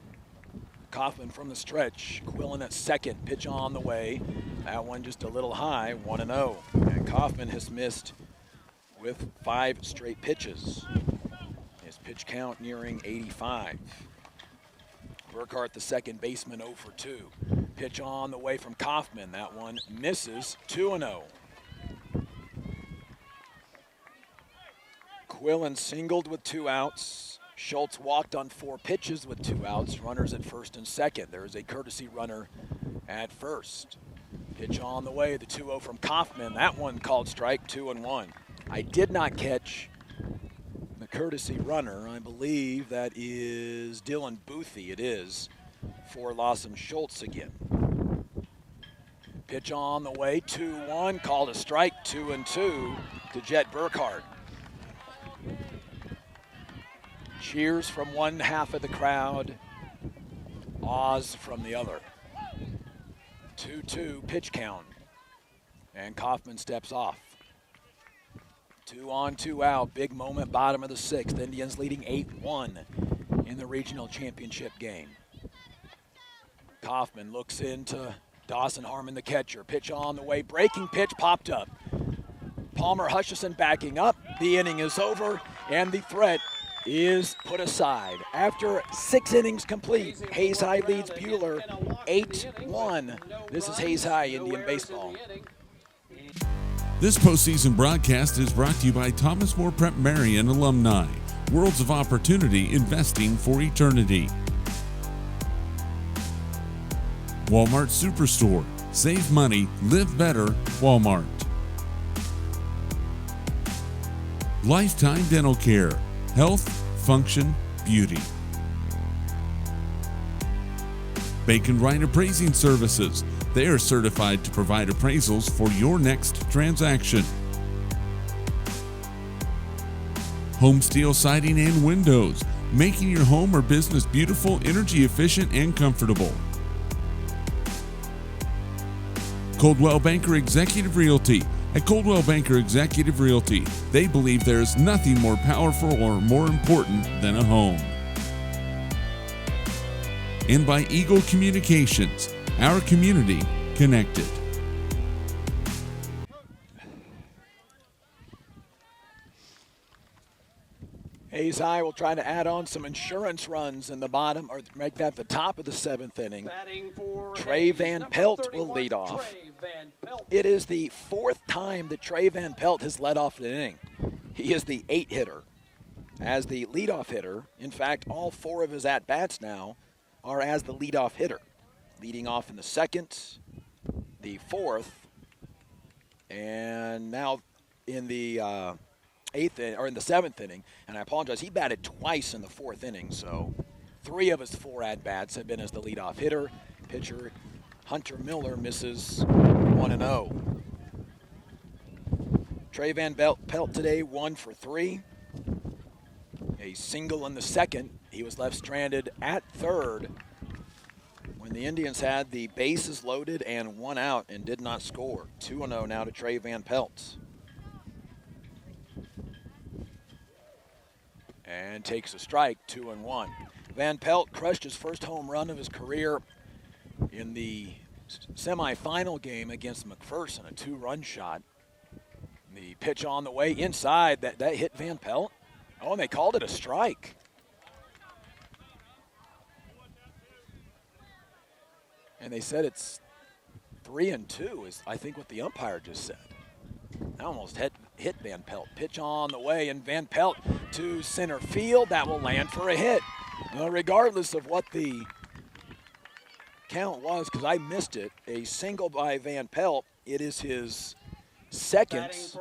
Speaker 3: Kaufman from the stretch. Quillen at second. Pitch on the way. That one just a little high, 1-0. And Kaufman has missed with 5 straight pitches. His pitch count nearing 85. Burkhart, the second baseman, 0 for 2. Pitch on the way from Kaufman. That one misses, 2-0. Quillen singled with 2 outs. Schultz walked on 4 pitches with 2 outs. Runners at first and second. There is a courtesy runner at first. Pitch on the way, the 2-0 from Kaufman. That one called strike, 2-1. I did not catch the courtesy runner. I believe that is Dylan Boothie. It is for Lawson Schultz again. Pitch on the way, 2-1, called a strike, 2-2 to Jet Burkhardt. Cheers from one half of the crowd, Oz from the other. 2-2 pitch count, and Kaufman steps off. 2 on, 2 out, big moment, bottom of the sixth. Indians leading 8-1 in the regional championship game. Kaufman looks into Dawson Harmon, the catcher. Pitch on the way, breaking pitch, popped up. Palmer Hutchison backing up. The inning is over, and the threat is put aside. After 6 innings complete, Hayes High leads Buhler 8-1. This is Hayes High Indian Baseball.
Speaker 1: This postseason broadcast is brought to you by Thomas More Prep Marion alumni. Worlds of opportunity, investing for eternity. Walmart Superstore. Save money, live better, Walmart. Lifetime Dental Care. Health, function, beauty. Bacon Wright Appraising Services. They are certified to provide appraisals for your next transaction. Home Steel Siding and Windows. Making your home or business beautiful, energy efficient, and comfortable. Coldwell Banker Executive Realty. At Coldwell Banker Executive Realty, they believe there is nothing more powerful or more important than a home. And by Eagle Communications, our community connected.
Speaker 3: Hayes High will try to add on some insurance runs in the bottom, or make that the top of the 7th inning. Trey Van Pelt will lead off. It is the 4th time that Trey Van Pelt has led off an inning. He is the 8 hitter. As the leadoff hitter, in fact, all 4 of his at-bats now are as the leadoff hitter. Leading off in the 2nd, the 4th, and now in the 7th inning. And I apologize, he batted twice in the 4th inning, so 3 of his 4 at-bats have been as the leadoff hitter. Pitcher Hunter Miller misses 1-0. Trey Van Pelt today 1 for 3. A single in the 2nd. He was left stranded at 3rd when the Indians had the bases loaded and 1 out and did not score. 2-0 now to Trey Van Pelt. And takes a strike, 2-1. Van Pelt crushed his first home run of his career in the semifinal game against McPherson, a 2-run shot. The pitch on the way inside, that hit Van Pelt. Oh, and they called it a strike. And they said it's 3-2 is I think what the umpire just said. That almost hit Van Pelt. Pitch on the way, and Van Pelt to center field. That will land for a hit. Regardless of what the count was, because I missed it, a single by Van Pelt. It is his 2nd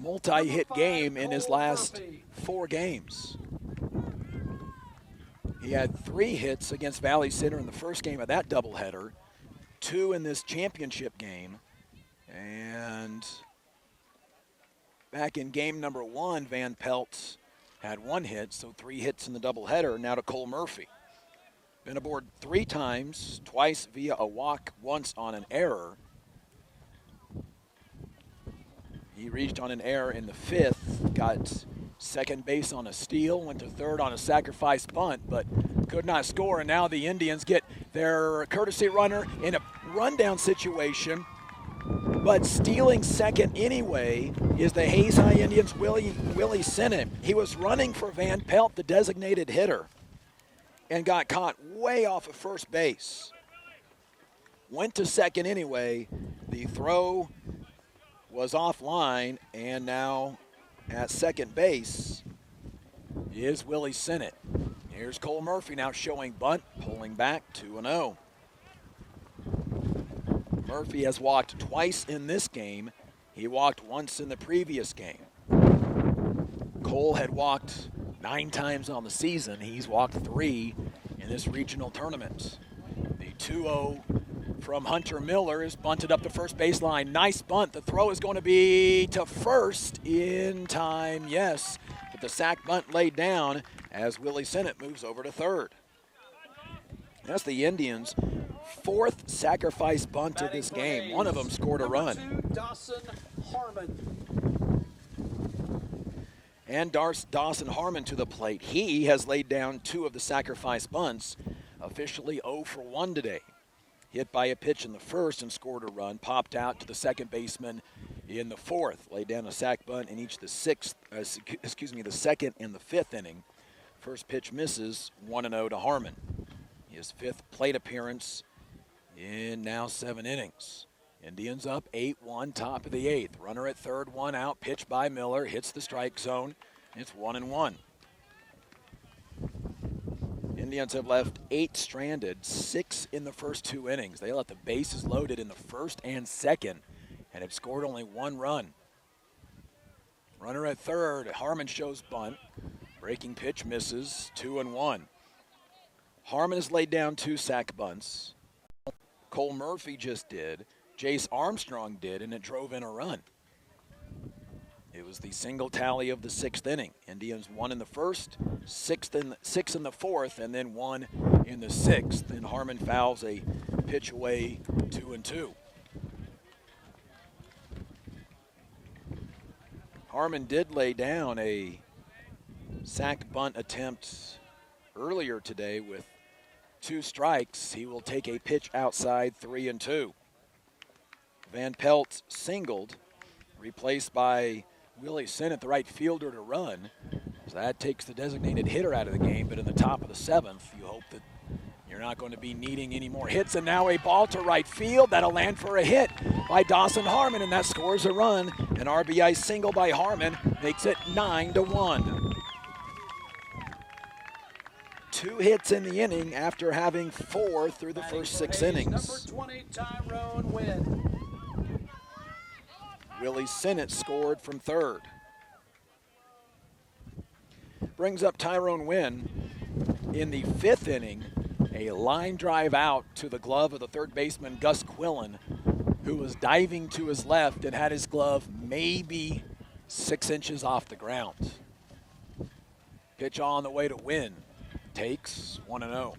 Speaker 3: multi-hit game in his last 4 games. He had 3 hits against Valley Center in the first game of that doubleheader, 2 in this championship game, and back in game number 1, Van Pelt had 1 hit, so 3 hits in the doubleheader. Now to Cole Murphy. Been aboard 3 times, twice via a walk, once on an error. He reached on an error in the 5th, got second base on a steal, went to 3rd on a sacrifice bunt, but could not score. And now the Indians get their courtesy runner in a rundown situation. But stealing 2nd anyway is the Hayes High Indians' Willie Sinnott. He was running for Van Pelt, the designated hitter, and got caught way off of first base. Went to 2nd anyway. The throw was offline, and now at 2nd base is Willie Sinnott. Here's Cole Murphy now showing bunt, pulling back, 2-0. Murphy has walked twice in this game. He walked once in the previous game. Cole had walked 9 times on the season. He's walked 3 in this regional tournament. The 2-0 from Hunter Miller is bunted up the first baseline. Nice bunt. The throw is going to be to first in time, yes. But the sac bunt laid down as Willie Sennett moves over to third. That's the Indians' fourth sacrifice bunt of this game. One of them scored a run.
Speaker 2: Dawson Harmon.
Speaker 3: And Dawson Harmon to the plate. He has laid down 2 of the sacrifice bunts, officially 0 for 1 today. Hit by a pitch in the first and scored a run, popped out to the second baseman in the fourth. Laid down a sac bunt in each the second and the fifth inning. First pitch misses, 1-0 to Harmon. His 5th plate appearance in now 7 innings. Indians up 8-1, top of the 8th. Runner at third, 1 out. Pitch by Miller, hits the strike zone. It's 1-1. Indians have left 8 stranded, 6 in the first 2 innings. They let the bases loaded in the first and second and have scored only 1 run. Runner at third, Harmon shows bunt. Breaking pitch misses, 2-1. Harmon has laid down 2 sac bunts. Cole Murphy just did. Jace Armstrong did, and it drove in a run. It was the single tally of the 6th inning. Indians 1 in the first, 6 in the fourth, and then 1 in the 6th. And Harmon fouls a pitch away, 2-2. Harmon did lay down a sac bunt attempt earlier today with 2 strikes. He will take a pitch outside, 3-2. Van Pelt singled, replaced by Willie Sennett, the right fielder, to run. So that takes the designated hitter out of the game, but in the top of the 7th, you hope that you're not going to be needing any more hits. And now a ball to right field. That'll land for a hit by Dawson Harmon, and that scores a run. An RBI single by Harmon makes it 9-1. 2 hits in the inning after having 4 through the first 6 innings.
Speaker 2: Number 20, Tyrone Wynn.
Speaker 3: Willie Sennett scored from third. Brings up Tyrone Wynn in the 5th inning. A line drive out to the glove of the third baseman, Gus Quillen, who was diving to his left and had his glove maybe 6 inches off the ground. Pitch on the way to Wynn. Takes 1-0.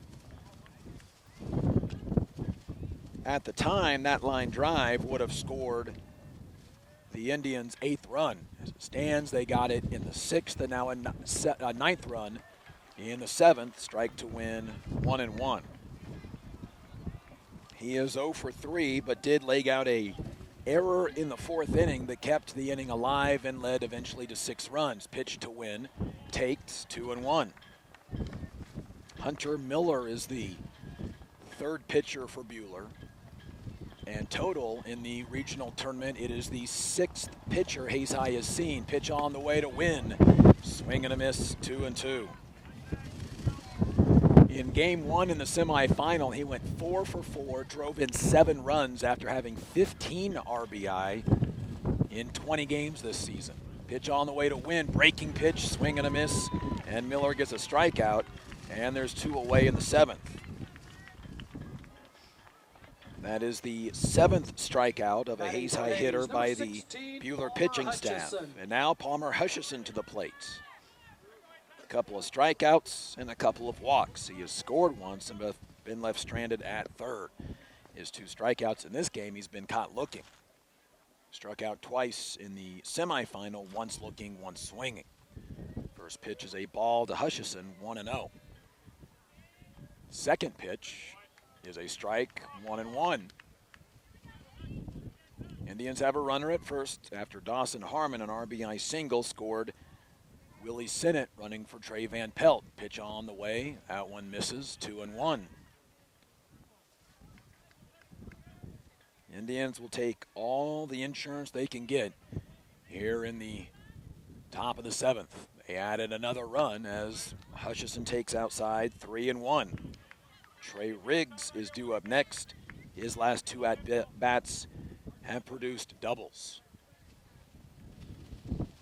Speaker 3: At the time, that line drive would have scored the Indians' 8th run. As it stands, they got it in the 6th and now a 9th run in the 7th. Strike to win, 1-1. He is 0 for 3, but did leg out a error in the 4th inning that kept the inning alive and led eventually to 6 runs. Pitch to Win, takes 2-1. Hunter Miller is the 3rd pitcher for Buhler. And total in the regional tournament, it is the 6th pitcher Hayes High has seen. Pitch on the way to Win. Swing and a miss, 2-2. In game 1 in the semifinal, he went 4 for 4, drove in 7 runs after having 15 RBI in 20 games this season. Pitch on the way to Win. Breaking pitch, swing and a miss, and Miller gets a strikeout. And there's 2 away in the 7th. That is the 7th strikeout of a Hayes High hitter by the Buhler pitching staff. And now Palmer Hutchison to the plate. A couple of strikeouts and a couple of walks. He has scored once and been left stranded at third. His 2 strikeouts in this game, he's been caught looking. Struck out twice in the semifinal, once looking, once swinging. First pitch is a ball to Hutchison, 1-0. Second pitch is a strike, 1-1. Indians have a runner at first after Dawson Harmon, an RBI single, scored. Willie Sennett running for Trey Van Pelt. Pitch on the way, that one misses, 2-1. Indians will take all the insurance they can get here in the top of the 7th. They added another run as Hutchison takes outside, 3-1. Trey Riggs is due up next. His last 2 at-bats have produced doubles.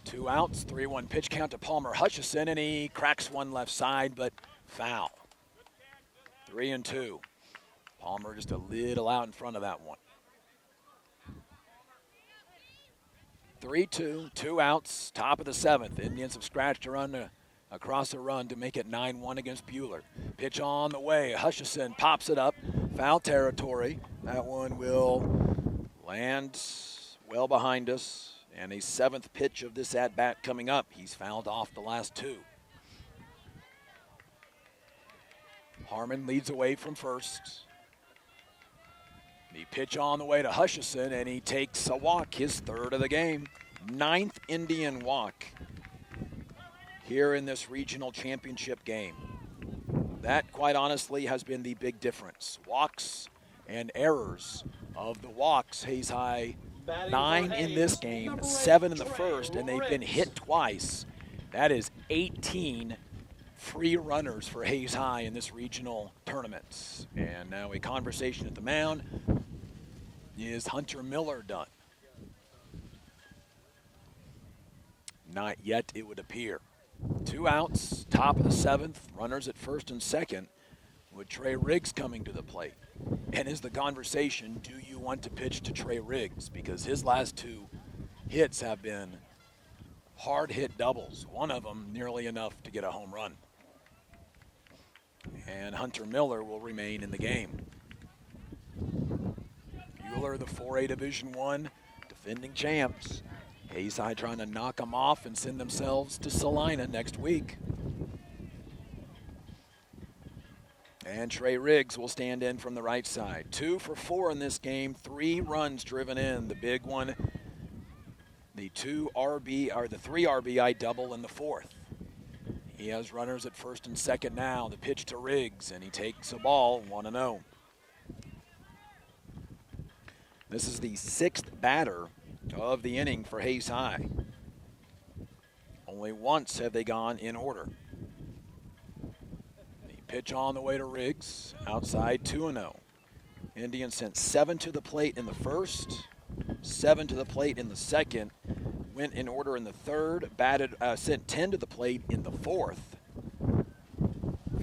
Speaker 3: 2 outs, 3-1 pitch count to Palmer Hutchison, and he cracks one left side, but foul. 3-2. Palmer just a little out in front of that one. 3-2, 2 outs, top of the 7th. Indians have scratched a run across a run to make it 9-1 against Buhler. Pitch on the way. Hutchison pops it up. Foul territory. That one will land well behind us. And a 7th pitch of this at-bat coming up. He's fouled off the last 2. Harmon leads away from first. The pitch on the way to Hutchison, and he takes a walk, his 3rd of the game. 9th Indian walk here in this regional championship game. That, quite honestly, has been the big difference. Walks and errors. Of the walks, Hayes High 9 in this game, 7 in the first, and they've been hit twice. That is 18 free runners for Hayes High in this regional tournament. And now a conversation at the mound. Is Hunter Miller done? Not yet, it would appear. 2 outs, top of the 7th, runners at first and second, with Trey Riggs coming to the plate. And is the conversation, do you want to pitch to Trey Riggs? Because his last 2 hits have been hard hit doubles. One of them nearly enough to get a home run. And Hunter Miller will remain in the game. Buhler, the 4A Division I defending champs. Hayes High trying to knock them off and send themselves to Salina next week. And Trey Riggs will stand in from the right side. 2 for 4 in this game, 3 runs driven in. The big one, the 3 RBI double in the 4th. He has runners at first and second now. The pitch to Riggs, and he takes a ball, 1-0. This is the 6th batter of the inning for Hayes High. Only once have they gone in order. The pitch on the way to Riggs, outside 2-0. Indians sent 7 to the plate in the first, 7 to the plate in the second, went in order in the third, sent 10 to the plate in the 4th.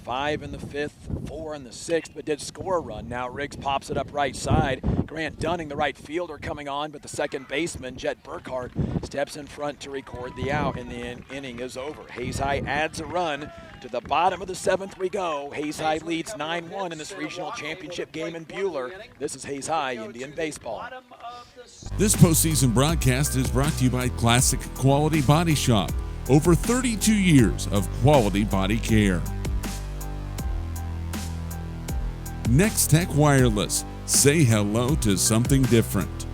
Speaker 3: 5 in the 5th, 4 in the 6th, but did score a run. Now Riggs pops it up right side. Grant Dunning, the right fielder, coming on, but the second baseman, Jet Burkhart, steps in front to record the out, and the inning is over. Hayes High adds a run. To the bottom of the 7th we go. Hayes High leads 9-1 in this regional championship game in Buhler. This is Hayes High Indian Baseball.
Speaker 1: This postseason broadcast is brought to you by Classic Quality Body Shop. Over 32 years of quality body care. Next Tech Wireless. Say hello to something different.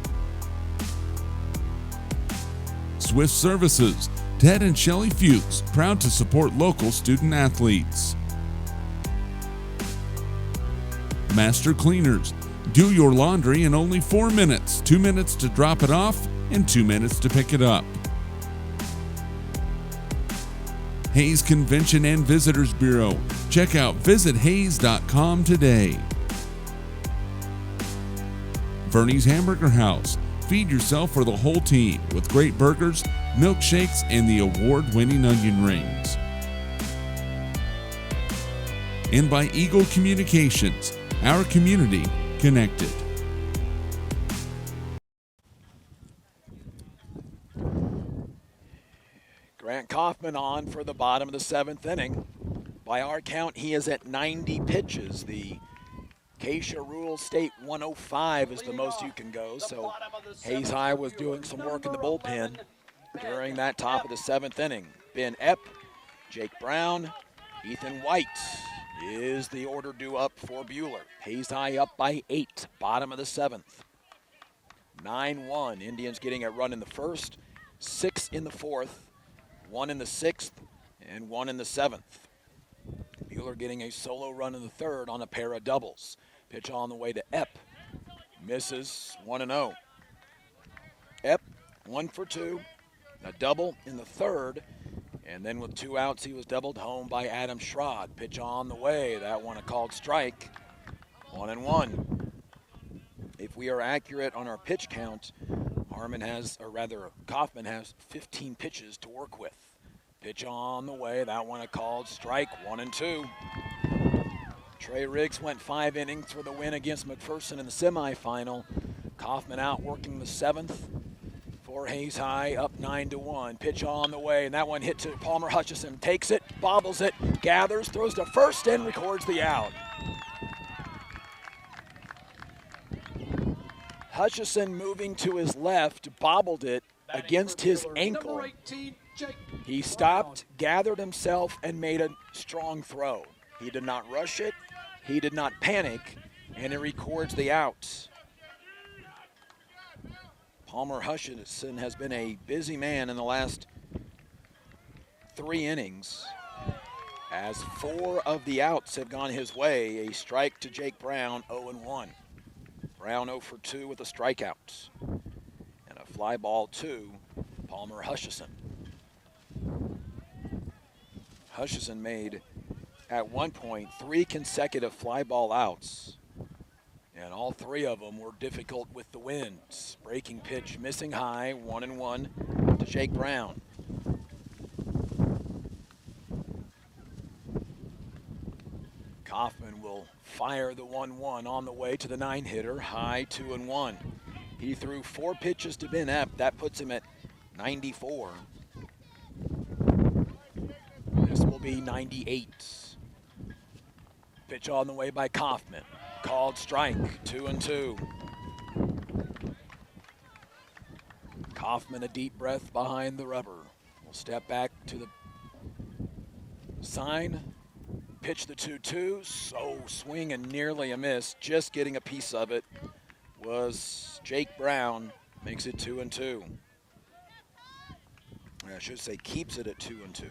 Speaker 1: Swift Services. Ted and Shelley Fuchs, proud to support local student athletes. Master Cleaners. Do your laundry in only 4 minutes. 2 minutes to drop it off and 2 minutes to pick it up. Hayes Convention and Visitors Bureau. Check out visithays.com today. Bernie's Hamburger House. Feed yourself or the whole team with great burgers, milkshakes, and the award-winning onion rings. And by Eagle Communications, our community connected.
Speaker 3: Grant Kaufman on for the bottom of the 7th inning. By our count, he is at 90 pitches. The Acacia Rural State 105 is the most you can go, so Hayes High was doing some work in the bullpen during that top of the 7th inning. Ben Epp, Jake Brown, Ethan White is the order due up for Buhler. Hayes High up by 8, bottom of the 7th. 9-1, Indians getting a run in the first, 6 in the 4th, 1 in the 6th, and 1 in the 7th. Buhler getting a solo run in the 3rd on a pair of doubles. Pitch on the way to Epp. Misses, 1-0. Epp, 1 for 2. A double in the 3rd. And then with 2 outs, he was doubled home by Adam Schrod. Pitch on the way. That one a called strike. 1-1. If we are accurate on our pitch count, Kaufman has 15 pitches to work with. Pitch on the way. That one a called strike. 1-2. Trey Riggs went 5 innings for the win against McPherson in the semifinal. Kaufman out working the 7th for Hayes High, up 9-1. Pitch on the way, and that one hit to Palmer Hutchison. Takes it, bobbles it, gathers, throws to first, and records the out. Hutchison moving to his left, bobbled it against his ankle. He stopped, gathered himself, and made a strong throw. He did not rush it, he did not panic, and he records the out. Palmer Hutchison has been a busy man in the last 3 innings, as 4 of the outs have gone his way. A strike to Jake Brown, 0-1. Brown 0 for 2 with a strikeout. And a fly ball to Palmer Hutchison. Hutchison made, at one point, 3 consecutive fly ball outs. And all 3 of them were difficult with the winds. Breaking pitch, missing high, 1-1 to Jake Brown. Kaufman will fire the 1-1 on the way to the 9-hitter, high 2-1. He threw 4 pitches to Ben Epp. That puts him at 94. This will be 98. Pitch on the way by Kaufman. Called strike, 2-2. Kaufman a deep breath behind the rubber. Will step back to the sign. Pitch the 2-2, so swing and nearly a miss. Just getting a piece of it was Jake Brown, makes it 2-2. I should say keeps it at 2-2.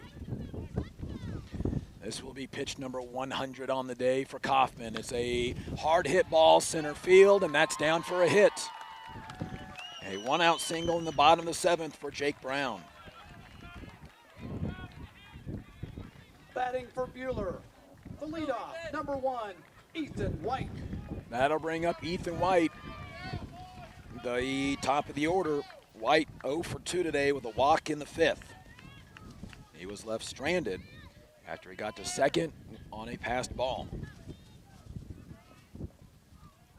Speaker 3: This will be pitch number 100 on the day for Kaufman. It's a hard hit ball center field, and that's down for a hit. A 1-out single in the bottom of the 7th for Jake Brown.
Speaker 2: Batting for Buhler, the leadoff, number 1, Ethan White.
Speaker 3: That'll bring up Ethan White, the top of the order. White 0 for 2 today with a walk in the 5th. He was left stranded after he got to second on a passed ball.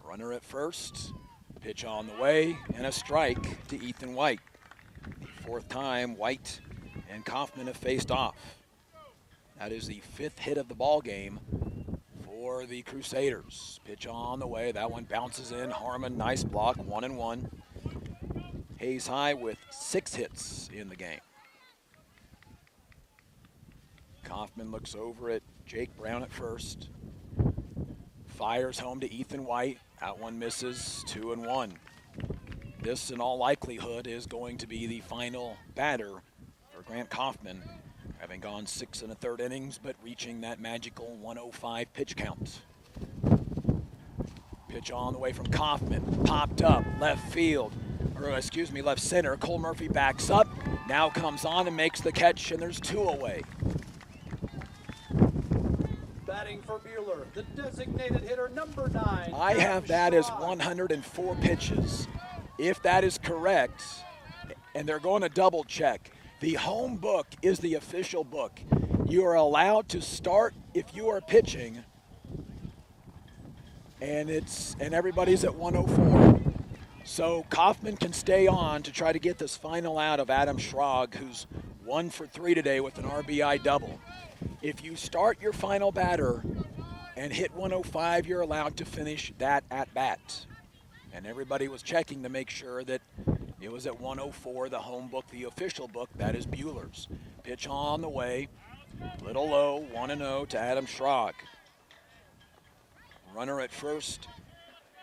Speaker 3: Runner at first, pitch on the way, and a strike to Ethan White. The 4th time White and Kaufman have faced off. That is the 5th hit of the ball game for the Crusaders. Pitch on the way, that one bounces in. Harmon, nice block, 1-1. Hayes High with 6 hits in the game. Kaufman looks over at Jake Brown at first. Fires home to Ethan White. That one misses, 2-1. This, in all likelihood, is going to be the final batter for Grant Kaufman, having gone 6 1/3 innings, but reaching that magical 105 pitch count. Pitch on the way from Kaufman. Popped up, left field, left center. Cole Murphy backs up, now comes on and makes the catch, and there's 2 away.
Speaker 2: Batting for Buhler, the designated hitter, number 9.
Speaker 3: I have that as 104 pitches. If that is correct, and they're going to double check, the home book is the official book. You are allowed to start if you are pitching, and everybody's at 104. So Kaufman can stay on to try to get this final out of Adam Schrag, who's 1 for 3 today with an RBI double. If you start your final batter and hit 105, you're allowed to finish that at bat. And everybody was checking to make sure that it was at 104, the home book, the official book. That is Buhler's. Pitch on the way, little low, 1-0 to Adam Schrag. Runner at first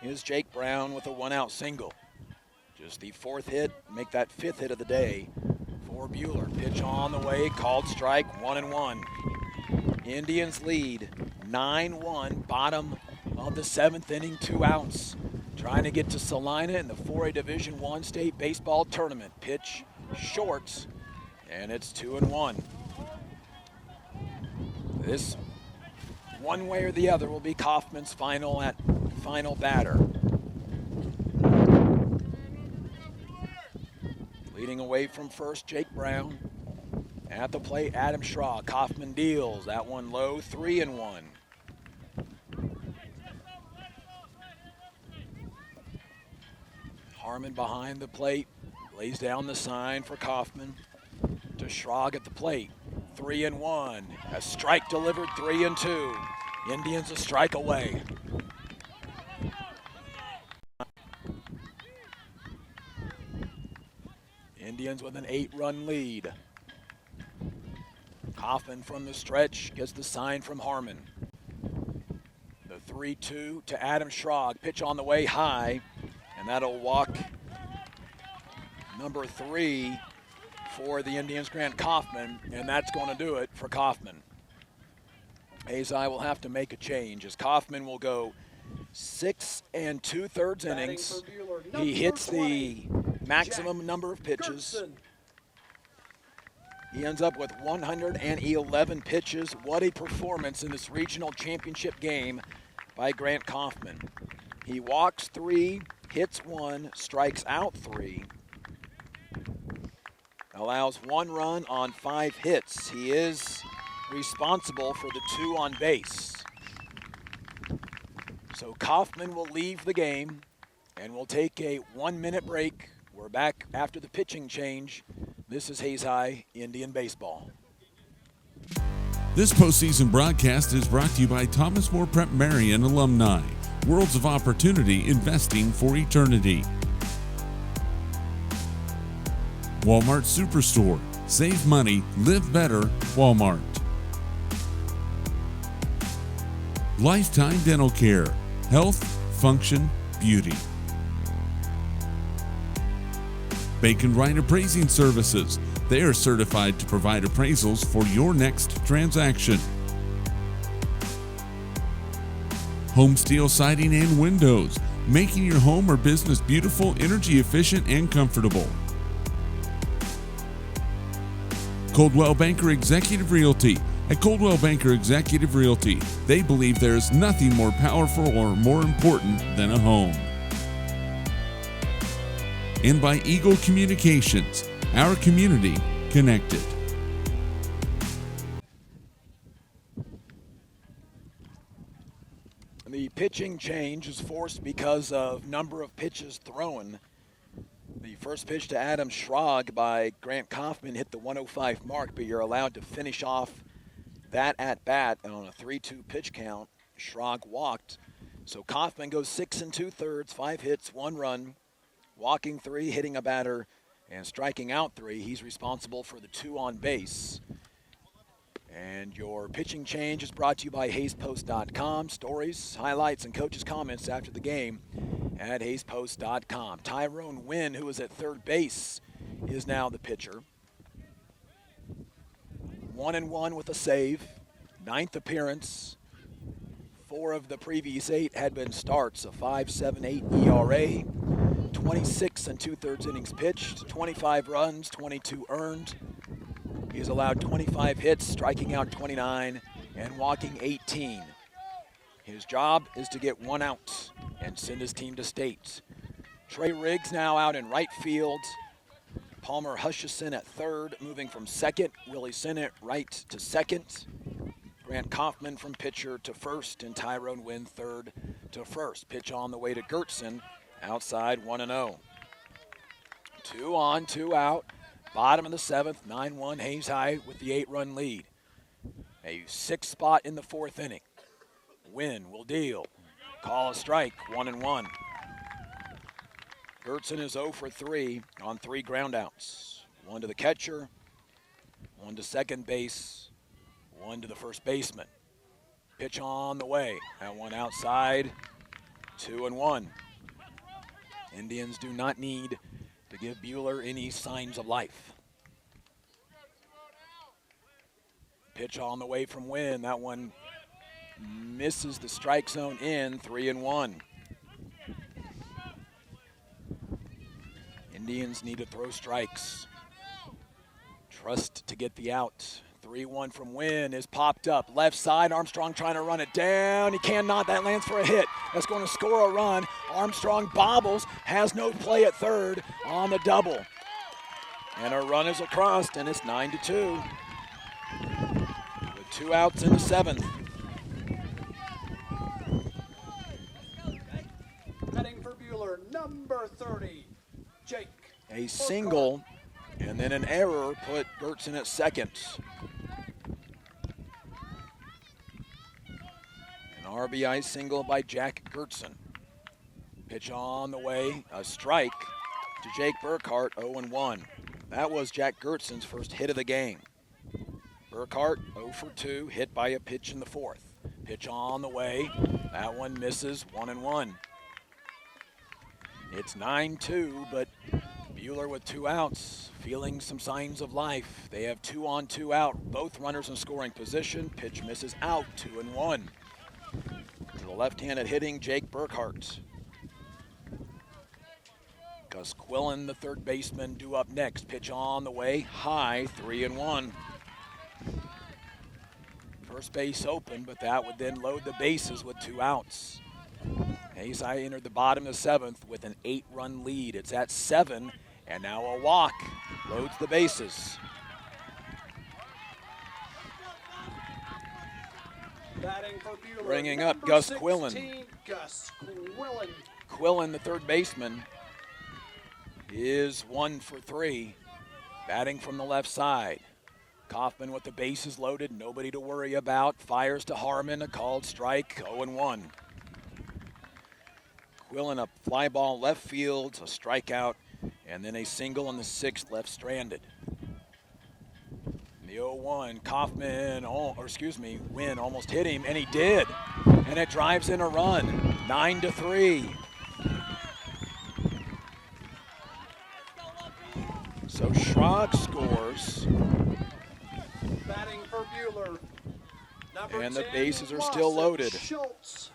Speaker 3: is Jake Brown with a 1-out single. Just the 4th hit, make that 5th hit of the day for Buhler. Pitch on the way, called strike, 1-1. Indians lead 9-1, bottom of the 7th inning, 2 outs. Trying to get to Salina in the 4A Division I state baseball tournament. Pitch short, and it's 2-1. This, one way or the other, will be Kaufman's final batter. Leading away from first, Jake Brown. At the plate, Adam Schrag. Kaufman deals. That one low, 3-1. Harmon behind the plate, lays down the sign for Kaufman. To Schrag at the plate, 3-1. A strike delivered, 3-2. Indians a strike away. Indians with an 8-run lead. Kaufman from the stretch gets the sign from Harmon. The 3-2 to Adam Schrag. Pitch on the way high, and that'll walk number 3 for the Indians, Grant Kaufman, and that's going to do it for Kaufman. Hayes High will have to make a change as Kaufman will go 6 2/3 innings. He hits the maximum number of pitches. He ends up with 111 pitches. What a performance in this regional championship game by Grant Kaufman. He walks 3, hits 1, strikes out 3. Allows 1 run on 5 hits. He is responsible for the 2 on base. So Kaufman will leave the game, and we'll take a 1-minute break. We're back after the pitching change. This is Hayes High Indian Baseball.
Speaker 1: This postseason broadcast is brought to you by Thomas More Prep Marion alumni. Worlds of opportunity, investing for eternity. Walmart Superstore. Save money, live better, Walmart. Lifetime Dental Care. Health, function, beauty. Bacon Wright Appraising Services. They are certified to provide appraisals for your next transaction. Home Steel Siding and Windows. Making your home or business beautiful, energy efficient, and comfortable. Coldwell Banker Executive Realty. At Coldwell Banker Executive Realty, they believe there is nothing more powerful or more important than a home. And by Eagle Communications, our community connected.
Speaker 3: The pitching change is forced because of number of pitches thrown. The first pitch to Adam Schrag by Grant Kaufman hit the 105 mark, but you're allowed to finish off that at bat on a 3-2 pitch count. Schrag walked. So Kaufman goes 6 2/3, 5 hits, 1 run, walking 3, hitting a batter, and striking out 3. He's responsible for the 2 on base. And your pitching change is brought to you by HayesPost.com. Stories, highlights, and coaches' comments after the game at HayesPost.com. Tyrone Wynn, who is at third base, is now the pitcher. 1-1 with a save, 9th appearance. 4 of the previous 8 had been starts, a 5.78 ERA, 26 2/3 innings pitched, 25 runs, 22 earned. He has allowed 25 hits, striking out 29 and walking 18. His job is to get 1 out and send his team to state. Trey Riggs now out in right field. Palmer Hutchison at third, moving from second. Willie Sinnott right to second. Grant Kaufman from pitcher to first, and Tyrone Wynn third to first. Pitch on the way to Gertson, outside 1-0. 2 on, 2 out. Bottom of the 7th, 9-1, Hayes High with the 8-run lead. A 6th spot in the 4th inning. Wynn will deal. Call a strike, 1-1. Gertson is 0 for 3 on 3 groundouts. 1 to the catcher, 1 to second base, 1 to the first baseman. Pitch on the way. That one outside, 2-1. Indians do not need to give Buhler any signs of life. Pitch on the way from Wynn. That one misses the strike zone in, 3-1. Indians need to throw strikes. Trust to get the out. 3-1 from Wynn is popped up. Left side, Armstrong trying to run it down. He cannot. That lands for a hit. That's going to score a run. Armstrong bobbles, has no play at third on the double. And a run is across, and it's 9-2. With 2 outs in the 7th.
Speaker 2: Heading for Buhler, number 30,
Speaker 3: A single and then an error put Gertson at second. An RBI single by Jack Gertson. Pitch on the way, a strike to Jake Burkhart, 0-1. That was Jack Gertson's first hit of the game. Burkhart, 0 for 2, hit by a pitch in the fourth. Pitch on the way, that one misses, 1-1. It's 9-2, but Buhler with 2 outs, feeling some signs of life. They have 2 on, 2 out, both runners in scoring position. Pitch misses out, 2-1. To the left-handed hitting, Jake Burkhart. Gus Quillen, the third baseman, due up next. Pitch on the way, high, 3-1. First base open, but that would then load the bases with 2 outs. Hayes High entered the bottom of the 7th with an 8-run lead. It's at 7, and now a walk loads the bases.
Speaker 2: Batting for Buhler,
Speaker 3: Bringing up
Speaker 2: number
Speaker 3: Gus
Speaker 2: 16,
Speaker 3: Quillen.
Speaker 2: Gus Quillen.
Speaker 3: Quillen, the third baseman, is 1 for 3, batting from the left side. Kaufman with the bases loaded, nobody to worry about. Fires to Harmon, a called strike, 0-1. Quillen a fly ball left field, a strikeout, and then a single in the 6th left stranded. The 0-1, Kaufman, Wynn almost hit him, and he did. And it drives in a run, 9-3. So Schrag scores.
Speaker 2: Batting for Buhler. Number
Speaker 3: And the
Speaker 2: 10,
Speaker 3: bases are still loaded.
Speaker 2: Schultz.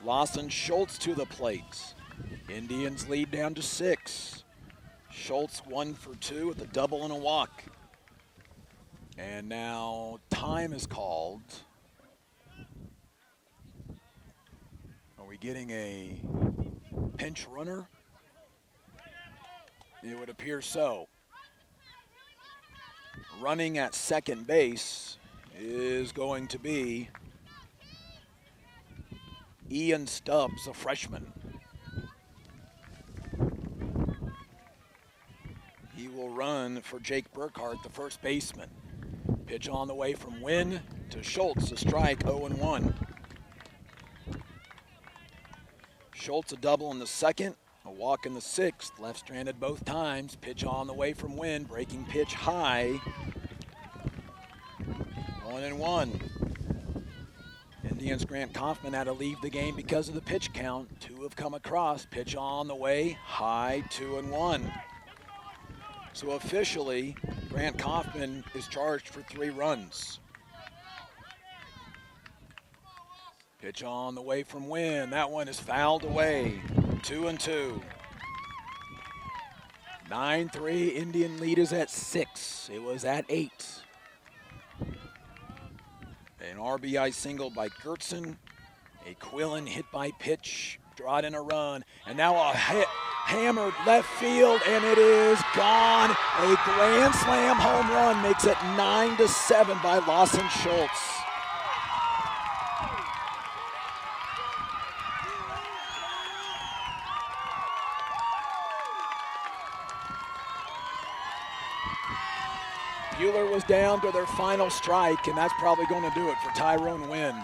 Speaker 3: Lawson Schultz to the plate. Indians lead down to 6. Schultz 1 for 2 with a double and a walk. And now time is called. Are we getting a pinch runner? It would appear so. Running at second base is going to be Ian Stubbs, a freshman. He will run for Jake Burkhart, the first baseman. Pitch on the way from Wynn to Schultz, a strike, 0-1. Schultz a double in the 2nd, a walk in the 6th, left stranded both times. Pitch on the way from Wynn, breaking pitch high, 1-1. Indians Grant Kaufman had to leave the game because of the pitch count. 2 have come across. Pitch on the way, high, 2-1. So officially, Grant Kaufman is charged for 3 runs. Pitch on the way from Wynn. That one is fouled away. 2-2. 9-3. Indian lead is at 6. It was at 8. An RBI single by Gertson. A Quillen hit by pitch. Draw it in a run. And now a hit. Hammered left field, and it is gone. A grand slam home run makes it 9-7 by Lawson Schultz. Buhler was down to their final strike, and that's probably going to do it for Tyrone Wynn.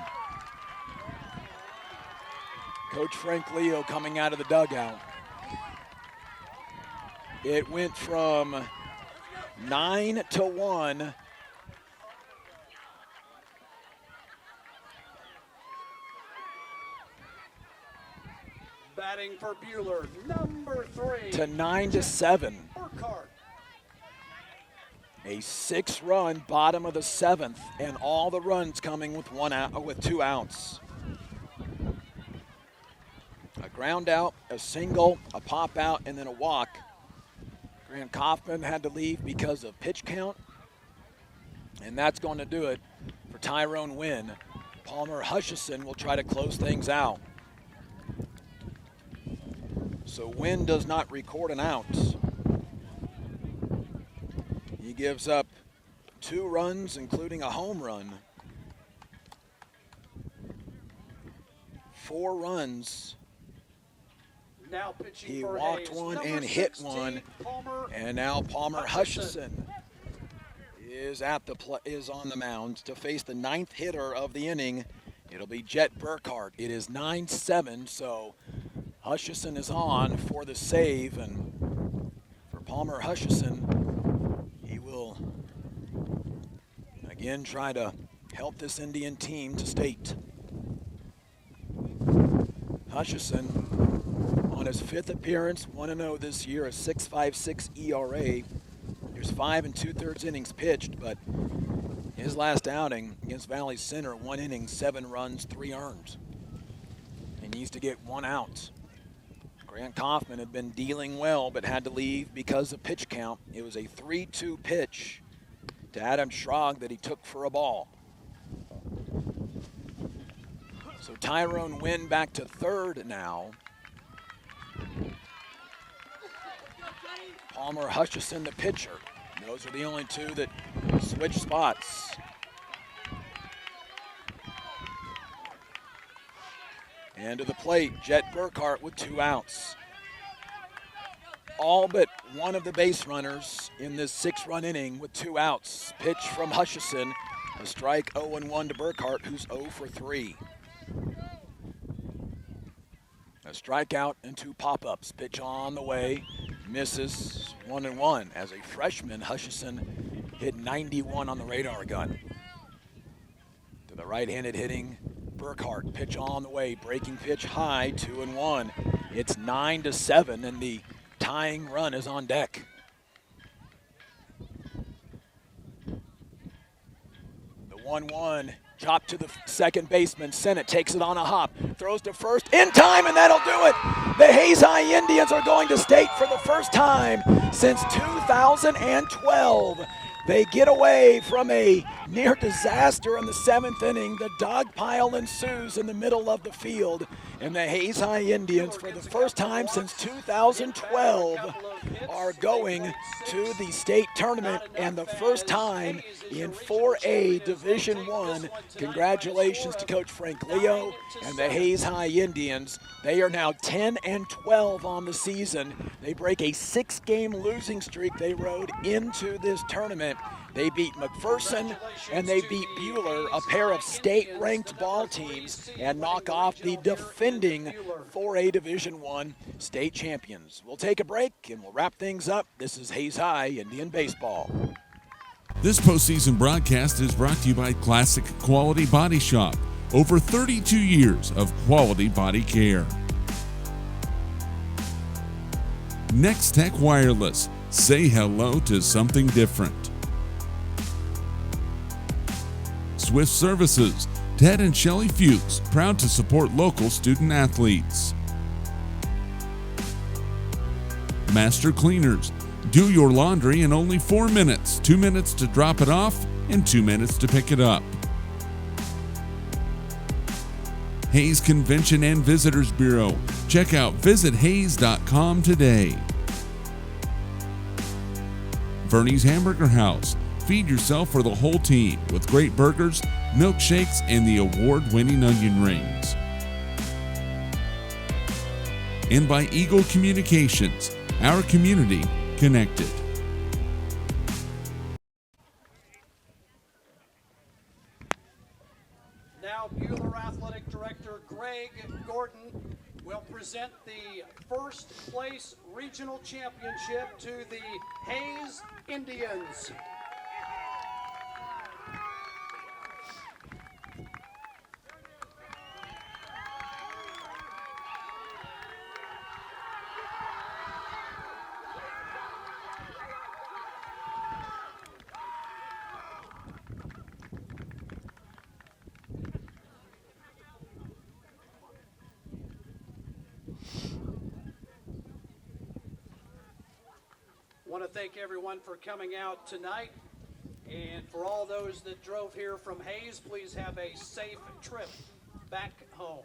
Speaker 3: Coach Frank Leo coming out of the dugout. It went from 9-1
Speaker 2: Batting for Buhler, number 3.
Speaker 3: to 9-7.
Speaker 2: Burkhart.
Speaker 3: A 6-run bottom of the 7th, and all the runs coming with 2 outs. A ground out, a single, a pop out, and then a walk. Grant Kaufman had to leave because of pitch count, and that's going to do it for Tyrone Wynn. Palmer Hutchison will try to close things out. So Wynn does not record an out. He gives up 2 runs, including a home run. 4 runs
Speaker 2: Now pitching
Speaker 3: He
Speaker 2: for
Speaker 3: walked
Speaker 2: Hayes,
Speaker 3: one
Speaker 2: number
Speaker 3: and hit
Speaker 2: 16,
Speaker 3: one,
Speaker 2: Palmer
Speaker 3: and now Palmer
Speaker 2: Hutchison.
Speaker 3: Hutchison is on the mound to face the 9th hitter of the inning. It'll be Jet Burkhart. It is 9-7, so Hutchison is on for the save, and for Palmer Hutchison, he will again try to help this Indian team to state. Hutchison on his 5th appearance, 1-0 this year, a 6.56 ERA. There's 5 2/3 innings pitched, but his last outing against Valley Center, 1 inning, 7 runs, 3 earned. He needs to get 1 out. Grant Kaufman had been dealing well, but had to leave because of pitch count. It was a 3-2 pitch to Adam Schrag that he took for a ball. So Tyrone Wynn back to 3rd now. Palmer Hutchison, the pitcher. Those are the only 2 that switch spots. And to the plate, Jet Burkhart with 2 outs. All but one of the base runners in this 6-run inning with 2 outs. Pitch from Hutchison, a strike 0-1 to Burkhart, who's 0 for 3. A strikeout and 2 pop-ups. Pitch on the way, misses 1-1. As a freshman, Hutchison hit 91 on the radar gun. To the right-handed hitting Burkhart. Pitch on the way, breaking pitch high, 2-1. It's 9-7, and the tying run is on deck. The 1-1. Chop to the second baseman. Sennett takes it on a hop. Throws to first in time, and that'll do it. The Hayes High Indians are going to state for the first time since 2012. They get away from a near disaster in the 7th inning. The dog pile ensues in the middle of the field, and the Hayes High Indians, for the first time since 2012, are going to the state tournament, and the first time in 4A Division I. Congratulations to Coach Frank Leo and the Hayes High Indians. They are now 10-12 on the season. They break a 6-game losing streak they rode into this tournament. They beat McPherson and they beat Buhler, a pair of state-ranked ball teams, and knock off the defending 4A Division I state champions. We'll take a break and we'll wrap things up. This is Hayes High Indian Baseball.
Speaker 1: This postseason broadcast is brought to you by Classic Quality Body Shop. Over 32 years of quality body care. Next Tech Wireless. Say hello to something different. Swift Services. Ted and Shelley Fuchs, proud to support local student athletes. Master Cleaners. Do your laundry in only 4 minutes. 2 minutes to drop it off and 2 minutes to pick it up. Hayes Convention and Visitors Bureau. Check out visithays.com today. Vernie's Hamburger House. Feed yourself for the whole team with great burgers, milkshakes, and the award-winning onion rings. And by Eagle Communications, our community connected.
Speaker 2: Now Buhler Athletic Director Greg Gordon will present the first place regional championship to the Hayes Indians. I want to thank everyone for coming out tonight, and for all those that drove here from Hayes, please have a safe trip back home.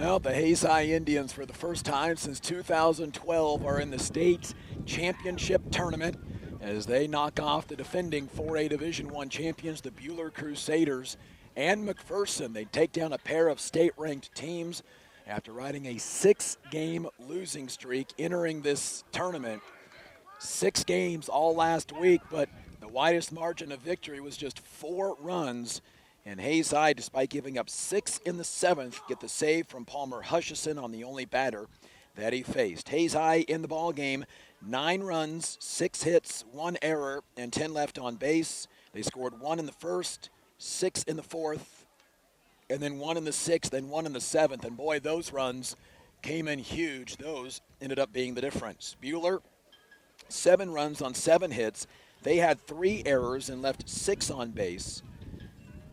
Speaker 3: Well, the Hayes High Indians, for the first time since 2012, are in the state championship tournament as they knock off the defending 4A Division I champions, the Buhler Crusaders and McPherson. They take down a pair of state-ranked teams after riding a 6-game losing streak entering this tournament. 6 games all last week, but the widest margin of victory was just 4 runs. And Hayes High, despite giving up 6 in the 7th, get the save from Palmer Hutchison on the only batter that he faced. Hayes High in the ball game, 9 runs, 6 hits, 1 error, and 10 left on base. They scored 1 in the first, 6 in the 4th, and then 1 in the 6th, and 1 in the 7th. And boy, those runs came in huge. Those ended up being the difference. Buhler, 7 runs on 7 hits. They had 3 errors and left 6 on base.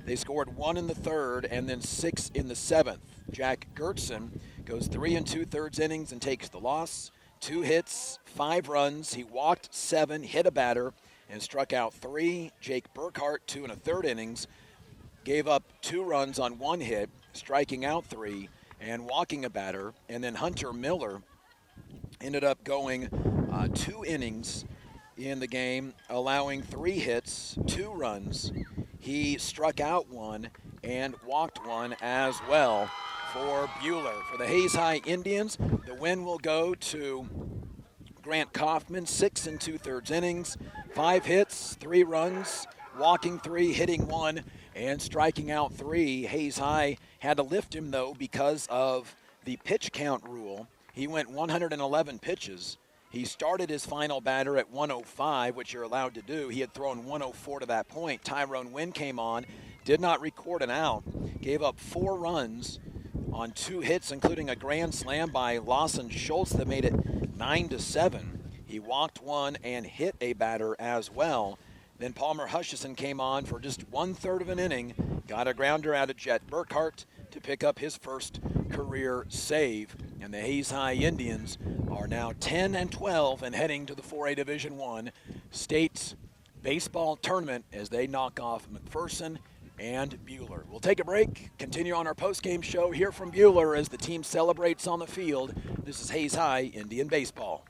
Speaker 3: They scored 1 in the 3rd and then 6 in the 7th. Jack Gertson goes 3 2/3 innings and takes the loss. 2 hits, 5 runs. He walked 7, hit a batter, and struck out 3. Jake Burkhart, 2 1/3 innings, gave up 2 runs on 1 hit, striking out 3 and walking a batter. And then Hunter Miller ended up going 2 innings in the game, allowing 3 hits, 2 runs. He struck out 1 and walked 1 as well for Buhler. For the Hayes High Indians, the win will go to Grant Kaufman, 6 2/3 innings, 5 hits, 3 runs, walking 3, hitting 1, and striking out 3. Hayes High had to lift him, though, because of the pitch count rule. He went 111 pitches. He started his final batter at 105, which you're allowed to do. He had thrown 104 to that point. Tyrone Wynn came on, did not record an out, gave up 4 runs on 2 hits, including a grand slam by Lawson Schultz that made it 9-7. He walked 1 and hit a batter as well. Then Palmer Hutchison came on for just 1/3 of an inning, got a grounder out of Jet Burkhart to pick up his first career save. And the Hayes High Indians are now 10-12 and heading to the 4A Division I state baseball tournament as they knock off McPherson and Buhler. We'll take a break, continue on our post-game show, hear from Buhler as the team celebrates on the field. This is Hayes High Indian Baseball.